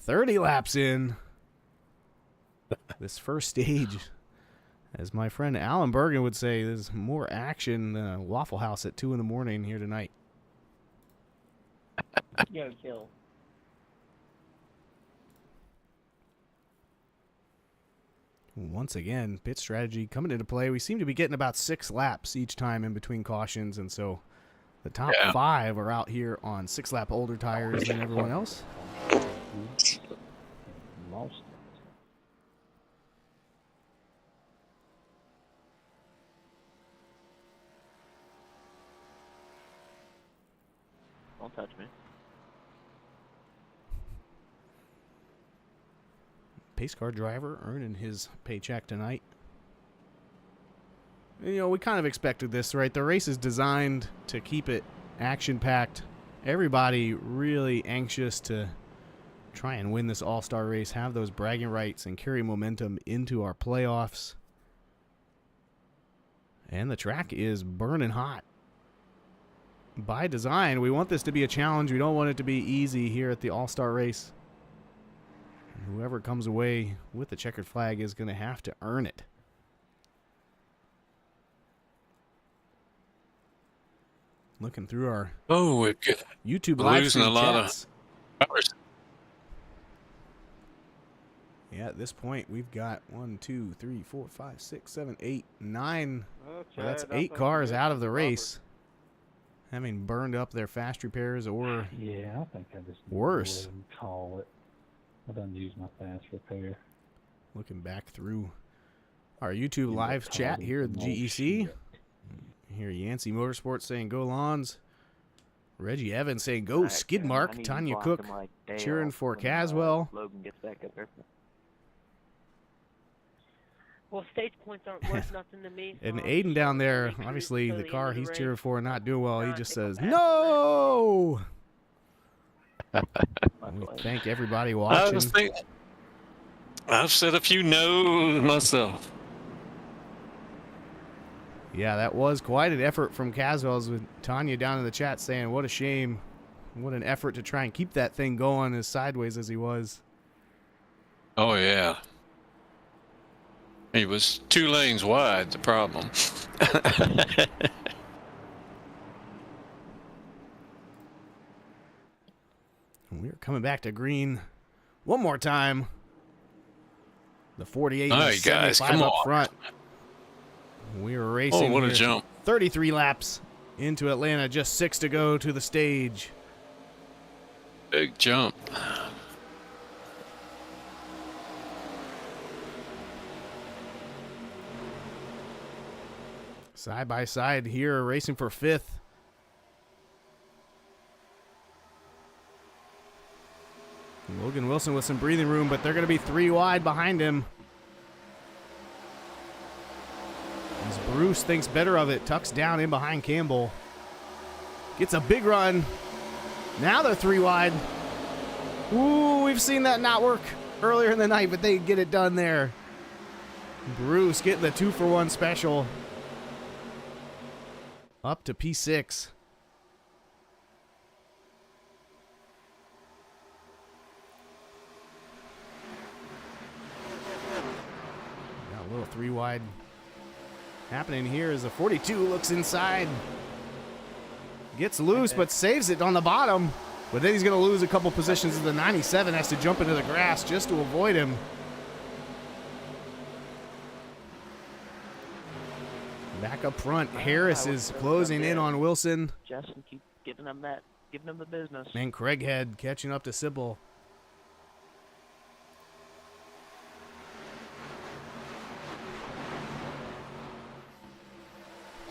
30 laps in this first stage. As my friend Alan Bergen would say, there's more action than a Waffle House at 2 in the morning here tonight. Yo, kill. Once again, pit strategy coming into play. We seem to be getting about 6 laps each time in between cautions, and so the top 5 are out here on 6-lap older tires than everyone else. Lost. Don't touch me. Pace car driver earning his paycheck tonight. You know, we kind of expected this, right? The race is designed to keep it action-packed. Everybody really anxious to try and win this All-Star race, have those bragging rights, and carry momentum into our playoffs. And the track is burning hot. By design, we want this to be a challenge. We don't want it to be easy here at the All-Star race. And whoever comes away with the checkered flag is going to have to earn it. Looking through our YouTube live stream chats. Yeah, at this point, we've got 1, 2, 3, 4, 5, 6, 7, 8, 9. Well, that's 8 cars out of the race, having burned up their fast repairs or Yeah, I think I just worse. Call it. I done used my fast repair. Looking back through our YouTube live chat here at the GEC. Hear Yancey Motorsports saying go Lawns. Reggie Evans saying go Skidmark. Tanya Cook cheering for Caswell. Logan gets back up there. Well, stage points aren't worth nothing to me. And Aiden down there, obviously the car he's cheering for not doing well. He just says no. We thank everybody watching. I've said a few no's myself. Yeah, that was quite an effort from Caswell's, with Tanya down in the chat saying, what a shame. What an effort to try and keep that thing going as sideways as he was. Oh, yeah. He was 2 lanes wide, the problem. We're coming back to green one more time. The 48 All and right, guys, 75 come up on. front. We were racing. Oh, what a here. jump. 33 laps into Atlanta, just 6 to go to the stage. Big jump. Side by side here, racing for 5th. Logan Wilson with some breathing room, but they're going to be 3 wide behind him. As Bruce thinks better of it, tucks down in behind Campbell. Gets a big run. Now they're 3 wide. Ooh, we've seen that not work earlier in the night, but they get it done there. Bruce getting the 2-for-1 special. Up to P6. Got a little 3 wide happening here as the 42 looks inside. Gets loose, but saves it on the bottom. But then he's going to lose a couple positions as the 97 has to jump into the grass just to avoid him. Back up front, Harris is closing in on Wilson. Justin, keep giving them the business. And Craighead catching up to Sybil.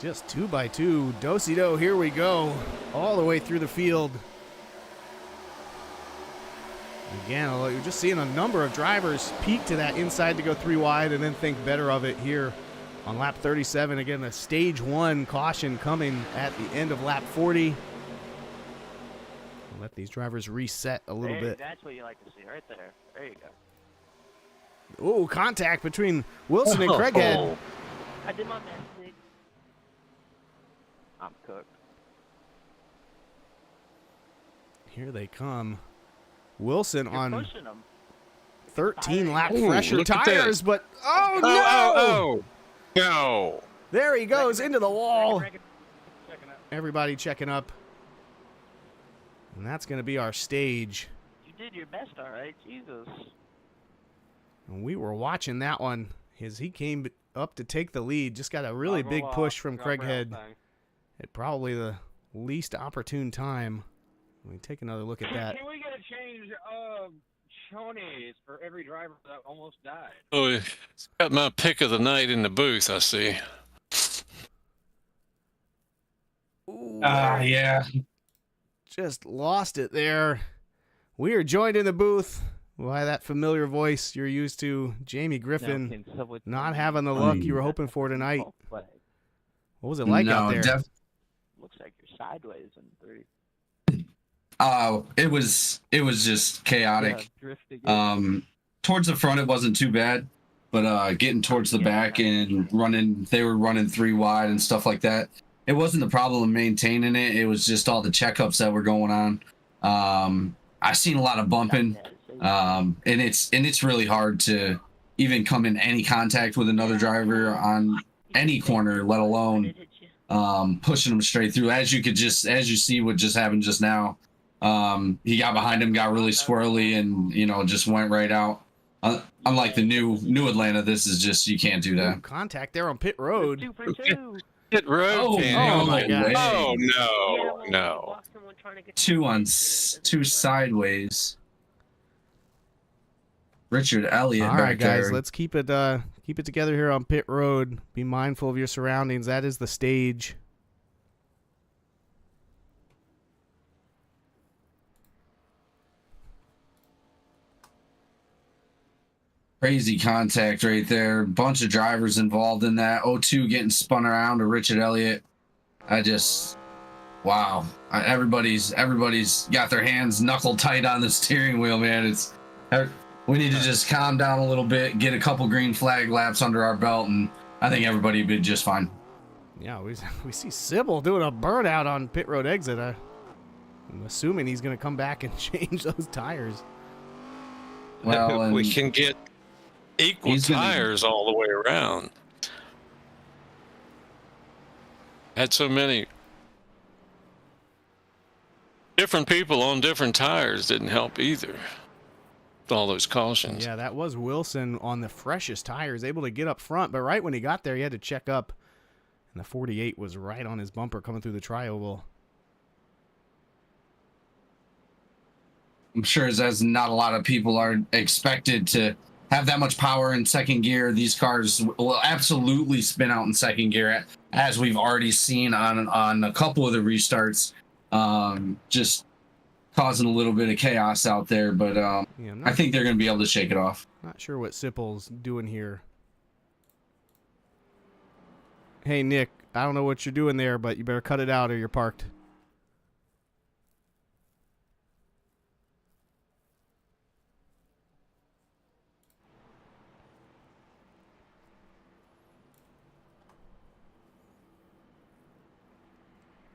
Just 2 by 2. Do-si-do, here we go. All the way through the field. Again, you're just seeing a number of drivers peak to that inside to go 3 wide and then think better of it here on lap 37. Again, a stage 1 caution coming at the end of lap 40. Let these drivers reset a little bit. That's what you like to see right there. There you go. Ooh, contact between Wilson and Craighead. I did my best, Nick. I'm cooked. Here they come. Wilson You're on pushing them. 13 lap Ooh, fresher look at tires, this. but oh no! Oh, no. There he goes into the wall. Checking out. Everybody checking up. And that's going to be our stage. You did your best, all right. Jesus. And we were watching that one as he came up to take the lead. Just got a really big push from Craighead at probably the least opportune time. Let me take another look at that. Can we get a change of chonies for every driver that almost died? Oh, it's got my pick of the night in the booth, I see. Yeah. Just lost it there. We are joined in the booth by that familiar voice you're used to, Jamie Griffin. Not having the luck you were hoping for tonight. What was it like out there? Looks like you're sideways in 3. It was just chaotic. Towards the front it wasn't too bad, but getting towards the back and they were running 3 wide and stuff like that. It wasn't the problem of maintaining it. It was just all the checkups that were going on. I've seen a lot of bumping, and it's really hard to even come in any contact with another driver on any corner, let alone pushing them straight through. As you see what just happened just now. He got behind him, got really squirrely, and just went right out. Unlike the new Atlanta, this is just, you can't do that. Contact there on pit road. 2 for 2. Pit road. Oh my God. Oh no. 2 sideways. Richard Elliott. All right, back guys, there. let's keep it together here on pit road. Be mindful of your surroundings. That is the stage. Crazy contact right there. Bunch of drivers involved in that. 0-2 getting spun around to Richard Elliott. Wow. Everybody's got their hands knuckle tight on the steering wheel, man. We need to just calm down a little bit, get a couple green flag laps under our belt, and I think everybody will be just fine. Yeah, we see Sybil doing a burnout on pit road exit. I'm assuming he's going to come back and change those tires. Well, we can get equal tires all the way around. Had so many different people on different tires didn't help either. All those cautions. Yeah, that was Wilson on the freshest tires, able to get up front, but right when he got there, he had to check up, and the 48 was right on his bumper coming through the tri-oval. I'm sure as not a lot of people are expected to have that much power in second gear. These cars will absolutely spin out in second gear, as we've already seen on a couple of the restarts. Just causing a little bit of chaos out there, but I think they're going to be able to shake it off. Not sure what Sipple's doing here. Hey, Nick, I don't know what you're doing there, but you better cut it out or you're parked.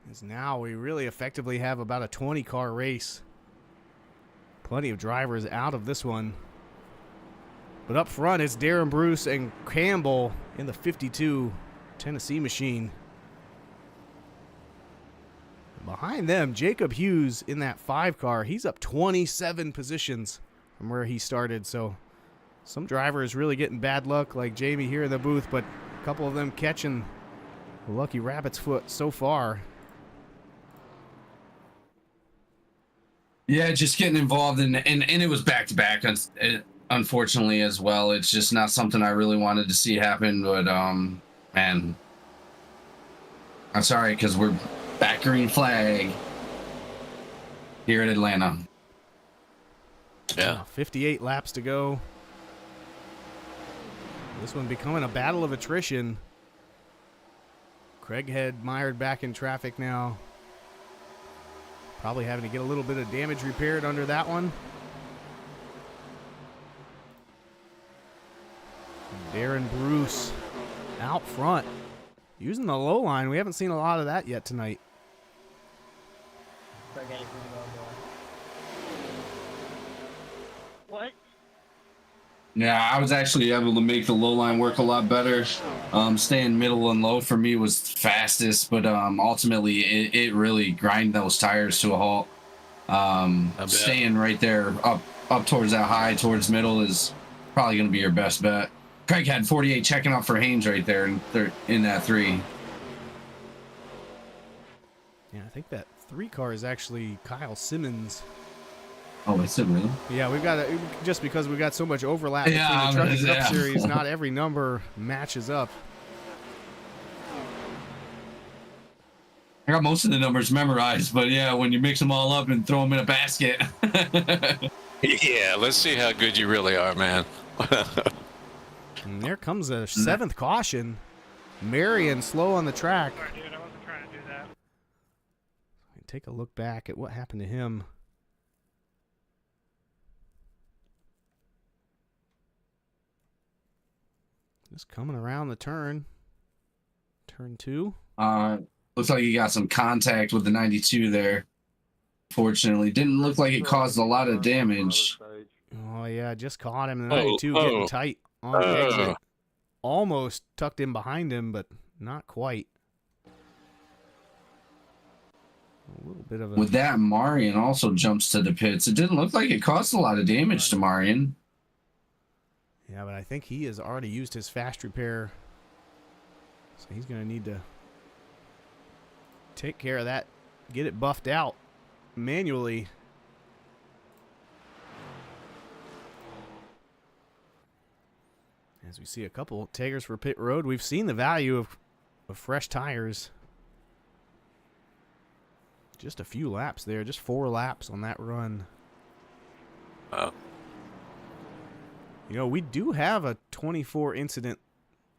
As now we really effectively have about a 20-car race. Plenty of drivers out of this one. But up front, it's Darren Bruce and Campbell in the 52 Tennessee machine. Behind them, Jacob Hughes in that 5 car. He's up 27 positions from where he started. So some drivers really getting bad luck, like Jamie here in the booth, but a couple of them catching the lucky rabbit's foot so far. Yeah, just getting involved and it was back to back, unfortunately as well. It's just not something I really wanted to see happen, but man, I'm sorry, because we're back green flag here in Atlanta. Yeah, 58 laps to go. This one becoming a battle of attrition. Craighead mired back in traffic now. Probably having to get a little bit of damage repaired under that one. Darren Bruce out front. Using the low line. We haven't seen a lot of that yet tonight. What? Yeah, I was actually able to make the low line work a lot better. Staying middle and low for me was fastest, but ultimately it really grinded those tires to a halt. Staying right there up towards that high, towards middle is probably going to be your best bet. Craig had 48 checking out for Haynes right there in that 3. Yeah, I think that 3 car is actually Kyle Simmons. Oh, is it really? Yeah, we've got just because we've got so much overlap between the Truck and Cup series, not every number matches up. I got most of the numbers memorized, but yeah, when you mix them all up and throw them in a basket. Yeah, let's see how good you really are, man. And there comes a 7th caution. Marion slow on the track. Sorry, dude, I wasn't trying to do that. Take a look back at what happened to him. Just coming around the turn. Turn 2. Looks like he got some contact with the 92 there. Fortunately, didn't look like it caused a lot of damage. Oh, yeah, just caught him. The 92 getting tight on the exit. Almost tucked in behind him, but not quite. A little bit of a... With that, Marion also jumps to the pits. It didn't look like it caused a lot of damage to Marion. Yeah, but I think he has already used his fast repair. So he's going to need to take care of that, get it buffed out manually. As we see a couple taggers for pit road, we've seen the value of fresh tires. Just a few laps there, just 4 laps on that run. You know, we do have a 24 incident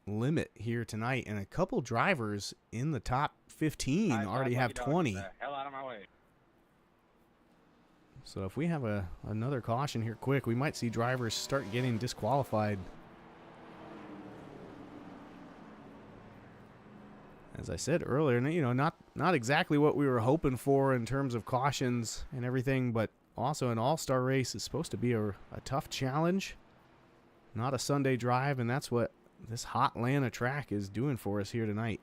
limit here tonight, and a couple drivers in the top 15 already have 20. Hell out of my way. So if we have another caution here quick, we might see drivers start getting disqualified. As I said earlier, you know, not exactly what we were hoping for in terms of cautions and everything, but also an all-star race is supposed to be a tough challenge. Not a Sunday drive, and that's what this hot Atlanta track is doing for us here tonight.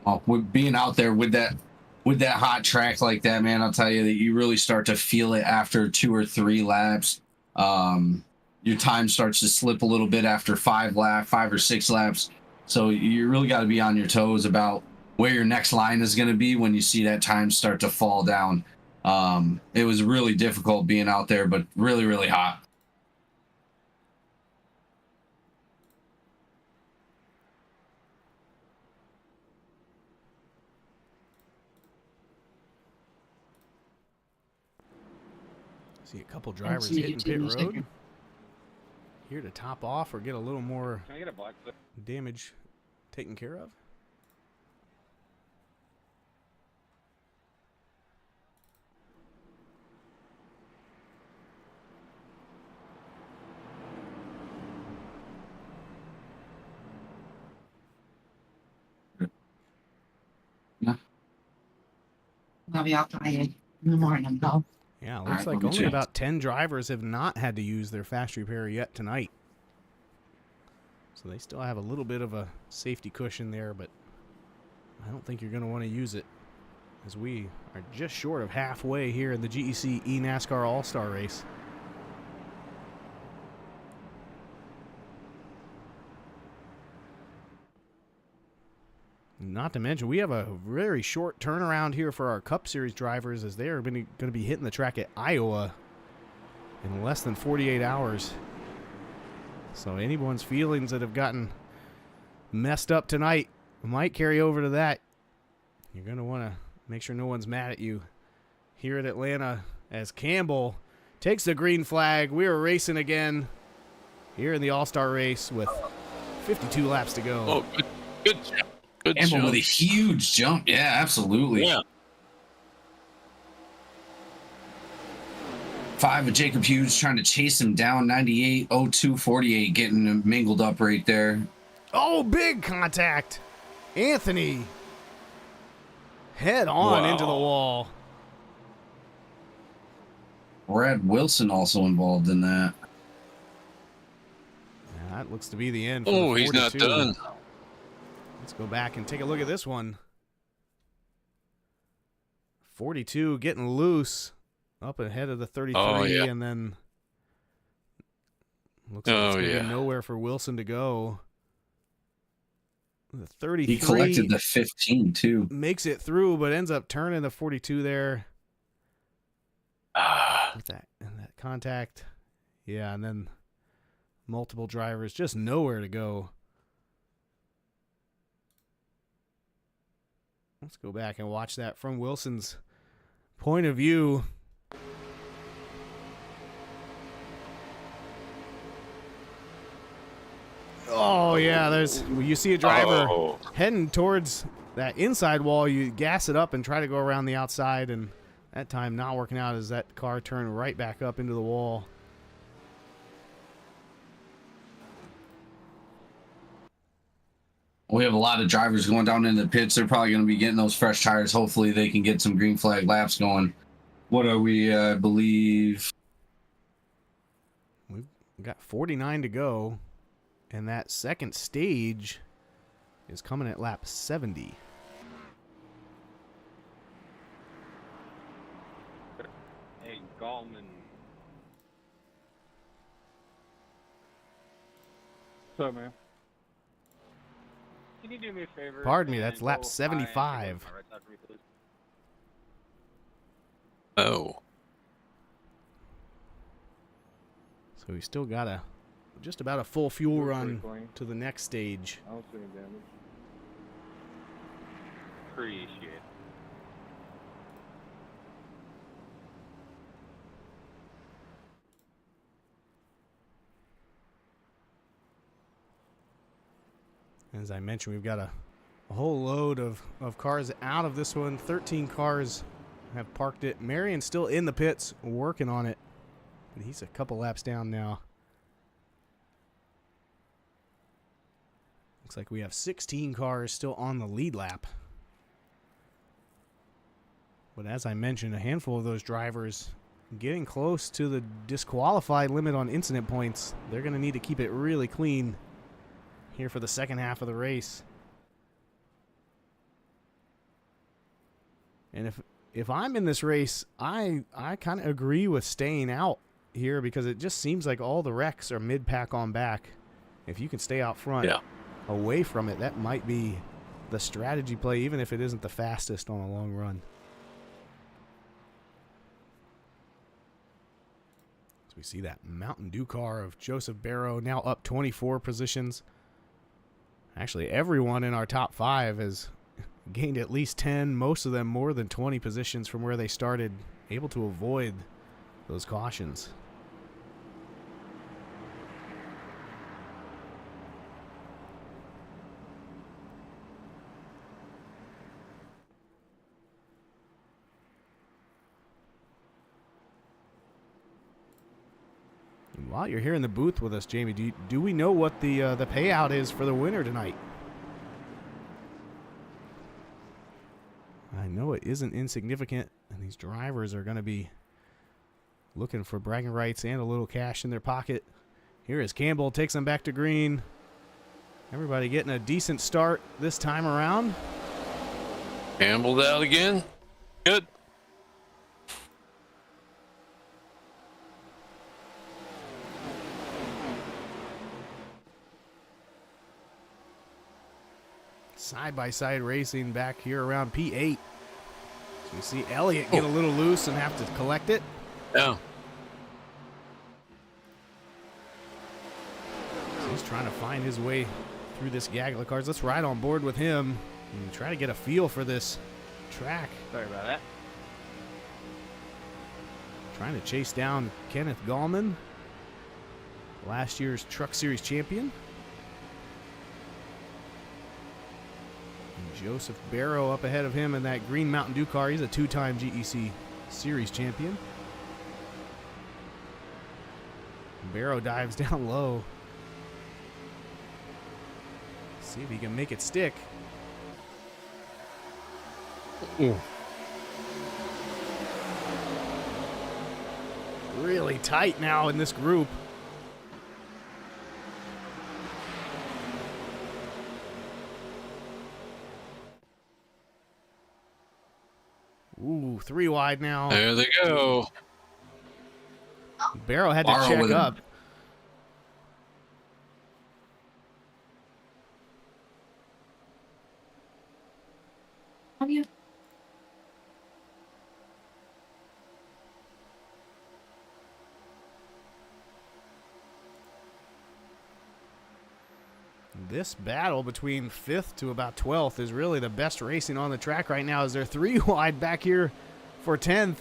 Oh, with being out there with that hot track like that, man, I'll tell you that you really start to feel it after 2 or 3 laps. Your time starts to slip a little bit after 5 or 6 laps. So you really got to be on your toes about where your next line is going to be when you see that time start to fall down. It was really difficult being out there, but really, really hot. See a couple drivers hitting pit road. Here to top off or get a little more Can I get a black clip? damage taken care of. I'll be out in the morning, though. Yeah, it looks like only about 10 drivers have not had to use their fast repair yet tonight. So they still have a little bit of a safety cushion there, but I don't think you're going to want to use it, as we are just short of halfway here in the GEC eNASCAR All-Star Race. Not to mention, we have a very short turnaround here for our Cup Series drivers, as they are going to be hitting the track at Iowa in less than 48 hours. So anyone's feelings that have gotten messed up tonight might carry over to that. You're going to want to make sure no one's mad at you here at Atlanta, as Campbell takes the green flag. We are racing again here in the All-Star race with 52 laps to go. Oh, good job. Good Campbell job. with a huge jump. Yeah, absolutely. Yeah. 5 of Jacob Hughes trying to chase him down. 98, 02, 48, getting him mingled up right there. Oh, big contact. Anthony. Head on into the wall. Brad Wilson also involved in that. Yeah, that looks to be the end. For Oh, the he's not 42. done. Let's go back and take a look at this one. 42 getting loose up ahead of the 33, and then looks like it's going to be nowhere for Wilson to go. The 33 He collected the 15 too. Makes it through, but ends up turning the 42 there. With that and that contact. Yeah, and then multiple drivers, just nowhere to go. Let's go back and watch that from Wilson's point of view. Oh, yeah, you see a driver heading towards that inside wall. You gas it up and try to go around the outside, and that time not working out as that car turned right back up into the wall. We have a lot of drivers going down into the pits. They're probably going to be getting those fresh tires. Hopefully they can get some green flag laps going. What are we, I believe? We've got 49 to go, and that second stage is coming at lap 70. Hey, Gallman. So, man. Can you do me a favor? Pardon me, that's and lap go 75. high and go right side for me, please? Oh. So we still got just about a full fuel run to the next stage. I don't see any damage. Appreciate it. As I mentioned, we've got a whole load of cars out of this one. 13 cars have parked it. Marion's still in the pits working on it. But he's a couple laps down now. Looks like we have 16 cars still on the lead lap. But as I mentioned, a handful of those drivers getting close to the disqualified limit on incident points. They're going to need to keep it really clean here for the second half of the race. And if I'm in this race, I kind of agree with staying out here because it just seems like all the wrecks are mid-pack on back. If you can stay out front, away from it, that might be the strategy play, even if it isn't the fastest on a long run. So we see that Mountain Dew car of Joseph Barrow now up 24 positions. Actually, everyone in our top 5 has gained at least 10, most of them more than 20 positions from where they started, able to avoid those cautions. And while you're here in the booth with us, Jamie, do we know what the payout is for the winner tonight? I know it isn't insignificant, and these drivers are going to be looking for bragging rights and a little cash in their pocket. Here is Campbell, takes them back to green. Everybody getting a decent start this time around. Campbelled out again. Good. Side-by-side racing back here around P8. So we see Elliott get a little loose and have to collect it. Yeah. So he's trying to find his way through this gaggle of cars. Let's ride on board with him and try to get a feel for this track. Sorry about that. Trying to chase down Kenneth Gallman, last year's Truck Series champion. And Joseph Barrow up ahead of him in that green Mountain Dew car. He's a two-time GEC Series champion. Barrow dives down low. See if he can make it stick. Really tight now in this group. Ooh, 3 wide now. There they go. Barrow had to check up. Have you? This battle between 5th to about 12th is really the best racing on the track right now, as they're 3 wide back here for 10th.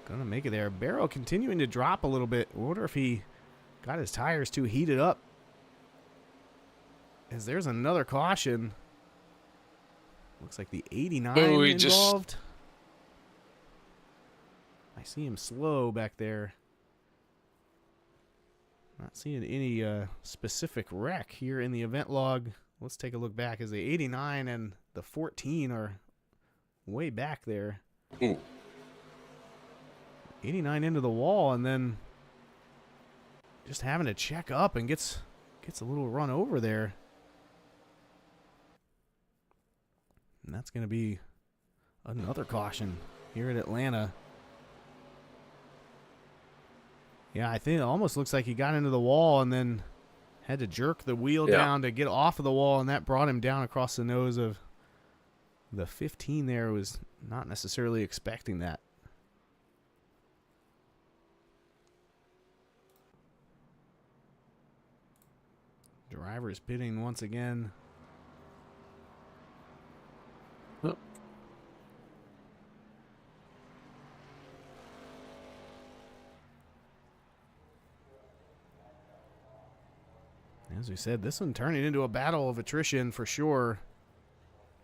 Gonna make it there. Barrow continuing to drop a little bit. I wonder if he got his tires too heated up, as there's another caution. Looks like the 89 involved. I see him slow back there. Not seeing any specific wreck here in the event log. Let's take a look back, as the 89 and the 14 are way back there. 89 into the wall, and then just having to check up, and gets a little run over there. And that's going to be another caution here at Atlanta. Yeah, I think it almost looks like he got into the wall and then had to jerk the wheel down to get off of the wall, and that brought him down across the nose of the 15 there. Was not necessarily expecting that. Driver's pitting once again. As we said, this one turning into a battle of attrition for sure.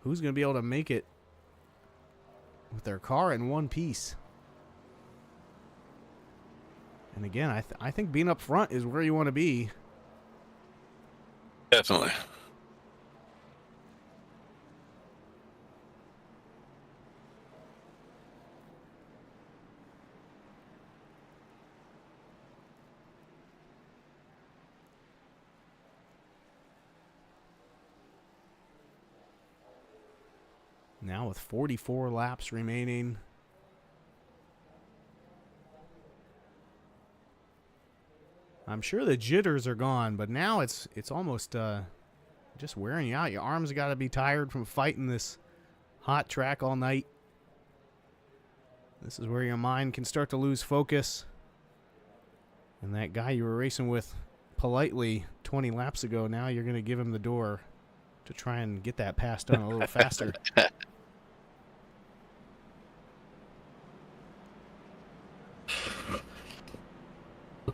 Who's going to be able to make it with their car in one piece? And again, I think being up front is where you want to be. Definitely. Now with 44 laps remaining. I'm sure the jitters are gone, but now it's almost just wearing you out. Your arms got to be tired from fighting this hot track all night. This is where your mind can start to lose focus. And that guy you were racing with politely 20 laps ago, now you're going to give him the door to try and get that pass done a little faster.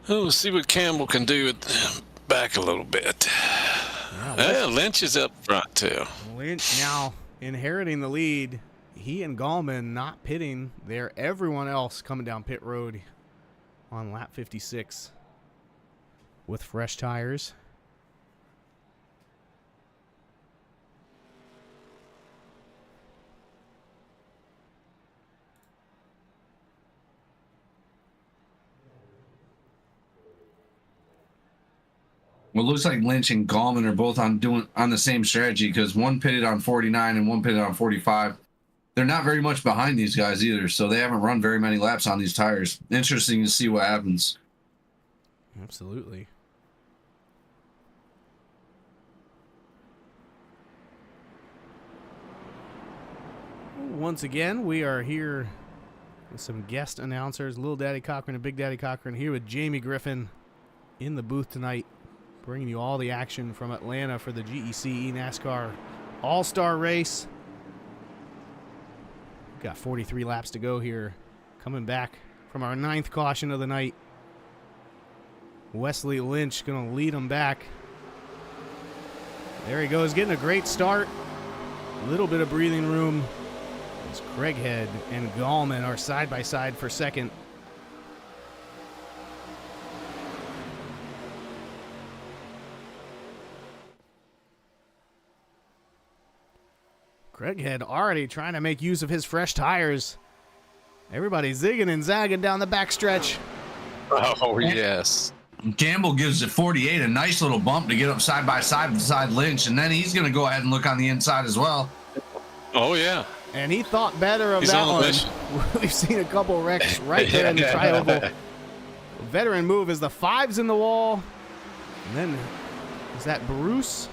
Oh, we'll see what Campbell can do back a little bit. Yeah, Lynch is up front, too. Lynch now inheriting the lead. He and Gallman not pitting there. Everyone else coming down pit road on lap 56 with fresh tires. Well, it looks like Lynch and Gallman are both on the same strategy, because one pitted on 49 and one pitted on 45. They're not very much behind these guys either, so they haven't run very many laps on these tires. Interesting to see what happens. Absolutely. Once again, we are here with some guest announcers, Little Daddy Cochran and Big Daddy Cochran, here with Jamie Griffin in the booth tonight, bringing you all the action from Atlanta for the GEC NASCAR All-Star Race. Got 43 laps to go here. Coming back from our 9th caution of the night. Wesley Lynch going to lead him back. There he goes, getting a great start. A little bit of breathing room. As Craighead and Gallman are side by side for second. Craighead already trying to make use of his fresh tires. Everybody zigging and zagging down the backstretch. Oh, yes. Campbell gives it 48 a nice little bump to get up side by side beside Lynch, and then he's going to go ahead and look on the inside as well. Oh, yeah. And he thought better of He's that on the one. mission. We've seen a couple wrecks right there in the tri-oval. Veteran move as the 5's in the wall. And then, is that Bruce?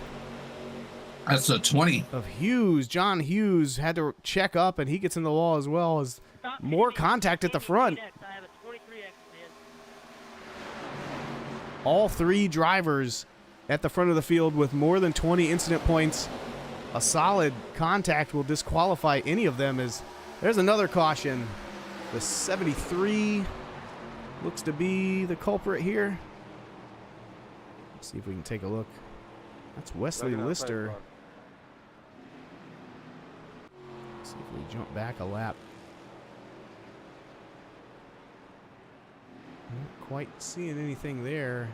That's a 20. Of Hughes. John Hughes had to check up, and he gets in the wall as well as more contact at the front. All 3 drivers at the front of the field with more than 20 incident points. A solid contact will disqualify any of them. As there's another caution. The 73 looks to be the culprit here. Let's see if we can take a look. That's Wesley Lister. Let's see if we jump back a lap. Not quite seeing anything there.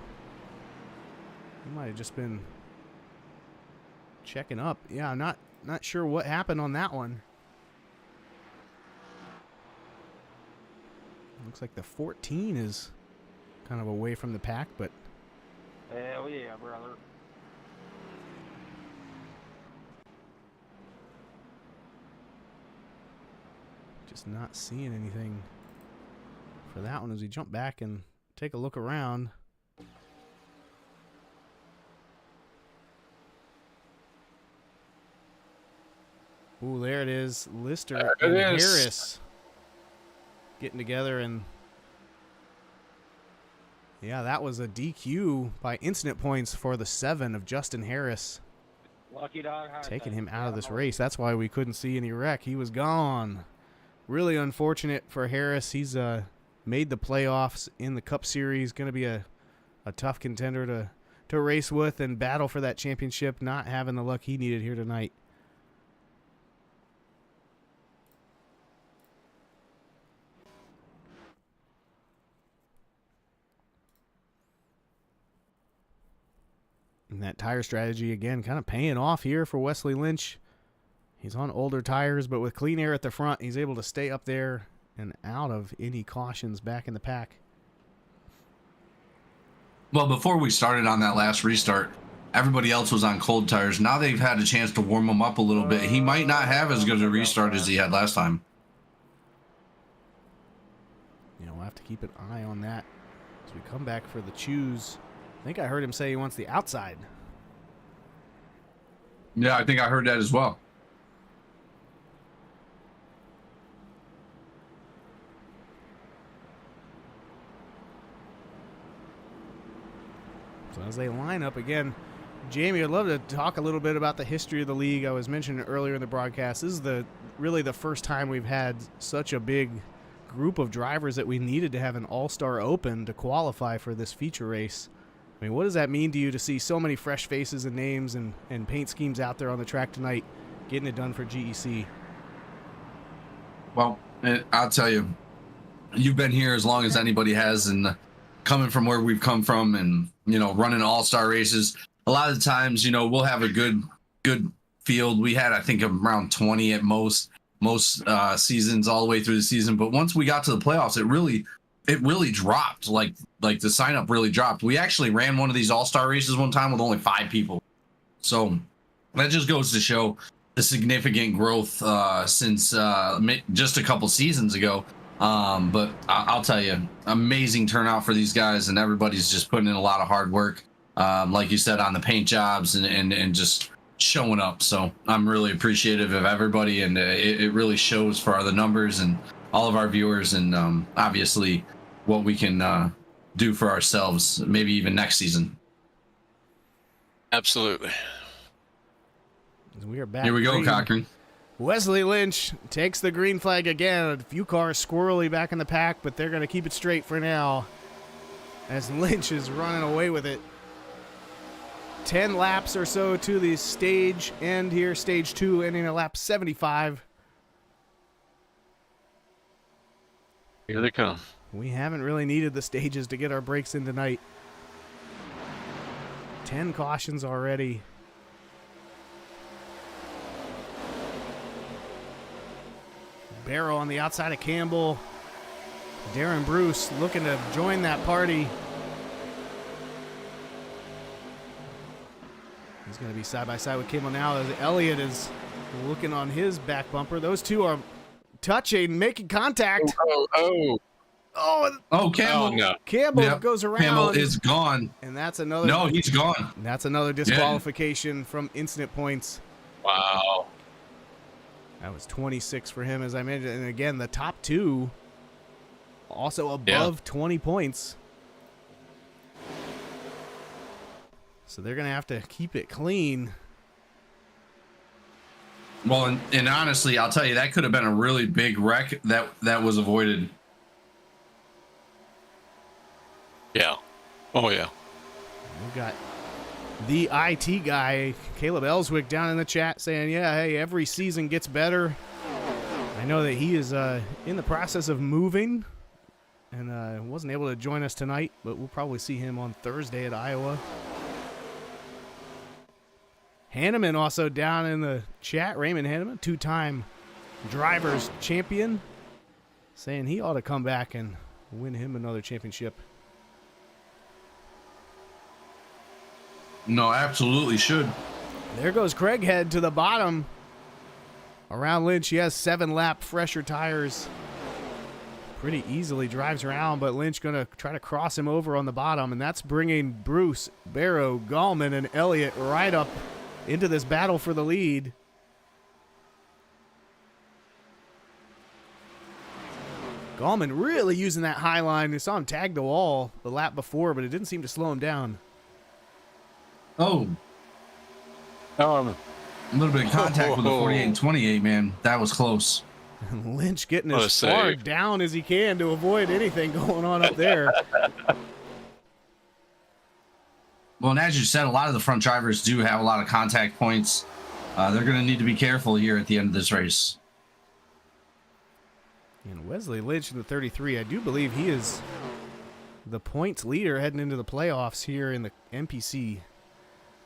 He might have just been checking up. Yeah, I'm not sure what happened on that one. Looks like the 14 is kind of away from the pack, but Hell yeah, brother. just not seeing anything for that one as we jump back and take a look around. Ooh, there it is. Lister and Harris getting together, and yeah, that was a DQ by incident points for the 7 of Justin Harris. Lucky dog. Taking him out of this race. That's why we couldn't see any wreck. He was gone. Really unfortunate for Harris. He's made the playoffs in the Cup Series. Going to be a tough contender to race with and battle for that championship. Not having the luck he needed here tonight. And that tire strategy, again, kind of paying off here for Wesley Lynch. He's on older tires, but with clean air at the front, he's able to stay up there and out of any cautions back in the pack. Well, before we started on that last restart, everybody else was on cold tires. Now they've had a chance to warm them up a little bit. He might not have as good a restart as he had last time. You know, we'll have to keep an eye on that as we come back for the choose. I think I heard him say he wants the outside. Yeah, I think I heard that as well. So as they line up again, Jamie, I'd love to talk a little bit about the history of the league. I was mentioning earlier in the broadcast. This is really the first time we've had such a big group of drivers that we needed to have an All-Star Open to qualify for this feature race. I mean, what does that mean to you to see so many fresh faces and names and paint schemes out there on the track tonight, getting it done for GEC? Well, I'll tell you, you've been here as long as anybody has, and coming from where we've come from and, you know, running all-star races, a lot of the times, you know, we'll have a good field. We had, I think, around 20 at most seasons all the way through the season. But once we got to the playoffs, it really dropped. Like the sign up really dropped. We actually ran one of these all-star races one time with only 5 people. So that just goes to show the significant growth since just a couple seasons ago. But I'll tell you, amazing turnout for these guys, and everybody's just putting in a lot of hard work. Like you said, on the paint jobs and just showing up. So I'm really appreciative of everybody, and it really shows for the numbers and all of our viewers, and obviously what we can do for ourselves, maybe even next season. Absolutely. We are back. Here we go, green. Cochran. Wesley Lynch takes the green flag again. A few cars squirrely back in the pack, but they're going to keep it straight for now as Lynch is running away with it. 10 laps or so to the stage end here. Stage 2 ending at lap 75. Here they come. We haven't really needed the stages to get our breaks in tonight. 10 cautions already. Barrow on the outside of Campbell. Darren Bruce looking to join that party. He's going to be side by side with Campbell now as Elliott is looking on his back bumper. Those two are touching, making contact. Oh, Campbell. no. Campbell goes around. Campbell is gone. And that's another. No, he's gone. That's another disqualification from incident points. Wow. That was 26 for him, as I mentioned. And again, the top two also above 20 points. So they're going to have to keep it clean. Well, and honestly, I'll tell you, that could have been a really big wreck that was avoided. Yeah. Oh, yeah. We've got the IT guy, Caleb Ellswick, down in the chat saying, yeah, hey, every season gets better. I know that he is in the process of moving and wasn't able to join us tonight, but we'll probably see him on Thursday at Iowa. Hanneman also down in the chat. Raymond Hanneman, two-time drivers champion, saying he ought to come back and win him another championship. No, absolutely should. There goes Craighead to the bottom. Around Lynch, he has 7-lap fresher tires. Pretty easily drives around, but Lynch going to try to cross him over on the bottom, and that's bringing Bruce, Barrow, Gallman, and Elliott right up into this battle for the lead. Gallman really using that high line. We saw him tag the wall the lap before, but it didn't seem to slow him down. A little bit of contact with the 48 and 28, man. That was close. And Lynch getting as far down as he can to avoid anything going on up there. Well, and as you said, a lot of the front drivers do have a lot of contact points. They're going to need to be careful here at the end of this race. And Wesley Lynch in the 33, I do believe he is the points leader heading into the playoffs here in the NPC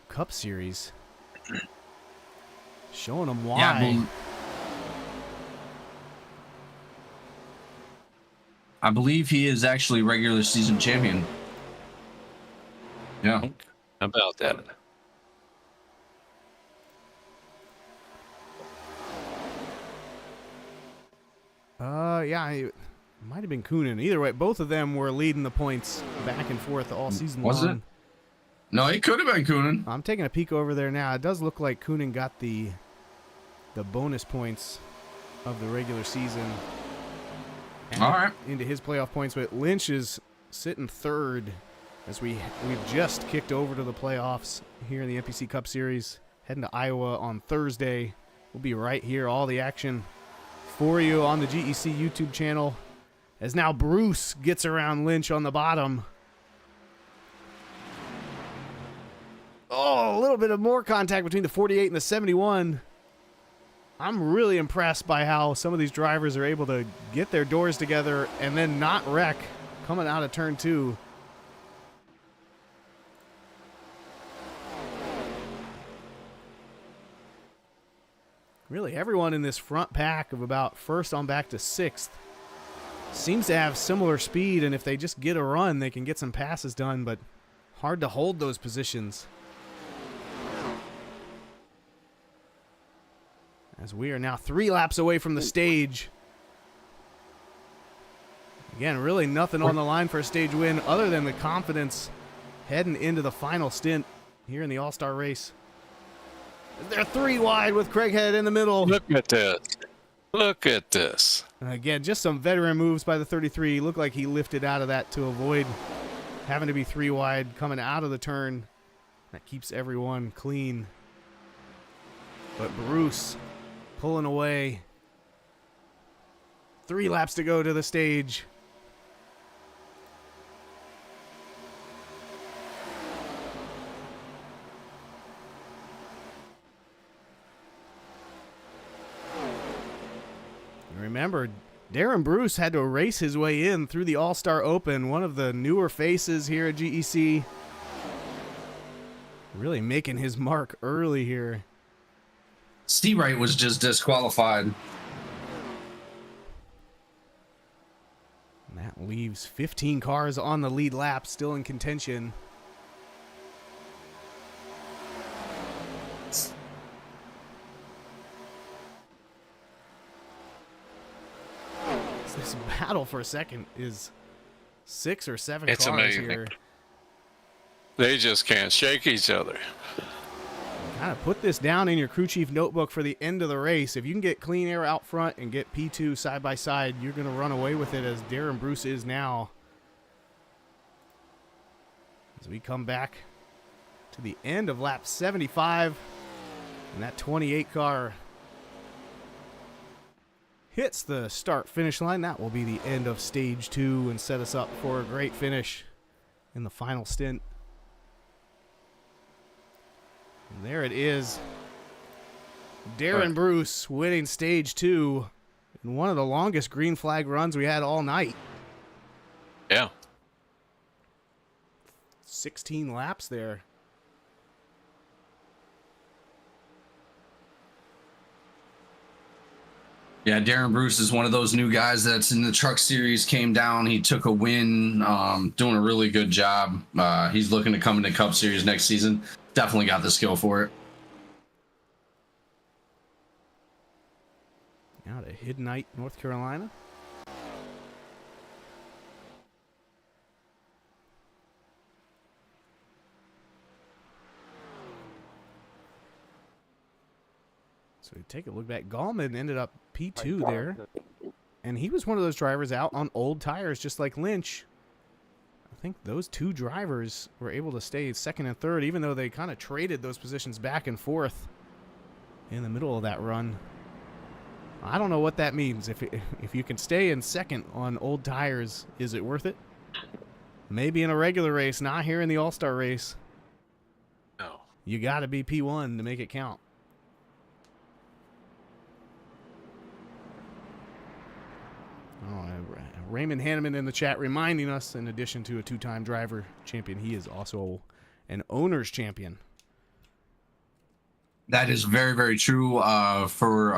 Cup Series. Showing them why. Yeah, I believe he is actually regular season champion. Yeah. How about that? Yeah, it might have been Coonan. Either way, both of them were leading the points back and forth all season long. Was it? No, it could have been Coonan. I'm taking a peek over there now. It does look like Coonan got the bonus points of the regular season. All right. Into his playoff points, but Lynch is sitting third as we've just kicked over to the playoffs here in the NPC Cup Series. Heading to Iowa on Thursday. We'll be right here, all the action for you on the GEC YouTube channel. As now Bruce gets around Lynch on the bottom. Oh, a little bit of more contact between the 48 and the 71. I'm really impressed by how some of these drivers are able to get their doors together and then not wreck coming out of turn 2. Really, everyone in this front pack of about first on back to 6th seems to have similar speed, and if they just get a run, they can get some passes done, but hard to hold those positions. As we are now 3 laps away from the stage. Again, really nothing on the line for a stage win other than the confidence heading into the final stint here in the All-Star race. They're 3 wide with Craighead in the middle. Look at this. Look at this. And again, just some veteran moves by the 33. Looked like he lifted out of that to avoid having to be 3 wide coming out of the turn. That keeps everyone clean. But Bruce pulling away. 3 laps to go to the stage. Remember, Darren Bruce had to race his way in through the All-Star Open, one of the newer faces here at GEC. Really making his mark early here. Steve Wright was just disqualified. And that leaves 15 cars on the lead lap, still in contention. This battle for a second is 6 or 7 It's cars amazing. here. They just can't shake each other. Kind of put this down in your crew chief notebook for the end of the race. If you can get clean air out front and get P2 side by side, you're going to run away with it as Darren Bruce is now. As we come back to the end of lap 75, and that 28 car hits the start-finish line. That will be the end of stage 2 and set us up for a great finish in the final stint. And there it is. Darren Bruce winning stage 2 in one of the longest green flag runs we had all night. Yeah. 16 laps there. Yeah, Darren Bruce is one of those new guys that's in the truck series, came down, he took a win, doing a really good job. He's looking to come into Cup Series next season. Definitely got the skill for it. Now to Hiddenite, North Carolina. So we take a look back. Gallman ended up P2 there. And he was one of those drivers out on old tires, just like Lynch. I think those 2 drivers were able to stay second and third, even though they kind of traded those positions back and forth in the middle of that run. I don't know what that means. If you can stay in second on old tires, is it worth it? Maybe in a regular race, not here in the All-Star race. No. You got to be P1 to make it count. Oh, Raymond Hanneman in the chat reminding us, in addition to a 2-time driver champion, he is also an owner's champion. That is very, very true for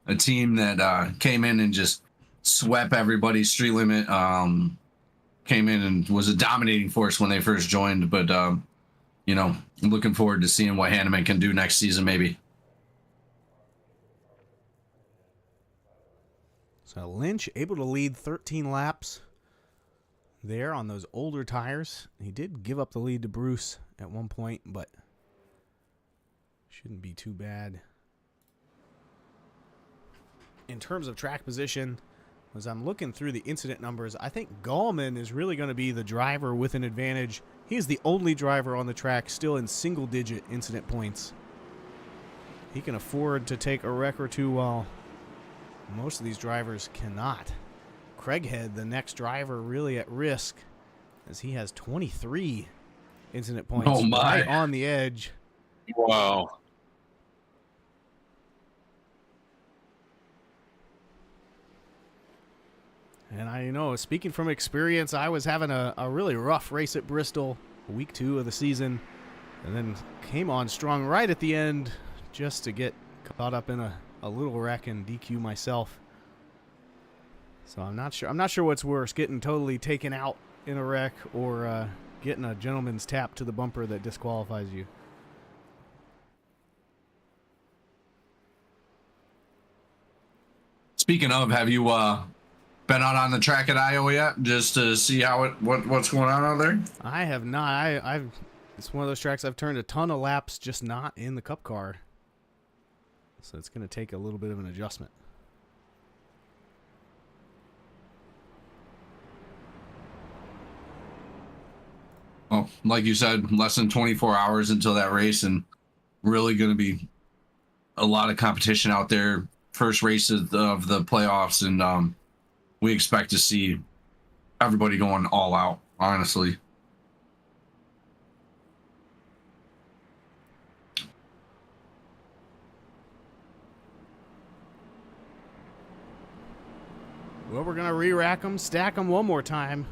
a team that came in and just swept everybody's street limit. Came in and was a dominating force when they first joined. But, you know, I'm looking forward to seeing what Hanneman can do next season, maybe. So Lynch able to lead 13 laps there on those older tires. He did give up the lead to Bruce at one point, but shouldn't be too bad. In terms of track position, as I'm looking through the incident numbers, I think Gallman is really going to be the driver with an advantage. He is the only driver on the track still in single-digit incident points. He can afford to take a wreck or two while most of these drivers cannot. Craighead, the next driver, really at risk as he has 23 incident points. Oh my. Right on the edge. Wow. And I know, speaking from experience, I was having a really rough race at Bristol, week 2 of the season, and then came on strong right at the end just to get caught up in a little wreck and DQ myself. So I'm not sure what's worse, getting totally taken out in a wreck or getting a gentleman's tap to the bumper that disqualifies you. Speaking of, have you been out on the track at Iowa yet, just to see how what's going on out there? I have not. It's one of those tracks I've turned a ton of laps, just not in the Cup car. So it's going to take a little bit of an adjustment. Well, like you said, less than 24 hours until that race, and really going to be a lot of competition out there. First race of the playoffs, and we expect to see everybody going all out, honestly. Well, we're going to re-rack them, stack them one more time.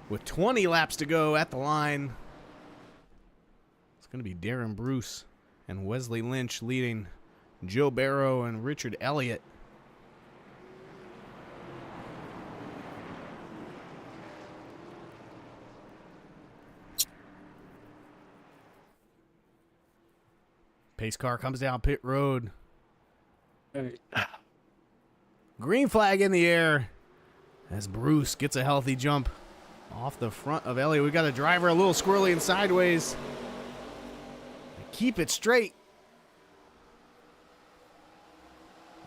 With 20 laps to go at the line. It's going to be Darren Bruce and Wesley Lynch leading Joe Barrow and Richard Elliott. Pace car comes down pit road. Green flag in the air as Bruce gets a healthy jump off the front of Elliott. We got a driver a little squirrely and sideways. Keep it straight.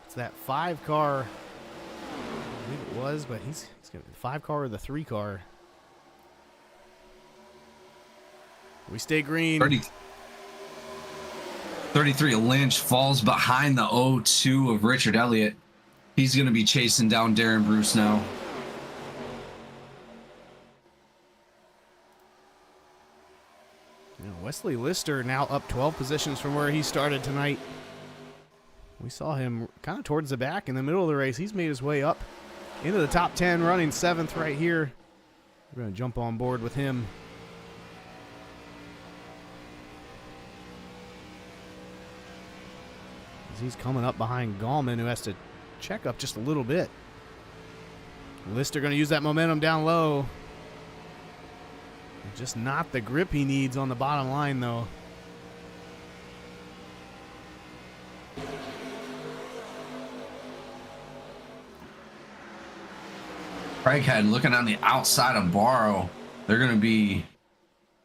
It's that 5 car. I believe it was, but he's got the 5 car or the 3 car. We stay green. 33 Lynch falls behind the 0-2 of Richard Elliott. He's going to be chasing down Darren Bruce now. Wesley Lister now up 12 positions from where he started tonight. We saw him kind of towards the back in the middle of the race. He's made his way up into the top 10, running 7th right here. We're going to jump on board with him. As he's coming up behind Gallman, who has to check up just a little bit. Lister going to use that momentum down low. Just not the grip he needs on the bottom line, though. Craighead looking on the outside of Barrow. They're going to be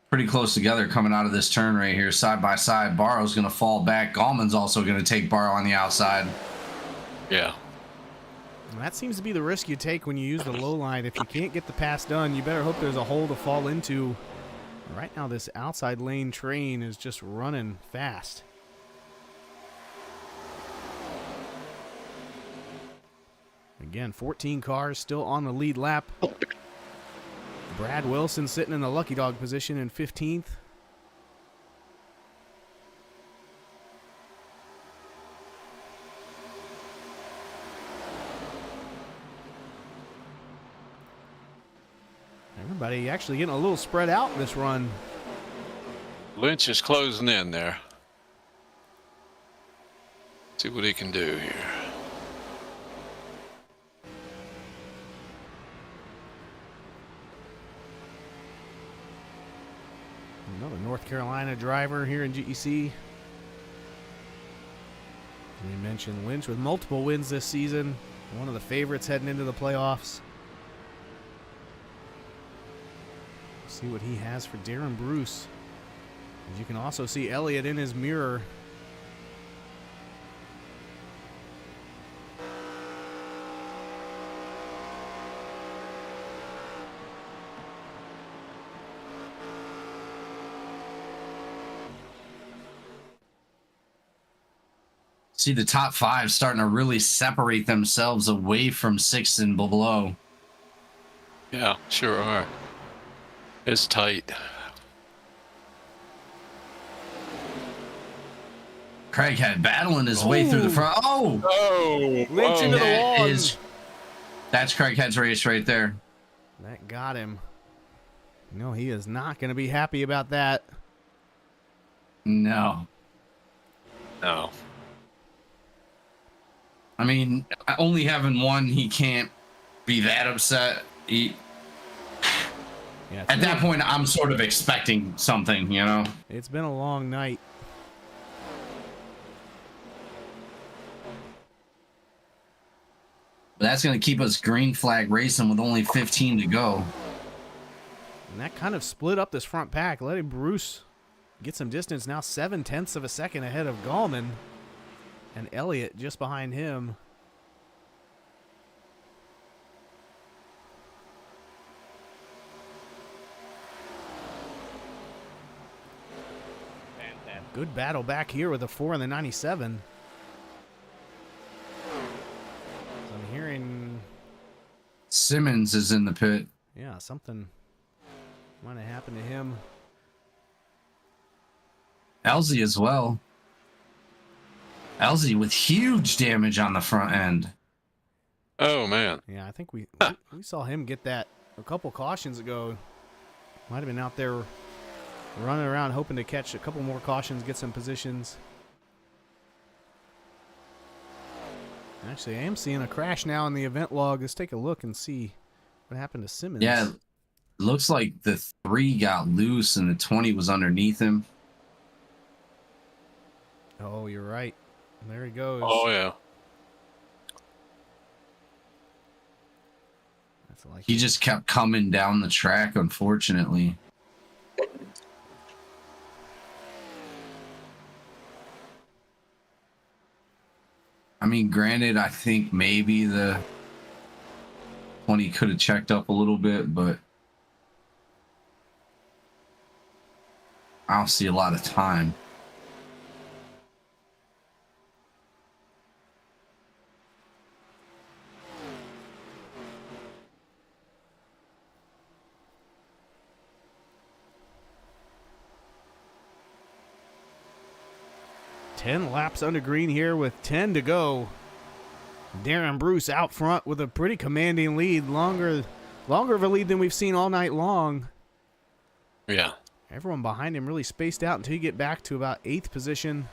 pretty close together coming out of this turn right here, side by side. Barrow's going to fall back. Gallman's also going to take Barrow on the outside. Yeah. And that seems to be the risk you take when you use the low line. If you can't get the pass done, you better hope there's a hole to fall into. Right now, this outside lane train is just running fast. Again, 14 cars still on the lead lap. Brad Wilson sitting in the lucky dog position in 15th. Everybody actually getting a little spread out in this run. Lynch is closing in there. See what he can do here. Another North Carolina driver here in GEC. We mentioned Lynch with multiple wins this season. One of the favorites heading into the playoffs. See what he has for Darren Bruce. As you can also see Elliott in his mirror. See the top 5 starting to really separate themselves away from 6 and below. Yeah, sure are. It's tight. Craighead battling his way through the front. Oh! Lynch into the wall. That's Craighead's race right there. That got him. No, he is not going to be happy about that. No. No. I mean, only having one, he can't be that upset. At that point, I'm sort of expecting something, you know? It's been a long night. But that's going to keep us green flag racing with only 15 to go. And that kind of split up this front pack, letting Bruce get some distance. Now 0.7 of a second ahead of Gallman. And Elliott just behind him. Good battle back here with a 4 in the 97. So I'm hearing, Simmons is in the pit. yeah, something might have happened to him. Elsie as well. Elsie with huge damage on the front end. Oh man. Yeah, I think we saw him get that a couple cautions ago. Might have been out there running around hoping to catch a couple more cautions, get some positions. Actually, I am seeing a crash now in the event log. Let's take a look and see what happened to Simmons. Yeah, looks like the 3 got loose and the 20 was underneath him. Oh, you're right. There he goes. Oh yeah. That's like He just kept coming down the track, unfortunately. I mean, granted, I think maybe the 20 could have checked up a little bit, but I don't see a lot of time. Ten laps under green here with 10 to go. Darren Bruce out front with a pretty commanding lead, longer of a lead than we've seen all night long. Yeah. Everyone behind him really spaced out until you get back to about 8th position.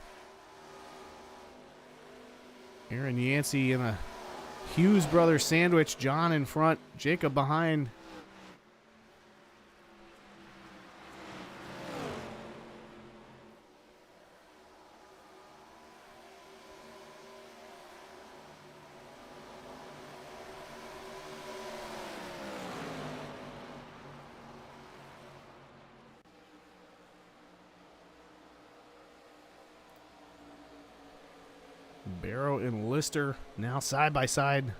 Aaron Yancey in a Hughes brothers sandwich. John in front, Jacob behind. Barrow and Lister now side by side.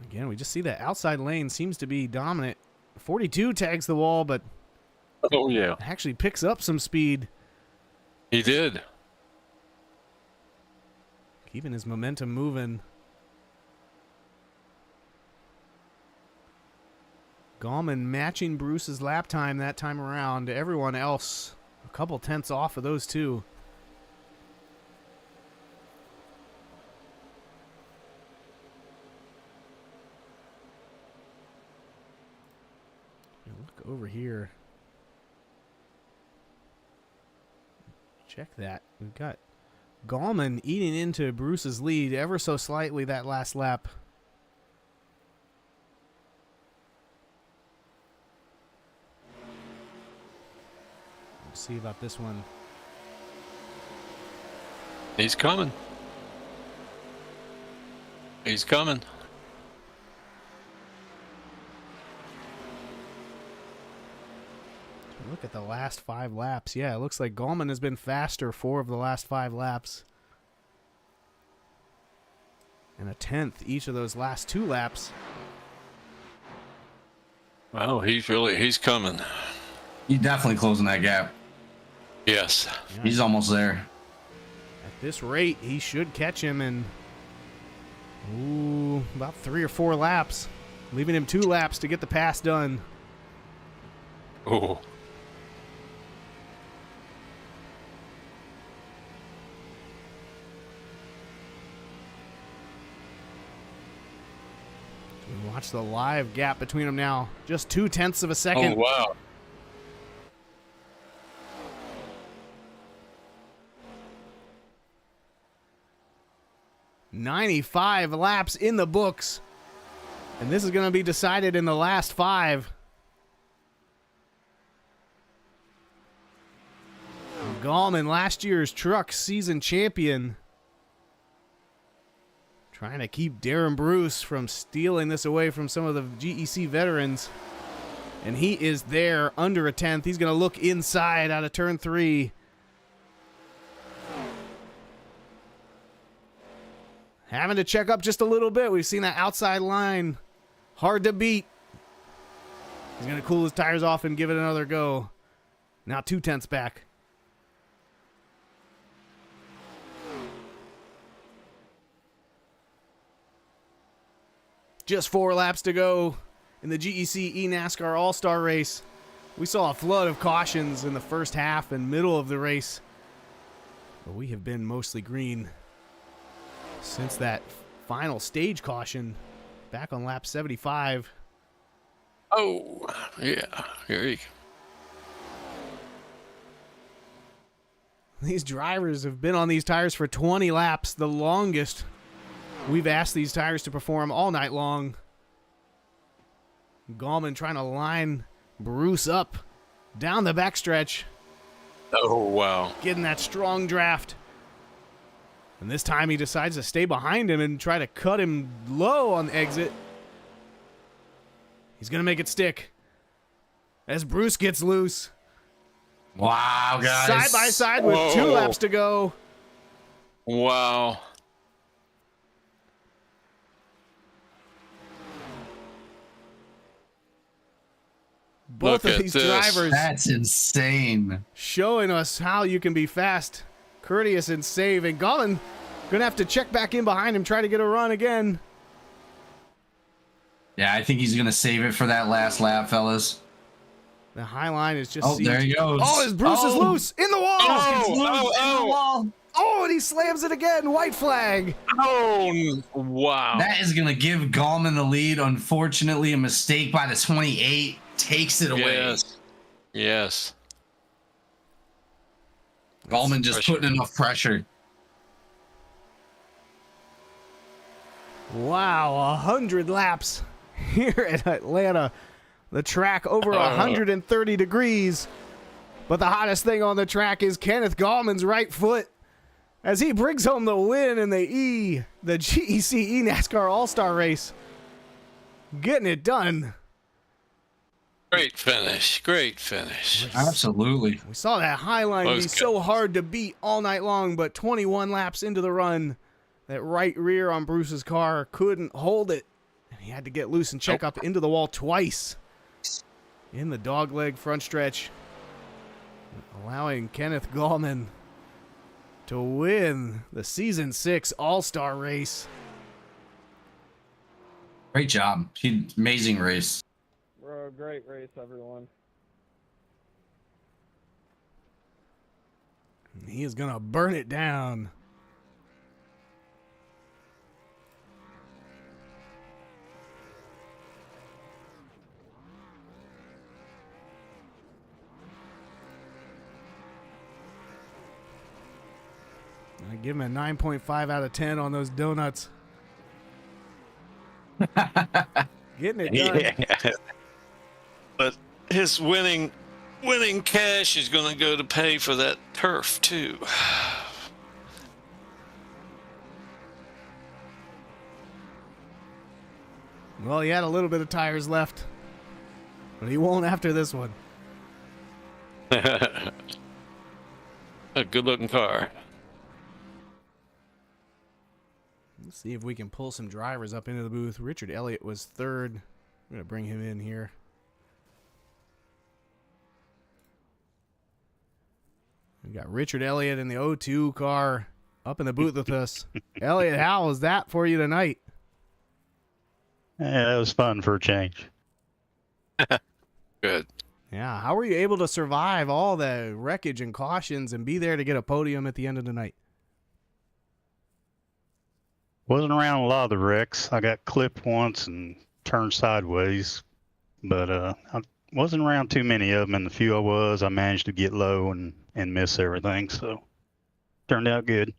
Again, we just see that outside lane seems to be dominant. 42 tags the wall, but Oh yeah. actually picks up some speed. He did. Keeping his momentum moving. Gallman matching Bruce's lap time that time around. Everyone else a couple tenths off of those two. Look over here. Check that. We've got Gallman eating into Bruce's lead ever so slightly that last lap. See about this one. He's coming. He's coming. Look at the last 5 laps. Yeah, it looks like Gallman has been faster 4 of the last 5 laps. And a 10th each of those last 2 laps. Well, he's coming. He's definitely closing that gap. Yes. Yeah. He's almost there. At this rate, he should catch him in about 3 or 4 laps, leaving him 2 laps to get the pass done. Oh. Watch the live gap between them now. Just 0.2 of a second. Oh, wow. "95 laps in the books. And this is going to be decided in the last 5. Gallman, last year's truck season champion. Trying to keep Darren Bruce from stealing this away from some of the GEC veterans. And he is there under a 10th. He's going to look inside out of turn 3. Having to check up just a little bit. We've seen that outside line. Hard to beat. He's going to cool his tires off and give it another go. Now 2/10 back. Just 4 laps to go in the GEC eNASCAR All-Star Race. We saw a flood of cautions in the first half and middle of the race, but we have been mostly green since that final stage caution back on lap 75. Oh, yeah. Here you go. These drivers have been on these tires for 20 laps, the longest we've asked these tires to perform all night long. Gallman trying to line Bruce up down the backstretch. Oh, wow. Getting that strong draft. And this time he decides to stay behind him and try to cut him low on the exit. He's going to make it stick as Bruce gets loose. Wow, guys. Side by side with 2 laps to go. Wow. Both of these drivers. That's insane. Showing us how you can be fast, courteous, and safe. And Gallman going to have to check back in behind him, try to get a run again. Yeah, I think he's going to save it for that last lap, fellas. The high line is just... Oh, there he goes. Oh, his Bruce is loose. In the wall. In the wall. Oh, and he slams it again. White flag. Oh, wow. That is going to give Gallman the lead. Unfortunately, a mistake by the 28 takes it away. Yes. Yes. Gallman just putting enough pressure. Wow, 100 laps here at Atlanta. The track over 130 degrees. But the hottest thing on the track is Kenneth Gallman's right foot as he brings home the win in the GEC eNASCAR All-Star Race. Getting it done. Great finish. Great finish. Absolutely. We saw that high line be so hard to beat all night long, but 21 laps into the run, that right rear on Bruce's car couldn't hold it. And he had to get loose and check up into the wall twice in the dogleg front stretch, allowing Kenneth Gallman to win the Season 6 All-Star Race. Great job. Amazing race. Bro, great race, everyone. He is going to burn it down. I give him a 9.5 out of 10 on those donuts. Getting it done. Yeah. But his winning cash is going to go to pay for that turf too. Well, he had a little bit of tires left, but he won't after this one. A good-looking car. Let's see if we can pull some drivers up into the booth. Richard Elliott was third. I'm going to bring him in here. We got Richard Elliott in the O2 car up in the booth with us. Elliott, how was that for you tonight? Yeah, that was fun for a change. Good. Yeah, how were you able to survive all the wreckage and cautions and be there to get a podium at the end of the night? Wasn't around a lot of the wrecks. I got clipped once and turned sideways, but I wasn't around too many of them. And the few I was, I managed to get low and miss everything. So turned out good.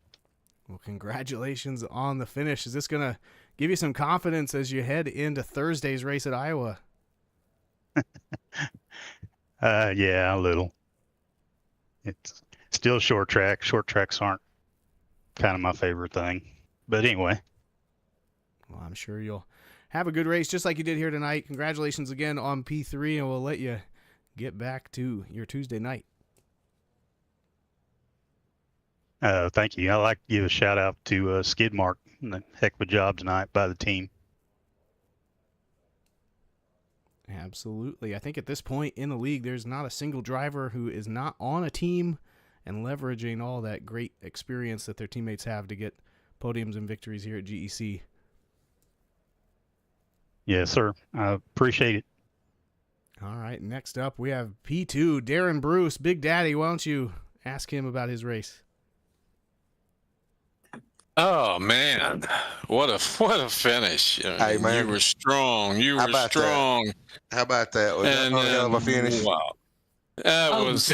Well, congratulations on the finish. Is this going to give you some confidence as you head into Thursday's race at Iowa? Yeah, a little. It's still short track. Short tracks aren't kind of my favorite thing. But anyway. Well, I'm sure you'll have a good race just like you did here tonight. Congratulations again on P3, and we'll let you get back to your Tuesday night. Thank you. I'd like to give a shout out to Skidmark. A heck of a job tonight by the team. Absolutely. I think at this point in the league, there's not a single driver who is not on a team and leveraging all that great experience that their teammates have to get podiums and victories here at GEC. Yes, sir. I appreciate it. All right, next up we have P2, Darren Bruce. Big Daddy, why don't you ask him about his race? Oh man, what a finish! Hey, man. You were strong. You How were about that? strong. How about that? Was that one hell of a finish? Wow, that was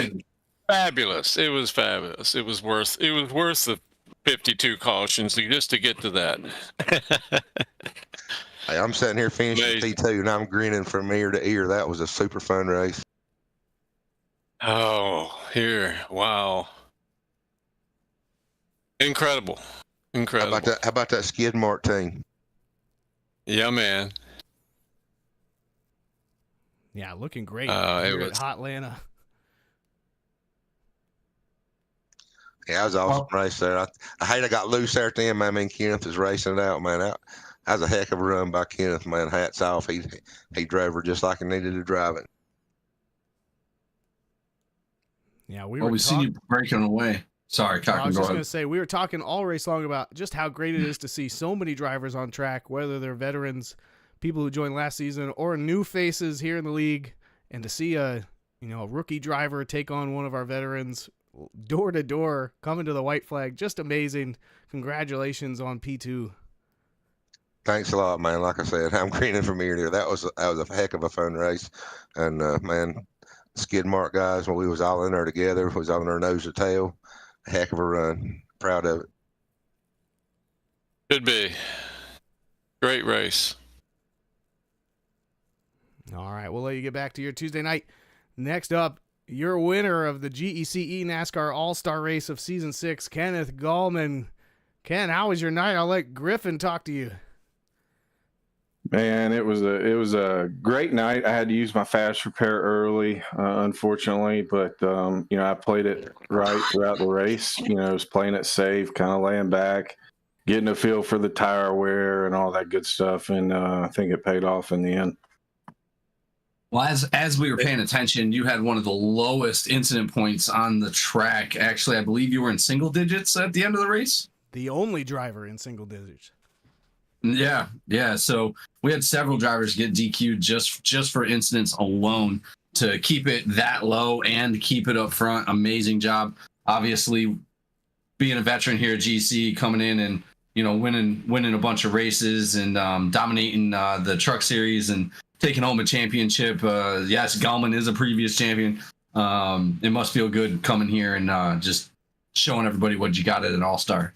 fabulous. It was fabulous. It was worth the 52 cautions just to get to that. Hey, I'm sitting here finishing P2 and I'm grinning from ear to ear. That was a super fun race. Oh, here, wow, incredible. Incredible. How about that skid mark team? Yeah, man. Yeah, looking great It here was at Hot Atlanta. Yeah, that was an awesome race there. I hate I got loose there at the end, man. I mean, Kenneth was racing it out, man. That was a heck of a run by Kenneth, man. Hats off. He drove her just like he needed to drive it. Yeah, we seen you breaking away. Sorry, Cochran, I was go just ahead. going to say, we were talking all race long about just how great it is to see so many drivers on track, whether they're veterans, people who joined last season, or new faces here in the league, and to see a rookie driver take on one of our veterans door to door, coming to the white flag, just amazing. Congratulations on P2. Thanks a lot, man. Like I said, I'm grinning from ear to ear. That was a heck of a fun race, and man, skid mark guys, when we was all in there together, was on their nose to tail. Heck of a run. Proud of it. Could be. Great race. All right, we'll let you get back to your Tuesday night. Next up, your winner of the GECE NASCAR All-Star Race of Season 6, Kenneth Gallman. Ken, how was your night? I'll let Griffin talk to you. Man, it was a great night. I had to use my fast repair early, unfortunately, but I played it right throughout the race. I was playing it safe, kind of laying back, getting a feel for the tire wear and all that good stuff, and I think it paid off in the end. Well, as we were paying attention, you had one of the lowest incident points on the track. Actually, I believe you were in single digits at the end of the race. The only driver in single digits. Yeah. So we had several drivers get DQ'd just for incidents alone. To keep it that low and keep it up front, amazing job. Obviously, being a veteran here at GC, coming in and winning a bunch of races and dominating the truck series and taking home a championship. Yes, Gallman is a previous champion. It must feel good coming here and just showing everybody what you got at an All-Star.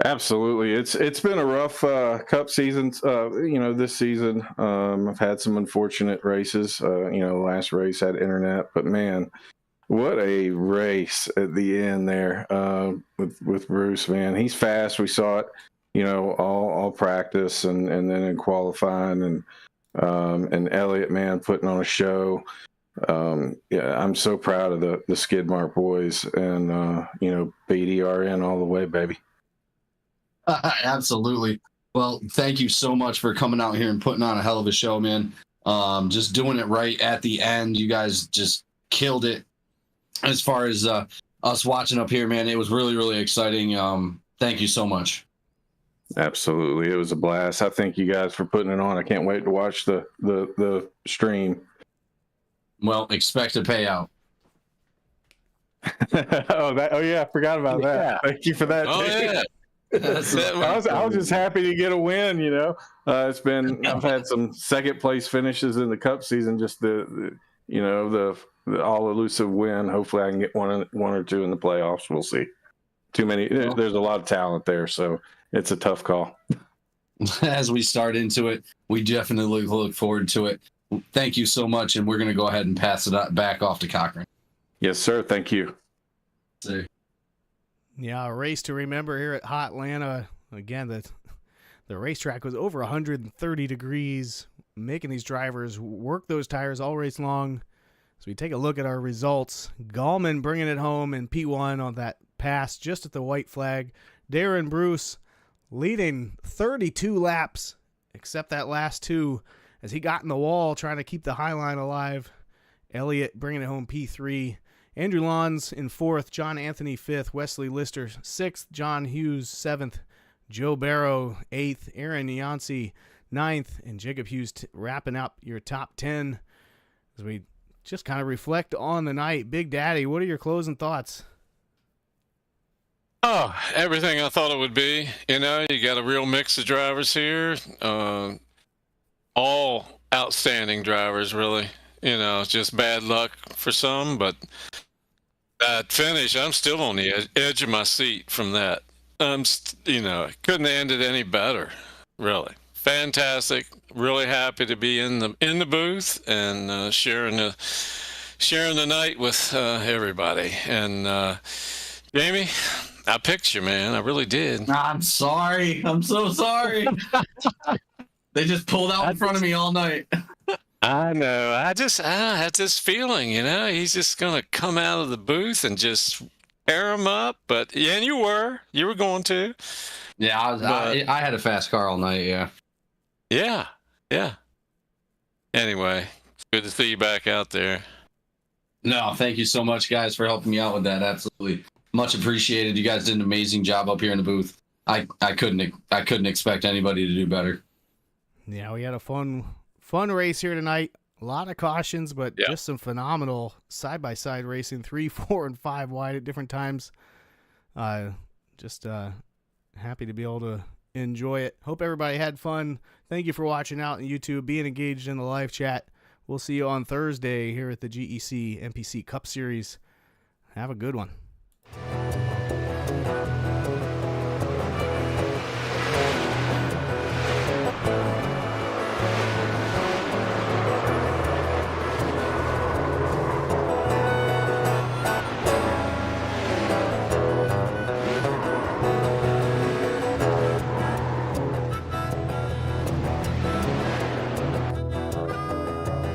Absolutely. It's been a rough Cup season, this season. I've had some unfortunate races. Last race had internet, but man, what a race at the end there with Bruce, man. He's fast. We saw it, all practice and then in qualifying and Elliott, man, putting on a show. I'm so proud of the Skidmark boys and, BDRN all the way, baby. Absolutely. Well, thank you so much for coming out here and putting on a hell of a show, man. Just doing it right at the end. You guys just killed it. As far as us watching up here, man, it was really, really exciting. Thank you so much. Absolutely. It was a blast. I thank you guys for putting it on. I can't wait to watch the stream. Well, expect a payout. Oh yeah, I forgot about that. Thank you for that. Oh, yeah. I was just happy to get a win. I've had some second place finishes in the Cup season. Just the all elusive win. Hopefully, I can get one or two in the playoffs. We'll see. Too many. There's a lot of talent there, so it's a tough call. As we start into it, we definitely look forward to it. Thank you so much, and we're going to go ahead and pass it back off to Cochran. Yes, sir. Thank you. See. Yeah, a race to remember here at Hot Atlanta. Again, the racetrack was over 130 degrees, making these drivers work those tires all race long. So we take a look at our results. Gallman bringing it home in P1 on that pass just at the white flag. Darren Bruce leading 32 laps, except that last two. as he got in the wall trying to keep the high line alive. Elliott bringing it home P3. Andrew Lons in 4th, John Anthony 5th, Wesley Lister 6th, John Hughes 7th, Joe Barrow 8th, Aaron Yancey 9th, and Jacob Hughes wrapping up your top 10 as we just kind of reflect on the night. Big Daddy, what are your closing thoughts? Oh, everything I thought it would be. You know, you got a real mix of drivers here. All outstanding drivers, really. You know, it's just bad luck for some, but that finish, I'm still on the edge of my seat from that. You know, couldn't have ended any better, really. Fantastic. Really happy to be in the booth and sharing the night with everybody. And Jamie, I picked you, man. I really did. I'm sorry. I'm so sorry. They just pulled out in front of me all night. I know. I had this feeling, you know, he's just going to come out of the booth and just tear him up. But yeah, and you were going to. Yeah, I had a fast car all night. Yeah. Yeah. Yeah. Anyway, it's good to see you back out there. No, thank you so much, guys, for helping me out with that. Absolutely, much appreciated. You guys did an amazing job up here in the booth. I couldn't expect anybody to do better. Yeah, we had a fun race here tonight. A lot of cautions, but just some phenomenal side-by-side racing, 3, 4, and 5 wide at different times. Just happy to be able to enjoy it. Hope everybody had fun. Thank you for watching out on YouTube, being engaged in the live chat. We'll see you on Thursday here at the GEC NPC Cup Series. Have a good one.